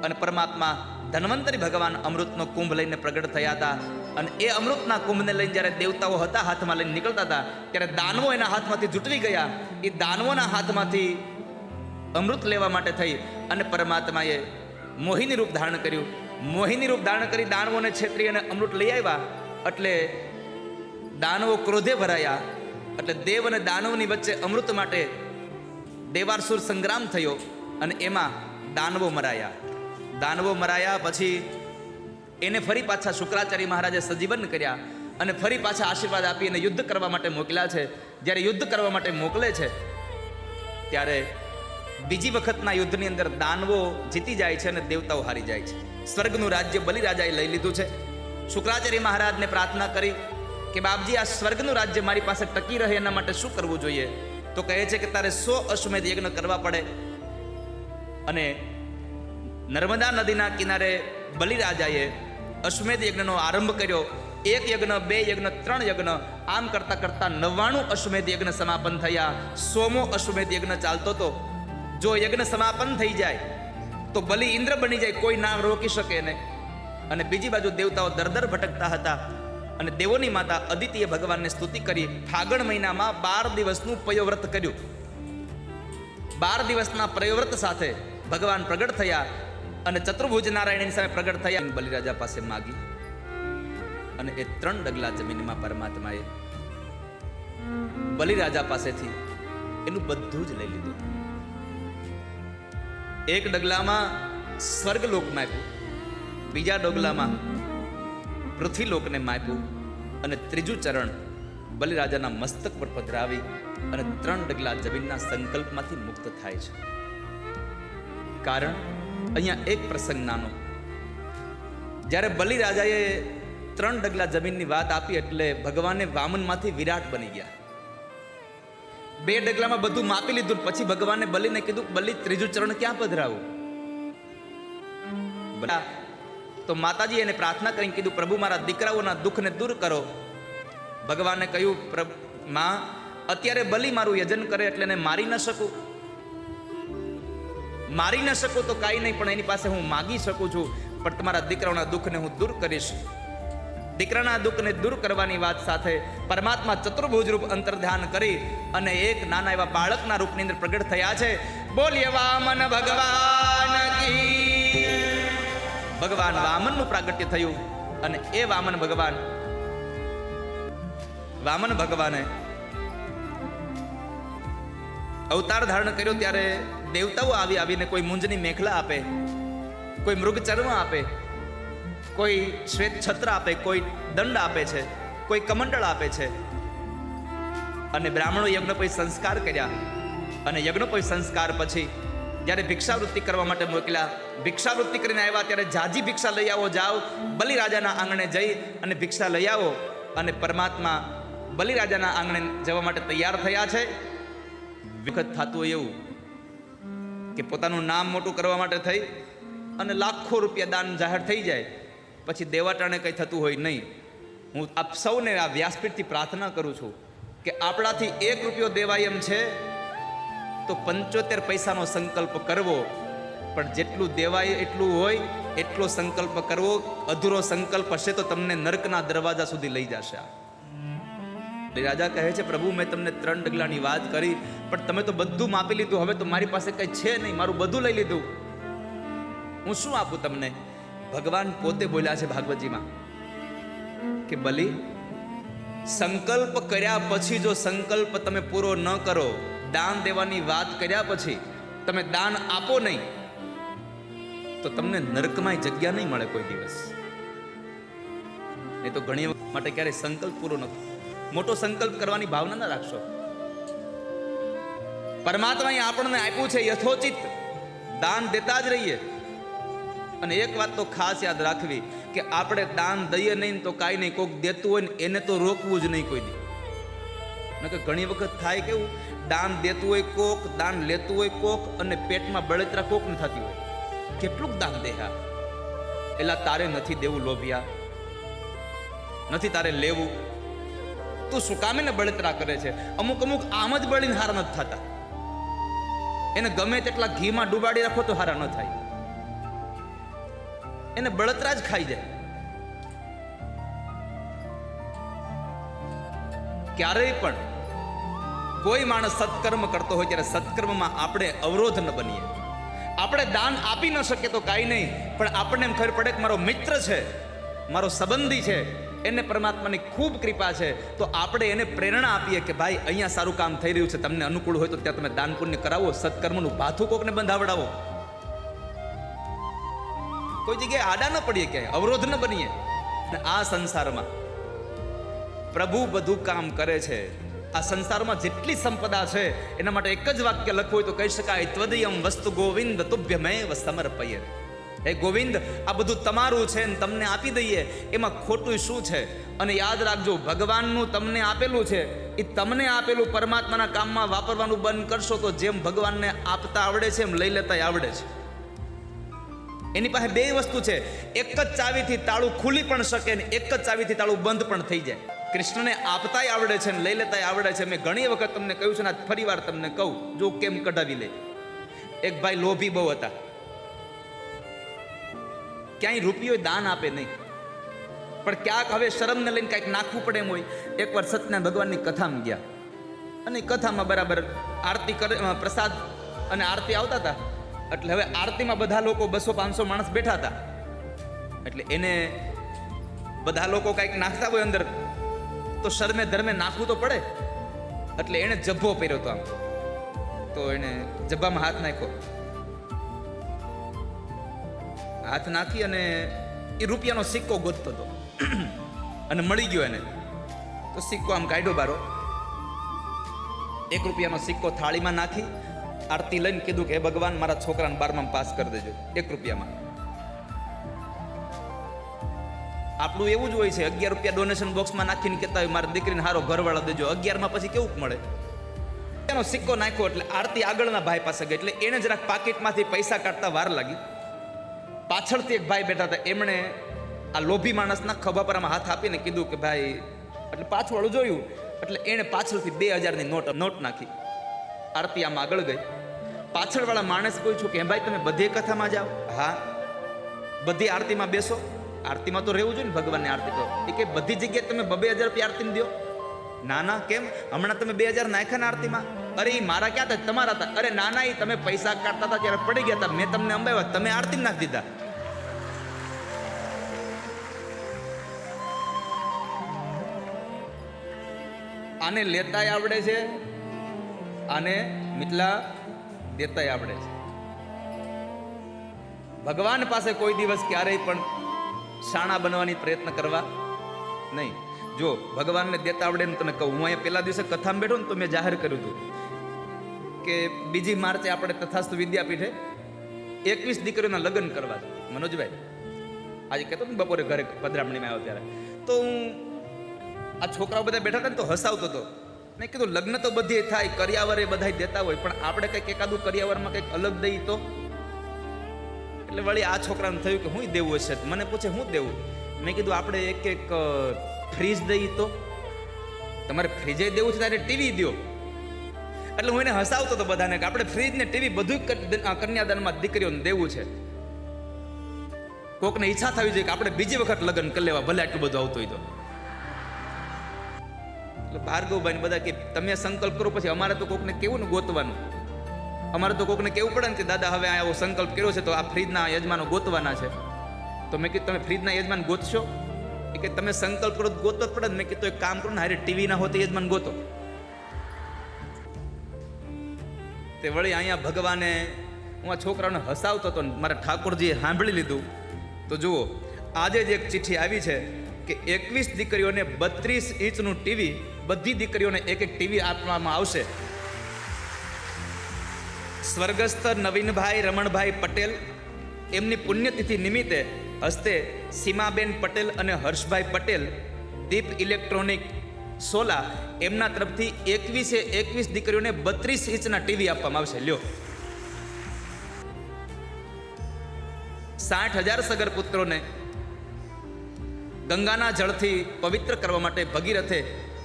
અને પરમાત્મા ધન્વંતરી ભગવાન અમૃતનો કુંભ લઈને પ્રગટ થયા હતા. અને એ અમૃતના કુંભને લઈને જ્યારે દેવતાઓ હતા હાથમાં લઈને નીકળતા હતા, ત્યારે દાનવો એના હાથમાંથી જૂટવી ગયા. એ દાનવોના હાથમાંથી અમૃત લેવા માટે થઈ અને પરમાત્માએ મોહિની રૂપ ધારણ કર્યું. મોહિની રૂપ ધારણ કરી દાનવોને છેતરી અને અમૃત લઈ આવ્યા. એટલે દાનવો ક્રોધે ભરાયા. એટલે દેવ અને દાનવની વચ્ચે અમૃત માટે દેવાસુર સંગ્રામ થયો અને એમાં દાનવો મરાયા. દાનવો મરાયા પછી એને ફરી પાછા શુક્રાચાર્ય મહારાજે સજીવન કર્યા અને ફરી પાછા આશીર્વાદ આપી અને યુદ્ધ કરવા માટે મોકલ્યા છે. જ્યારે યુદ્ધ કરવા માટે મોકલે છે ત્યારે બીજી વખતના યુદ્ધની અંદર દાનવો જીતી જાય છે અને દેવતાઓ હારી જાય છે. સ્વર્ગનું રાજ્ય બલિરાજાએ લઈ લીધું છે. શુક્રાચાર્ય મહારાજને પ્રાર્થના કરી કે બાપજી, આ સ્વર્ગનું રાજ્ય મારી પાસે ટકી રહે એના માટે શું કરવું જોઈએ? તો કહે છે કે તારે 100 અશ્વમેધ યજ્ઞ કરવા પડે. અને નર્મદા નદીના કિનારે બલિરાજાએ અશ્વમેધ યજ્ઞનો આરંભ કર્યો. 1 યજ્ઞ, 2 યજ્ઞ, 3 યજ્ઞ, આમ કરતા કરતા 99 અશ્વમેધ યજ્ઞ સમાપન થયા. 100મો અશ્વમેધ યજ્ઞ ચાલતો હતો. જો યજ્ઞ સમાપન થઈ જાય તો બલિ ઇન્દ્ર બની જાય, કોઈ ના રોકી શકે નહીં. અને બીજી બાજુ દેવતાઓ દર ભટકતા હતા. અને દેવોની માતા અદિતિએ ભગવાનને સ્તુતિ કરી. ફાગણ મહિનામાં 12 દિવસનું પયોવ્રત કર્યું. 12 દિવસના પયોવ્રત સાથે ભગવાન પ્રગટ થયા અને ચતુર્ભુજ નારાયણની સામે પ્રગટ થયા. બલિરાજા પાસે માગી અને એ 3 ડગલા જમીનમાં પરમાત્માએ બલિરાજા પાસેથી એનું બધું જ લઈ લીધું. એક ડગલામાં સ્વર્ગલોક માપ્યું, બીજા ડગલામાં પૃથ્વીલોકને માપ્યું અને ત્રીજું ચરણ બલિરાજાના મસ્તક પર પધરાવી અને 3 ડગલા જમીનના સંકલ્પમાંથી મુક્ત થાય છે. કારણ અહીંયા એક પ્રસંગ નાનો. જ્યારે બલિરાજાએ 3 ડગલા જમીનની વાત આપી એટલે ભગવાને વામનમાંથી વિરાટ બની ગયા. 2 ડગલામાં બધું માપી લીધું. પછી ભગવાને બલિને કીધું, બલિ ત્રીજું ચરણ ક્યાં પધરાવું? તો માતાજી એને પ્રાર્થના કરીને કીધું, પ્રભુ મારા દીકરાઓના દુઃખને દૂર કરો. ભગવાને કહ્યું, માં અત્યારે બલિ મારું યજન કરે એટલે એને મારી ન શકું. મારી ન શકું તો કાંઈ નહીં, પણ એની પાસે હું માગી શકું છું. પણ તમારા દીકરાઓના દુઃખને હું દૂર કરીશ. દીકરાના દુઃખને દૂર કરવાની વાત સાથે પરમાત્મા ચતુર્ભુજ રૂપ અંતર્ધ્યાન કરી અને એક નાના એવા બાળકના રૂપની અંદર પ્રગટ થયા છે. બોલીએ વામન ભગવાન કી. ભગવાન વામનનું પ્રાગટ્ય થયું અને એ વામન ભગવાને અવતાર ધારણ કર્યો ત્યારે દેવતાઓ આવીને કોઈ મુંજની મેખલા આપે, કોઈ મૃગ ચર્મ આપે, કોઈ શ્વેત છત્ર આપે, કોઈ દંડ આપે છે, કોઈ કમંડળ આપે છે. અને બ્રાહ્મણો યજ્ઞોપવિત સંસ્કાર કર્યા અને યજ્ઞોપવિત સંસ્કાર પછી જ્યારે ભિક્ષાવૃત્તિ કરવા માટે મોકલ્યા, ભિક્ષાવૃત્તિ કરીને આવ્યા ત્યારે જાજી ભિક્ષા લઈ આવો, જાઓ બલિરાજાના આંગણે જઈ અને ભિક્ષા લઈ આવો. અને પરમાત્મા બલિરાજાના આંગણે જવા માટે તૈયાર થયા છે. વખત થતું એવું કે પોતાનું નામ મોટું કરવા માટે થઈ અને લાખો રૂપિયા દાન જાહેર થઈ જાય, પછી દેવાટાણે કંઈ થતું હોય નહીં. હું આપ સૌને આ વ્યાસપીઠથી પ્રાર્થના કરું છું કે આપણાથી 1 રૂપિયો દેવાય એમ છે તો 75 પૈસાનો સંકલ્પ કરવો, પણ જેટલું દેવાય એટલું હોય એટલો સંકલ્પ કરવો. અધૂરો સંકલ્પ હશે તો તમને નરકના દરવાજા સુધી લઈ જશે. રાજા કહે છે, પ્રભુ મેં તમને 3 ડગલાની વાત કરી, પણ તમે તો બધું માપી લીધું. હવે તો મારી પાસે કંઈ છે નહીં, મારું બધું લઈ લીધું. હું શું આપું તમને? ભગવાન પોતે બોલ્યા છે ભાગવતજીમાં કે બલિ, સંકલ્પ કર્યા પછી જો સંકલ્પ તમે પૂરો ન કરો, દાન દેવાની વાત કર્યા પછી તમે દાન આપો નહીં, તો તમને નરકમાં જગ્યા નહીં મળે કોઈ દિવસ. નહીં તો ઘણી માટે ક્યારે સંકલ્પ પૂરો નથી. મોટો સંકલ્પ કરવાની ભાવના ના રાખશો. પરમાત્માએ આપણને આપ્યું છે યથોચિત દાન દેતા જ રહીએ. અને એક વાત તો ખાસ યાદ રાખવી કે આપણે દાન દઈએ નહીં તો કાંઈ નહીં, કોક દેતું હોય ને એને તો રોકવું જ નહીં કોઈ દી. કે ઘણી વખત થાય કેવું, દાન દેતું હોય કોક, દાન લેતું હોય કોક, અને પેટમાં બળતરા કોક ન થતી હોય. કેટલુંક દાન દેહા, એલા તારે નથી દેવું લોભિયા, નથી તારે લેવું, તું શું કામે ને બળતરા કરે છે. અમુક આમ જ બળીને હારા નથી થતા. એને ગમે તેટલા ઘીમાં ડુબાડી રાખો તો હારા ન થાય, એને બળતરા જ ખાઈ જાય. ક્યારેય પણ કોઈ માણસ સત્કર્મ કરતો હોય ત્યારે સત્કર્મમાં આપણે અવરોધ ન બનીએ. આપણે દાન આપી ન શકીએ તો કાંઈ નહીં, પણ આપણને એમ ખબર પડે કે મારો મિત્ર છે, મારો સંબંધી છે, એને પરમાત્માની ખૂબ કૃપા છે, તો આપણે એને પ્રેરણા આપીએ કે ભાઈ અહીંયા સારું કામ થઈ રહ્યું છે, તમને અનુકૂળ હોય તો ત્યાં તમે દાન પુણ્ય કરાવો, સત્કર્મનું ભાથું કોકને બંધાવડાવો. કોઈ જગ્યાએ આડા ન પડીએ, ક્યાંય અવરોધ ન બનીએ. આ સંસારમાં પ્રભુ બધું કામ કરે છે. આ સંસારમાં જેટલી સંપદા છે એના માટે એક જ વાક્ય લખવું હોય તો કહી શકાય, ત્વદિયમ વસ્તુ ગોવિંદ તુભ્યમેવ સમર્પયે. હે ગોવિંદ, આ બધું તમારું છે ને તમને આપી દઈએ, એમાં ખોટું શું છે? અને યાદ રાખજો, ભગવાનનું તમને આપેલું છે, એ તમને આપેલું પરમાત્માના કામમાં વાપરવાનું બંધ કરશો તો જેમ ભગવાનને આપતા આવડે છે એમ લઈ લેતા આવડે છે. એની પાસે 2 વસ્તુ છે, એક જ ચાવીથી તાળું ખુલી પણ શકે ને એક જ ચાવીથી તાળું બંધ પણ થઈ જાય. કૃષ્ણને આપતાય આવડે છે ને લઈ લેતાય આવડે છે. મેં ઘણી વખત તમને કહ્યું છે ને આજ ફરી વાર તમને કહું, જો કેમ કઢાવી લે. એક ભાઈ લોભી બહુ હતા, ક્યાંય રૂપિયો દાન આપે નહીં, પણ ક્યાંક હવે શરમને લઈને કાંઈક નાખવું પડે એમ હોય. એકવાર સત્યનારાયણ ભગવાનની કથામાં ગયા અને કથામાં બરાબર આરતી કરે, પ્રસાદ અને આરતી આવતા હતા. એટલે હવે આરતીમાં બધા લોકો 200-500 માણસ બેઠા હતા. એટલે એને બધા લોકો કાંઈક નાખતા હોય અંદર તો શરમે ધર્મે નાખવું તો પડે. એટલે એને જબ્બો પહેર્યો હતો આમ, તો એને જબ્બામાં હાથ નાખ્યો, હાથ નાખી અને એ રૂપિયાનો સિક્કો ગોતતો હતો અને મળી ગયો એને. તો સિક્કો આમ કાઢ્યો બારો, 1 રૂપિયાનો સિક્કો થાળીમાં નાખી આરતી લઈને કીધું કે હે ભગવાન, મારા છોકરાને 12માં પાસ કરી દેજો 1 રૂપિયામાં. આપણું એવું જ હોય છે, 11 રૂપિયા ડોનેશન બોક્સમાં નાખીને કહેતા હોય મારી દીકરીને હારો ઘરવાળો દેજો. 11માં પછી કેવું મળે? એનો સિક્કો નાખ્યો એટલે આરતી આગળના ભાઈ પાસે ગઈ, એટલે એને જરાક પાકીટમાંથી પૈસા કાઢતા વાર લાગી. પાછળથી એક ભાઈ બેઠા હતા, એમણે આ લોભી માણસના ખભા પર આમાં હાથ આપીને કીધું કે ભાઈ, એટલે પાછળવાળું જોયું એટલે એણે પાછળથી 2000ની નોટ નાખી. આરતી આમ આગળ ગઈ. પાછળવાળા માણસ પૂછ્યું કે ભાઈ તમે બધી કથામાં જાઓ? હા. બધી આરતીમાં બેસો? આરતીમાં તો રહેવું જોઈએ ને, ભગવાનની આરતી તો. એ કે બધી જગ્યાએ તમે 2000 રૂપિયા આરતીમાં દો? ના ના, કેમ? હમણાં તમે 2000 નાખ્યા ને આરતીમાં? અરે એ મારા ક્યાં હતા, તમારા હતા. અરે ના ના, એ તમે પૈસા કાઢતા હતા ત્યારે પડી ગયા હતા, મેં તમને અંબાવ્યા, તમે આરતી નાખી દીધા. આને લેતાય આવડે છે, આને મિથલા દેતાય આવડે છે. ભગવાન પાસે કોઈ દિવસ ક્યારેય પણ શાણા બનવાની પ્રયત્ન કરવા નહીં. જો ભગવાનને દેતા આવડે ને, તને કહું, હું અહીંયા પહેલા દિવસે કથામાં બેઠો ને તો મેં જાહેર કર્યું હતું કે 2 માર્ચે આપણે તથાસ્તુ વિદ્યાપીઠે 21 દીકરીઓના લગ્ન કરવા છે. મનોજભાઈ આજે કહેતો ને બપોરે ઘરે પધરામણીમાં આવ્યો ત્યારે, તો હું આ છોકરાઓ બધા બેઠા હતા ને તો હસાવતો હતો. મેં કીધું લગ્ન તો બધી થાય, કરિયાવર એ બધા દેતા હોય, પણ આપણે કંઈક એકાદું કરિયાવરમાં કંઈક અલગ દઈ તો. એટલે વળી આ છોકરાને થયું કે હું દેવું હશે. મને પૂછે હું દેવું? મેં કીધું આપણે એક ફ્રીજ દઈ તો. તમારે ફ્રીજે દેવું છે ત્યારે ટીવી દો. એટલે હું એને હસાવતો હતો બધાને કે આપણે ફ્રીજ ને ટીવી બધું કન્યાદાનમાં દીકરીઓને દેવું છે. કોકને ઈચ્છા થવી જોઈએ કે આપણે બીજી વખત લગ્ન કરી લેવા, ભલે આટલું બધું આવતું હોય તો. એટલે ભાર્ગવભાઈ બધા કે તમે સંકલ્પ કરો, પછી અમારે તો કોકને કેવું ને ગોતવાનું. અમારે તો કોકને કેવું પડે ને કે દાદા હવે આવો સંકલ્પ કર્યો છે તો આ ફ્રીજના યજમાનો ગોતવાના છે. તો મેં કીધું તમે ફ્રીજના યજમાન ગોતશો? એ કે તમે સંકલ્પ કરો ગોતવો જ પડે. મેં કીધું એક કામ કરો ને, હારે ટીવી ના હોત યજમાન ગોતો. તે વળી અહીંયા ભગવાને, હું આ છોકરાઓને હસાવતો હતો ને મારા ઠાકોરજીએ સાંભળી લીધું. તો જુઓ, આજે જ એક ચિઠ્ઠી આવી છે કે 21 દીકરીઓને 32 ઇંચનું ટીવી, બધી દીકરીઓને એક ટીવી આપવામાં આવશે. સ્વર્ગસ્થ નવીનભાઈ રમણભાઈ પટેલ, એમની પુણ્યતિથિ નિમિત્તે હસ્તે સીમાબેન પટેલ અને હર્ષભાઈ પટેલ, દીપ ઇલેક્ટ્રોનિક સોલા, એમના તરફથી 21 દીકરીઓને 32 ઇંચના ટીવી આપવામાં આવશે. લ્યો, 60,000 સગર પુત્રોને ગંગાના જળથી પવિત્ર કરવા માટે ભગીરથે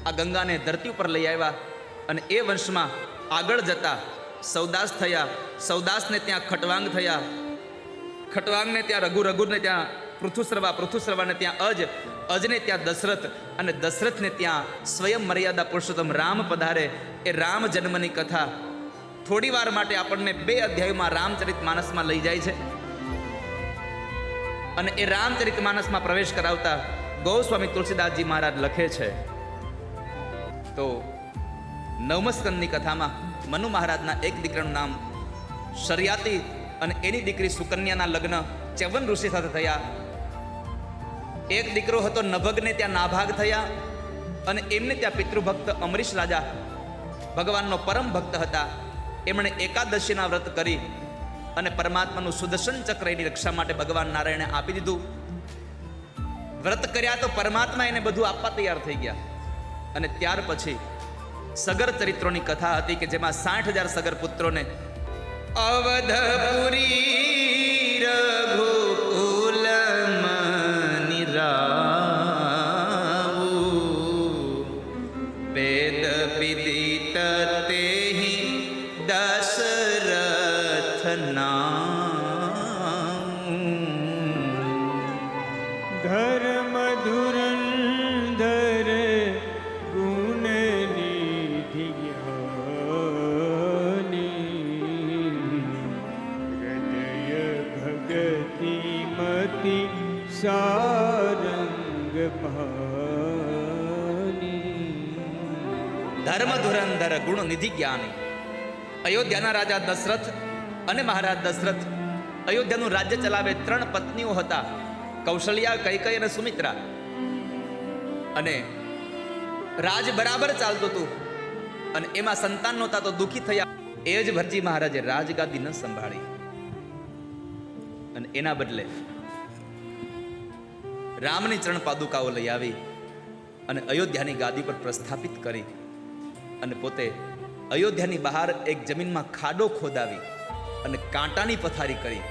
આ ગંગાને ધરતી ઉપર લઈ આવ્યા. અને એ વંશમાં આગળ જતા સૌદાસ થયા, સૌદાસને ત્યાં ખટવાંગ થયા, ખટવાંગને ત્યાં રઘુને ત્યાં પૃથુસર્વાને ત્યાં અજને ત્યાં દશરથ, અને દશરથને ત્યાં સ્વયં મર્યાદા પુરુષોત્તમ રામ પધારે. એ રામ જન્મની કથા થોડી વાર માટે આપણને 2 અધ્યાયોમાં રામચરિત માનસમાં લઈ જાય છે. અને એ રામચરિત માનસમાં પ્રવેશ કરાવતા ગોસ્વામી તુલસીદાસજી મહારાજ લખે છે. તો 9મ સ્કંદની કથામાં મનુ મહારાજના એક દીકરાનું નામ શર્યાતી અને એની દીકરી સુકન્યાના લગ્ન ચ્યવન ઋષિ સાથે થયા. એક દીકરો હતો નભગને ત્યાં નાભાગ થયા, અને એમને ત્યાં પિતૃભક્ત અમરીશ રાજા ભગવાનનો પરમ ભક્ત હતા. એમણે એકાદશીના વ્રત કરી અને પરમાત્માનું સુદર્શન ચક્ર એની રક્ષા માટે ભગવાન નારાયણે આપી દીધું. વ્રત કર્યા તો પરમાત્મા એને બધું આપવા તૈયાર થઈ ગયા. અને ત્યાર પછી સગર ચરિત્રોની કથા હતી કે જેમાં 60,000 સગર પુત્રોને અવધપુરી રઘુકુલ મનિરાઉ વેદ વિદિત તેહિ દશરથ નામ ધર્મ ધુરંધર ગુણ નિધિ જ્ઞાની હૃદય ભગતિ મતિ સારંગ ભાની. ધર્મ ધુરંધર ગુણ નિધિ જ્ઞાની. અયોધ્યાના રાજા દશરથ અને મહારાજ દશરથ અયોધ્યાનું રાજ્ય ચલાવે. 3 પત્નીઓ હતા, કૌશલ્યા, કૈકેયી અને સુમિત્રા. અને રાજ બરાબર ચાલતું હતું અને એમાં સંતાન નહોતા તો દુઃખી થયા. એ જ ભરજી મહારાજે રાજગાદી ન સંભાળી અને એના બદલે રામની ચરણ પાદુકાઓ લઈ આવી અને અયોધ્યાની ગાદી પર પ્રસ્થાપિત કરી અને પોતે અયોધ્યાની બહાર એક જમીનમાં ખાડો ખોદાવી અને કાંટાની પથારી કરી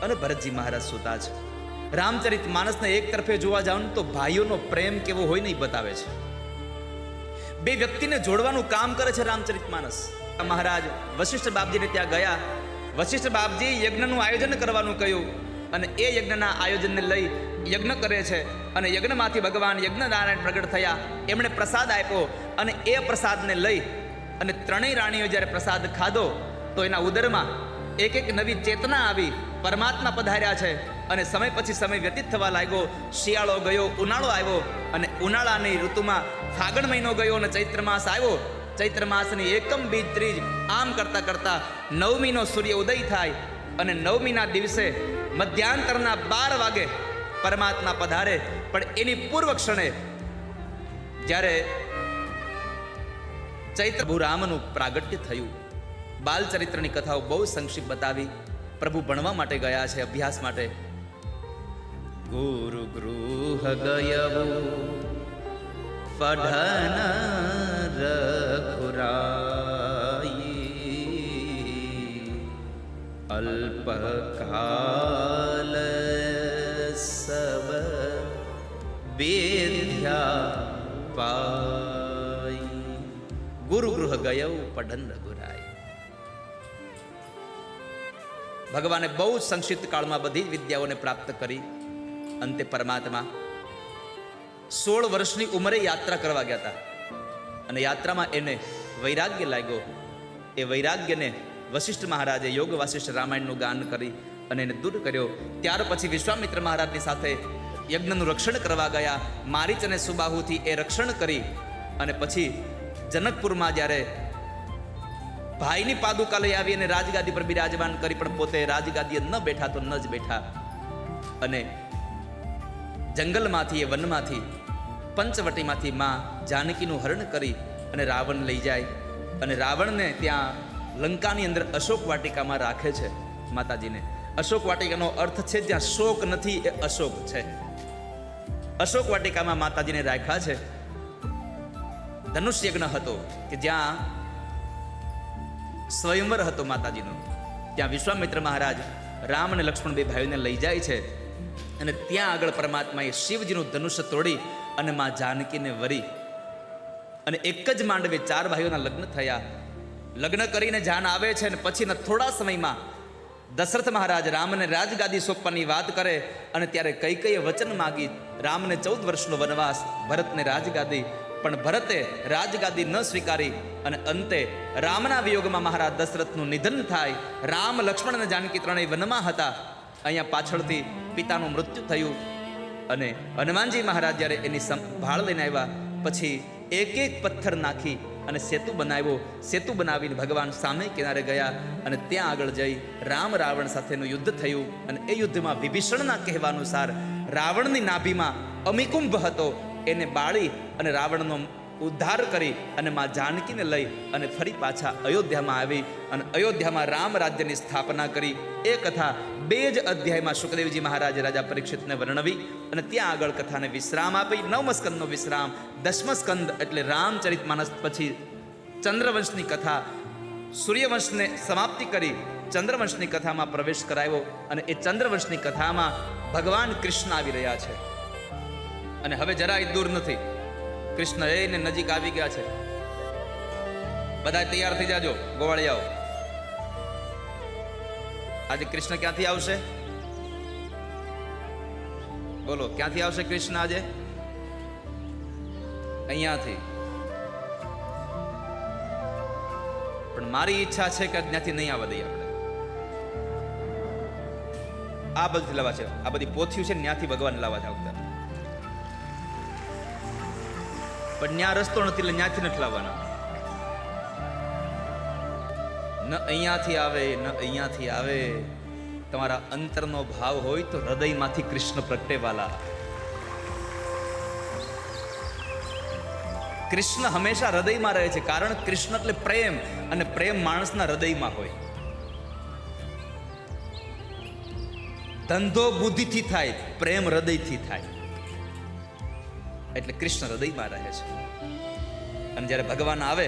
અને ભરતજી મહારાજ સુતા છે. રામચરિત માનસને એક તરફે જોવા જાવ તો ભાઈઓનો પ્રેમ કેવો હોય નહીં બતાવે છે. બે વ્યક્તિને જોડવાનું કામ કરે છે રામચરિત માનસ. મહારાજ વશિષ્ઠ બાપજીને ત્યાં ગયા. વશિષ્ઠ બાપજી યજ્ઞનું આયોજન કરવાનું કહ્યું અને એ યજ્ઞના આયોજનને લઈ યજ્ઞ કરે છે અને યજ્ઞમાંથી ભગવાન યજ્ઞનારાયણ પ્રગટ થયા. એમણે પ્રસાદ આપ્યો અને એ પ્રસાદને લઈ અને ત્રણેય રાણીઓ જ્યારે પ્રસાદ ખાધો તો એના ઉદરમાં એક એક નવી ચેતના આવી. પરમાત્મા પધાર્યા છે અને સમય પછી સમય વ્યતીત થવા લાગ્યો. શિયાળો ગયો, ઉનાળો આવ્યો અને ઉનાળાની ઋતુમાં ફાગણ મહિનો ગયો અને ચૈત્ર માસ આવ્યો. ચૈત્ર માસની એકમ બીજ ત્રીજ આમ કરતા કરતા નવમીનો સૂર્ય ઉદય થાય અને નવમીના દિવસે મધ્યાંતરના 12 વાગે પરમાત્મા પધારે. પણ એની પૂર્વ ક્ષણે જ્યારે ચૈત્ર પ્રભુ રામનું પ્રાગટ્ય થયું. બાલચરિત્રની કથાઓ બહુ સંક્ષિપ્ત બતાવી. પ્રભુ ભણવા માટે ગયા છે, અભ્યાસ માટે. ગુરુ ગૃહ ગયવું પઢન રઘુરાઈ અલ્પકાલ સબ વિદ્યા પાઈ. ગુરુ ગૃહ ગયવું પઢન રઘુરાઈ. ભગવાને બહુ સંક્ષિપ્ત કાળમાં બધી જ વિદ્યાઓને પ્રાપ્ત કરી. અંતે પરમાત્મા 16 વર્ષની ઉંમરે યાત્રા કરવા ગયા હતા અને યાત્રામાં એને વૈરાગ્ય લાગ્યો. એ વૈરાગ્યને વશિષ્ઠ મહારાજે યોગ વાસિષ્ઠ રામાયણનું ગાન કરી અને એને દૂર કર્યો. ત્યાર પછી વિશ્વામિત્ર મહારાજની સાથે યજ્ઞનું રક્ષણ કરવા ગયા. મારીચ અને સુબાહુથી એ રક્ષણ કરી અને પછી જનકપુરમાં જ્યારે ભાઈની પાદુકા લઈ આવી અને રાજગાદી પર બિરાજમાન કરી, પણ પોતે રાજગાદીએ ન બેઠા તો ન જ બેઠા અને જંગલમાંથી એ વનમાંથી પંચવટીમાંથી માં જાનકીનું હરણ કરી અને રાવણ લઈ જાય અને રાવણને ત્યાં લંકાની અંદર અશોક વાટિકામાં રાખે છે માતાજીને. અશોક વાટિકાનો અર્થ છે જ્યાં શોક નથી, એ અશોક છે. અશોક વાટિકામાં માતાજીને રાખ્યા છે. ધનુષ યજ્ઞ હતો કે જ્યાં સ્વયંવર હતો માતાજીનો. ત્યાં વિશ્વામિત્ર મહારાજ રામ અને લક્ષ્મણ બે ભાઈઓને લઈ જાય છે અને ત્યાં આગળ પરમાત્માએ શિવજીનું ધનુષ્ય તોડી અને માં જાનકીને વરી અને એક જ માંડવે 4 ભાઈઓના લગ્ન થયા. લગ્ન કરીને જાન આવે છે અને પછીના થોડા સમયમાં દશરથ મહારાજ રામને રાજગાદી સોંપવાની વાત કરે અને ત્યારે કૈકેયીએ વચન માગી. રામને 14 વર્ષનો વનવાસ, ભરતને રાજગાદી. પણ ભરતે રાજગાદી ન સ્વીકારી અને અંતે રામના વિયોગમાં મહારાજ દશરથનું નિધન થાય. રામ, લક્ષ્મણ અને જાનકી ત્રણેય વનમાં હતા. અહીંયા પાછળથી પિતાનું મૃત્યુ થયું અને હનુમાનજી મહારાજ જ્યારે એની સંભાળ લઈને આવ્યા પછી એક એક પથ્થર નાખી અને સેતુ બનાવ્યો. સેતુ બનાવીને ભગવાન સામે કિનારે ગયા અને ત્યાં આગળ જઈ રામ રાવણ સાથેનું યુદ્ધ થયું અને એ યુદ્ધમાં વિભીષણના કહેવાનુસાર રાવણની નાભીમાં અમિકુંભ હતો. એને બાળી અને રાવણનો ઉદ્ધાર કરી અને માં જાનકીને લઈ અને ફરી પાછા અયોધ્યામાં આવી અને અયોધ્યામાં રામ રાજ્યની સ્થાપના કરી. એ કથા 2 જ અધ્યાયમાં શુકદેવજી મહારાજે રાજા પરીક્ષિતને વર્ણવી અને ત્યાં આગળ કથાને વિશ્રામ આપી. 9મ સ્કંદનો વિશ્રામ. 10મ સ્કંદ એટલે રામચરિત માનસ પછી ચંદ્રવંશની કથા, સૂર્યવંશને સમાપ્તિ કરી ચંદ્રવંશની કથામાં પ્રવેશ કરાવ્યો અને એ ચંદ્રવંશની કથામાં ભગવાન કૃષ્ણ આવી રહ્યા છે અને હવે જરાય દૂર નથી. કૃષ્ણ એને નજીક આવી ગયા છે. બધા તૈયાર થઈ જાજો, ગોવાળિયાઓ. આજે કૃષ્ણ ક્યાંથી આવશે? બોલો, ક્યાંથી આવશે કૃષ્ણ આજે? અહીંયાથી. પણ મારી ઈચ્છા છે કે ત્યાંથી નહીં આવવા દઈએ આપણે. આ બધું લાવવા છે, આ બધી પોથીઓ છે ત્યાંથી ભગવાન લાવવા જ આવતા. પણ ત્યાં રસ્તો નથી એટલે ત્યાંથી નથી લાવવાના. ન અહીંયાથી આવે ન અહીંયાથી આવે. તમારા અંતરનો ભાવ હોય તો હૃદયમાંથી કૃષ્ણ પ્રગટેવાલા. કૃષ્ણ હંમેશા હૃદયમાં રહે છે, કારણ કૃષ્ણ એટલે પ્રેમ, અને પ્રેમ માણસના હૃદયમાં હોય. ધંધો બુદ્ધિથી થાય, પ્રેમ હૃદયથી થાય. એટલે કૃષ્ણ હૃદયમાં રહે છે. અને જ્યારે ભગવાન આવે,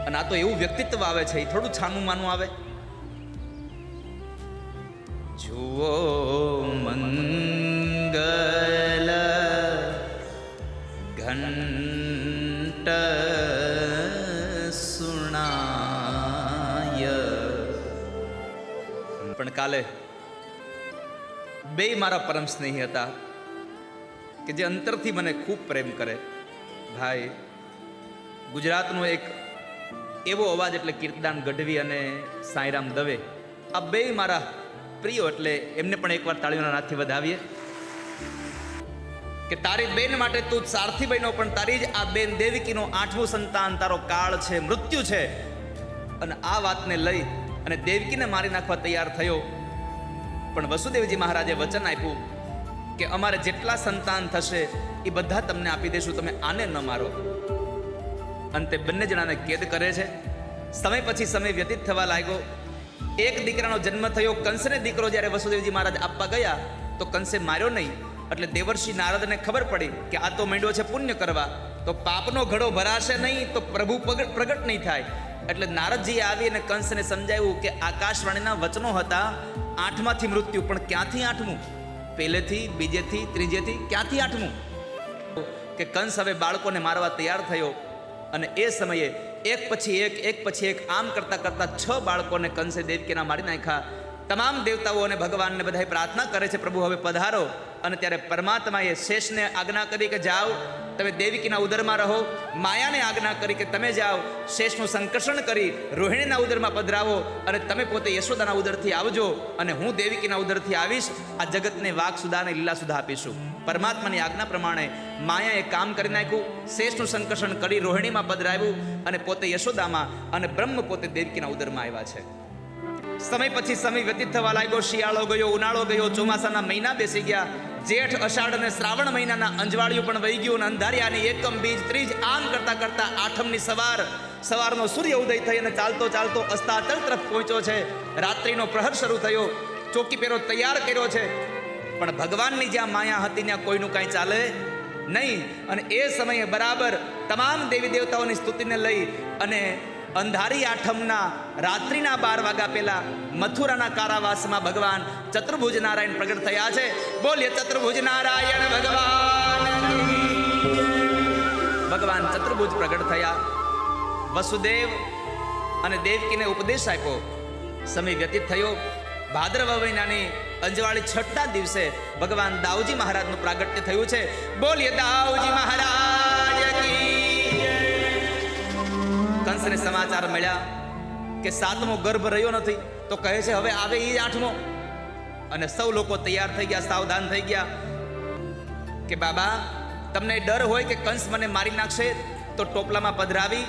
અને આ તો એવું વ્યક્તિત્વ આવે છે, એ થોડું છાનું માનું આવે. જુઓ મંગલ ઘંટ સુણાય. પણ કાલે બે મારા પરમ સ્નેહી હતા કે જે અંતરથી મને ખૂબ પ્રેમ કરે. ભાઈ, ગુજરાતનો એક એવો અવાજ એટલે કીર્તદાન ગઢવી અને સાંઈરામ દવે, આ બે મારા પ્રિયો, એટલે એમને પણ એકવાર તાળીઓના નાદથી વધાવીએ કે તારી બેન માટે તું સારથી બન્યો, પણ તારી જ આ બેન દેવકીનો 8મું સંતાન તારો કાળ છે, મૃત્યુ છે. અને આ વાતને લઈ અને દેવકીને મારી નાખવા તૈયાર થયો. પણ વસુદેવજી મહારાજે વચન આપ્યું કે અમારે જેટલા સંતાન થશે એ બધા તમને આપી દેશું, તમે આને ન મારો. અંતે બંને જણાને કેદ કરે છે. સમય પછી સમય વ્યતીત થવા લાગ્યો. એક દીકરાનો જન્મ થયો. કંસને દીકરો જ્યારે વસુદેવજી મહારાજ આપવા ગયા તો કંસે માર્યો નહીં. એટલે દેવર્ષિ નારદને ખબર પડી કે આ તો માંડ્યો છે પુણ્ય કરવા, તો પાપનો ઘડો ભરાશે નહીં, તો પ્રભુ પ્રગટ નહીં થાય. એટલે નારદજીએ આવી અને કંસને સમજાવ્યું કે આકાશવાણીના વચનો હતા 8માંથી મૃત્યુ, પણ ક્યાંથી 8મું? પહેલેથી, બીજેથી, ત્રીજેથી, ક્યાંથી 8મું? કે કંસ હવે બાળકોને મારવા તૈયાર થયો. અને એ સમયે એક પછી એક આમ કરતા કરતા 6 બાળકોને કંસે દેવકીના મારી નાખ્યા. તમામ દેવતાઓ અને ભગવાનને બધા પ્રાર્થના કરે છે, પ્રભુ હવે પધારો. અને ત્યારે પરમાત્માએ શેષને આજ્ઞા કરી કે જાઓ, તમે દેવકીના ઉદરમાં રહો. માયાને આજ્ઞા કરી કે તમે જાઓ, શેષનું સંકર્ષણ કરી રોહિણીના ઉદરમાં પધરાવો, અને તમે પોતે યશોદાના ઉદરથી આવજો, અને હું દેવકીના ઉદરથી આવીશ. આ જગતને વાક સુધા અને લીલા સુધા આપીશું. પરમાત્માની આજ્ઞા પ્રમાણે માયાએ કામ કરી નાખ્યું. શેષનું સંકર્ષણ કરી રોહિણીમાં પધરાવ્યું, અને પોતે યશોદામાં, અને બ્રહ્મ પોતે દેવકીના ઉદરમાં આવ્યા છે. સમય પછી સમય વ્યતીત થવા લાગ્યો. શિયાળો ગયો, ઉનાળો ગયો, ચોમાસાના મહિના બેસી ગયા. જેઠ, અષાઢ અને શ્રાવણ મહિનાના અંજવાળિયું પણ વહી ગયું. અને અંધારિયાની એકમ, બીજ, ત્રીજ, આમ કરતા કરતા 8મની સવારનો સૂર્ય ઉદય થઈ અને ચાલતો ચાલતો અસ્તાચલ તરફ પહોંચ્યો છે. રાત્રિનો પ્રહર શરૂ થયો. ચોકી પેરો તૈયાર કર્યો છે. પણ ભગવાનની જ્યાં માયા હતી ત્યાં કોઈનું કાંઈ ચાલે નહીં. અને એ સમયે બરાબર તમામ દેવી દેવતાઓની સ્તુતિને લઈ અને અંધારી 8મના રાત્રિના 12 વાગ્યા પહેલા મથુરાના કારાવાસમાં ભગવાન ચતુર્ભુજ નારાયણ પ્રગટ થયા છે. બોલીએ ચતુર્ભુજ નારાયણ ભગવાન. ભગવાન ચતુર્ભુજ પ્રગટ થયા. વસુદેવ અને દેવકીને ઉપદેશ આપ્યો. સમય વ્યતીત થયો. ભાદ્રવા મહિનાની અંજવાળી 6ના દિવસે ભગવાન દાઉજી મહારાજનું પ્રાગટ્ય થયું છે. બોલીએ દાઉજી મહારાજ કી. કંસને સમાચાર મળ્યા કે 7મો ગર્ભ રહ્યો નથી, તો કહે છે હવે આવે એ 8મો. અને સૌ લોકો તૈયાર થઈ ગયા, સાવધાન થઈ ગયા કે બાબા, તમને ડર હોય કે કંસ મને મારી નાખશે, તો ટોપલામાં પધરાવી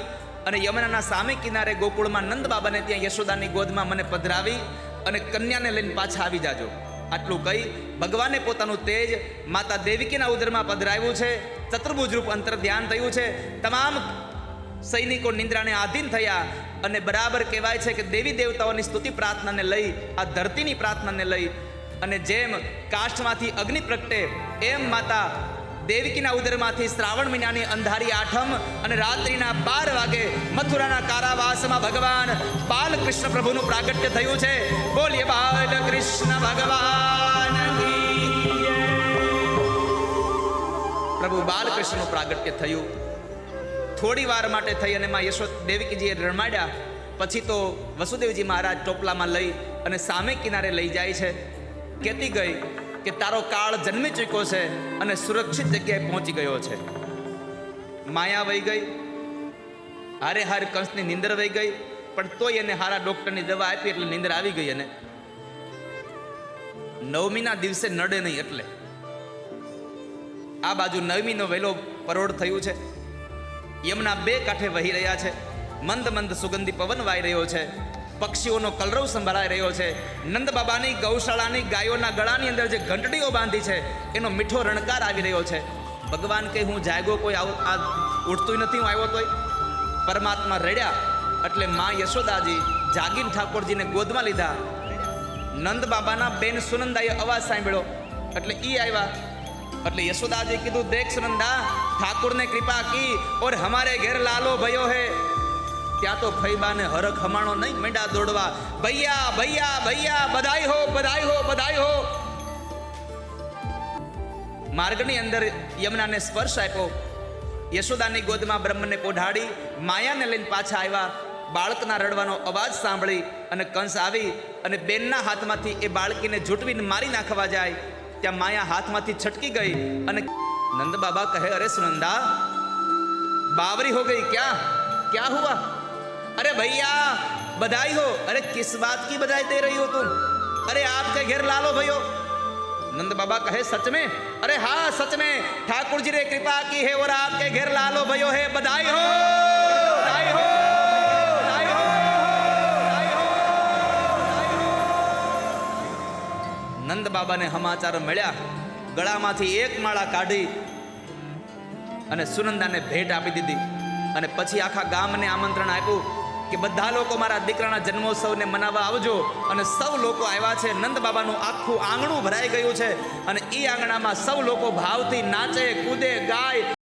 અને યમુનાના સામે કિનારે ગોકુળમાં નંદ બાબાને ત્યાં યશોદાની ગોદમાં મને પધરાવી અને કન્યાને લઈને પાછા આવી જાજો. આટલું કહી ભગવાને પોતાનું તેજ માતા દેવકીના ઉદરમાં પધરાવ્યું છે. ચતુર્ભુજ રૂપ અંતર ધ્યાન થયું છે. તમામ સૈનિકો નિંદ્રાને આધીન થયા. અને બરાબર કહેવાય છે કે દેવી દેવતાઓની સ્તુતિ પ્રાર્થનાને લઈ, આ ધરતીની પ્રાર્થનાને લઈ, અને જેમ કાષ્ઠમાંથી અગ્નિ પ્રગટે, એમ માતા દેવકીના ઉદરમાંથી શ્રાવણ મહિનાની અંધારી 8મ અને રાત્રિના 12 વાગે મથુરાના કારાવાસમાં ભગવાન બાલકૃષ્ણ પ્રભુનું પ્રાગટ્ય થયું છે. બોલીએ બાલકૃષ્ણ ભગવાન કી. પ્રભુ બાલકૃષ્ણનું પ્રાગટ્ય થયું. થોડી વાર માટે થઈ અને માં યશોદ દેવકીજીએ રમાડ્યા. પછી તો વસુદેવજી મહારાજ ટોપલામાં લઈ અને સામે કિનારે લઈ જાય છે. કહેતી ગઈ કે તારો કાળ જન્મી ચૂક્યો છે અને સુરક્ષિત જગ્યાએ પહોંચી ગયો છે. માયા વહી ગઈ, હારે હાર કંસની નિંદર વહી ગઈ, પણ તોય એને હારા ડોક્ટરની દવા આપી એટલે નિંદર આવી ગઈ. અને 9મીના દિવસે નડે નહીં, એટલે આ બાજુ 9મીનો વહેલો પરોઢ થયું છે. યમુના 2 કાંઠે વહી રહ્યા છે. મંદ મંદ સુગંધી પવન વાઈ રહ્યો છે. પક્ષીઓનો કલરવ સંભળાઈ રહ્યો છે. નંદ બાબાની ગૌશાળાની ગાયોના ગળાની અંદર જે ઘંટડીઓ બાંધી છે એનો મીઠો રણકાર આવી રહ્યો છે. ભગવાન કહે હું જાગ્યો, કોઈ આ ઉઠતું નથી, હું આવ્યો તોય. પરમાત્મા રડ્યા એટલે માં યશોદાજી જાગીને ઠાકોરજીને ગોદમાં લીધા. નંદ બાબાના બેન સુનંદાએ અવાજ સાંભળ્યો એટલે ઈ આવ્યા. એટલે યશોદાજી કીધું, દેખ સુનંદા, ઠાकुर ने कृपा की और हमारे घर लालो भयो है. ત્યાં તો ફૈબાને હરખ હમાણો નહીં, મેંડા દોડવા, ભૈયા ભૈયા ભૈયા, બધાઈ હો બધાઈ હો બધાઈ હો. માર્ગની અંદર યમુનાને સ્પર્શ આપ્યો. યશોદાની ગોદમાં બ્રહ્મને પોઢાડી માયાને લઈને પાછા આવ્યા. બાળકના રડવાનો અવાજ સાંભળી અને કંસ આવી અને બેનના હાથમાંથી એ બાળકીને ઝૂંટવીને મારી નાખવા જાય. ત્યાં માયા હાથમાંથી છટકી ગઈ અને नंद बाबा कहे, अरे सुनंदा, बावरी हो गई क्या? क्या हुआ? अरे भैया बधाई हो. अरे किस बात की बधाई दे रही हो तुम? अरे आपके घर लालो भयो. नंद बाबा कहे, सच में? अरे हाँ सच में, ठाकुर जी ने कृपा की है और आपके घर लालो भयो है. बधाई हो, बधाई हो, बधाई हो, बधाई हो, बधाई हो. नंद बाबा ने समाचार મળ્યા. ગળામાંથી એક માળા કાઢી અને સુનંદાને ભેટ આપી દીધી. અને પછી આખા ગામને આમંત્રણ આપ્યું કે બધા લોકો મારા દીકરાના જન્મોત્સવને મનાવવા આવજો. અને સૌ લોકો આવ્યા છે. નંદ બાબાનું આખું આંગણું ભરાઈ ગયું છે અને એ આંગણામાં સૌ લોકો ભાવથી નાચે, કૂદે, ગાય.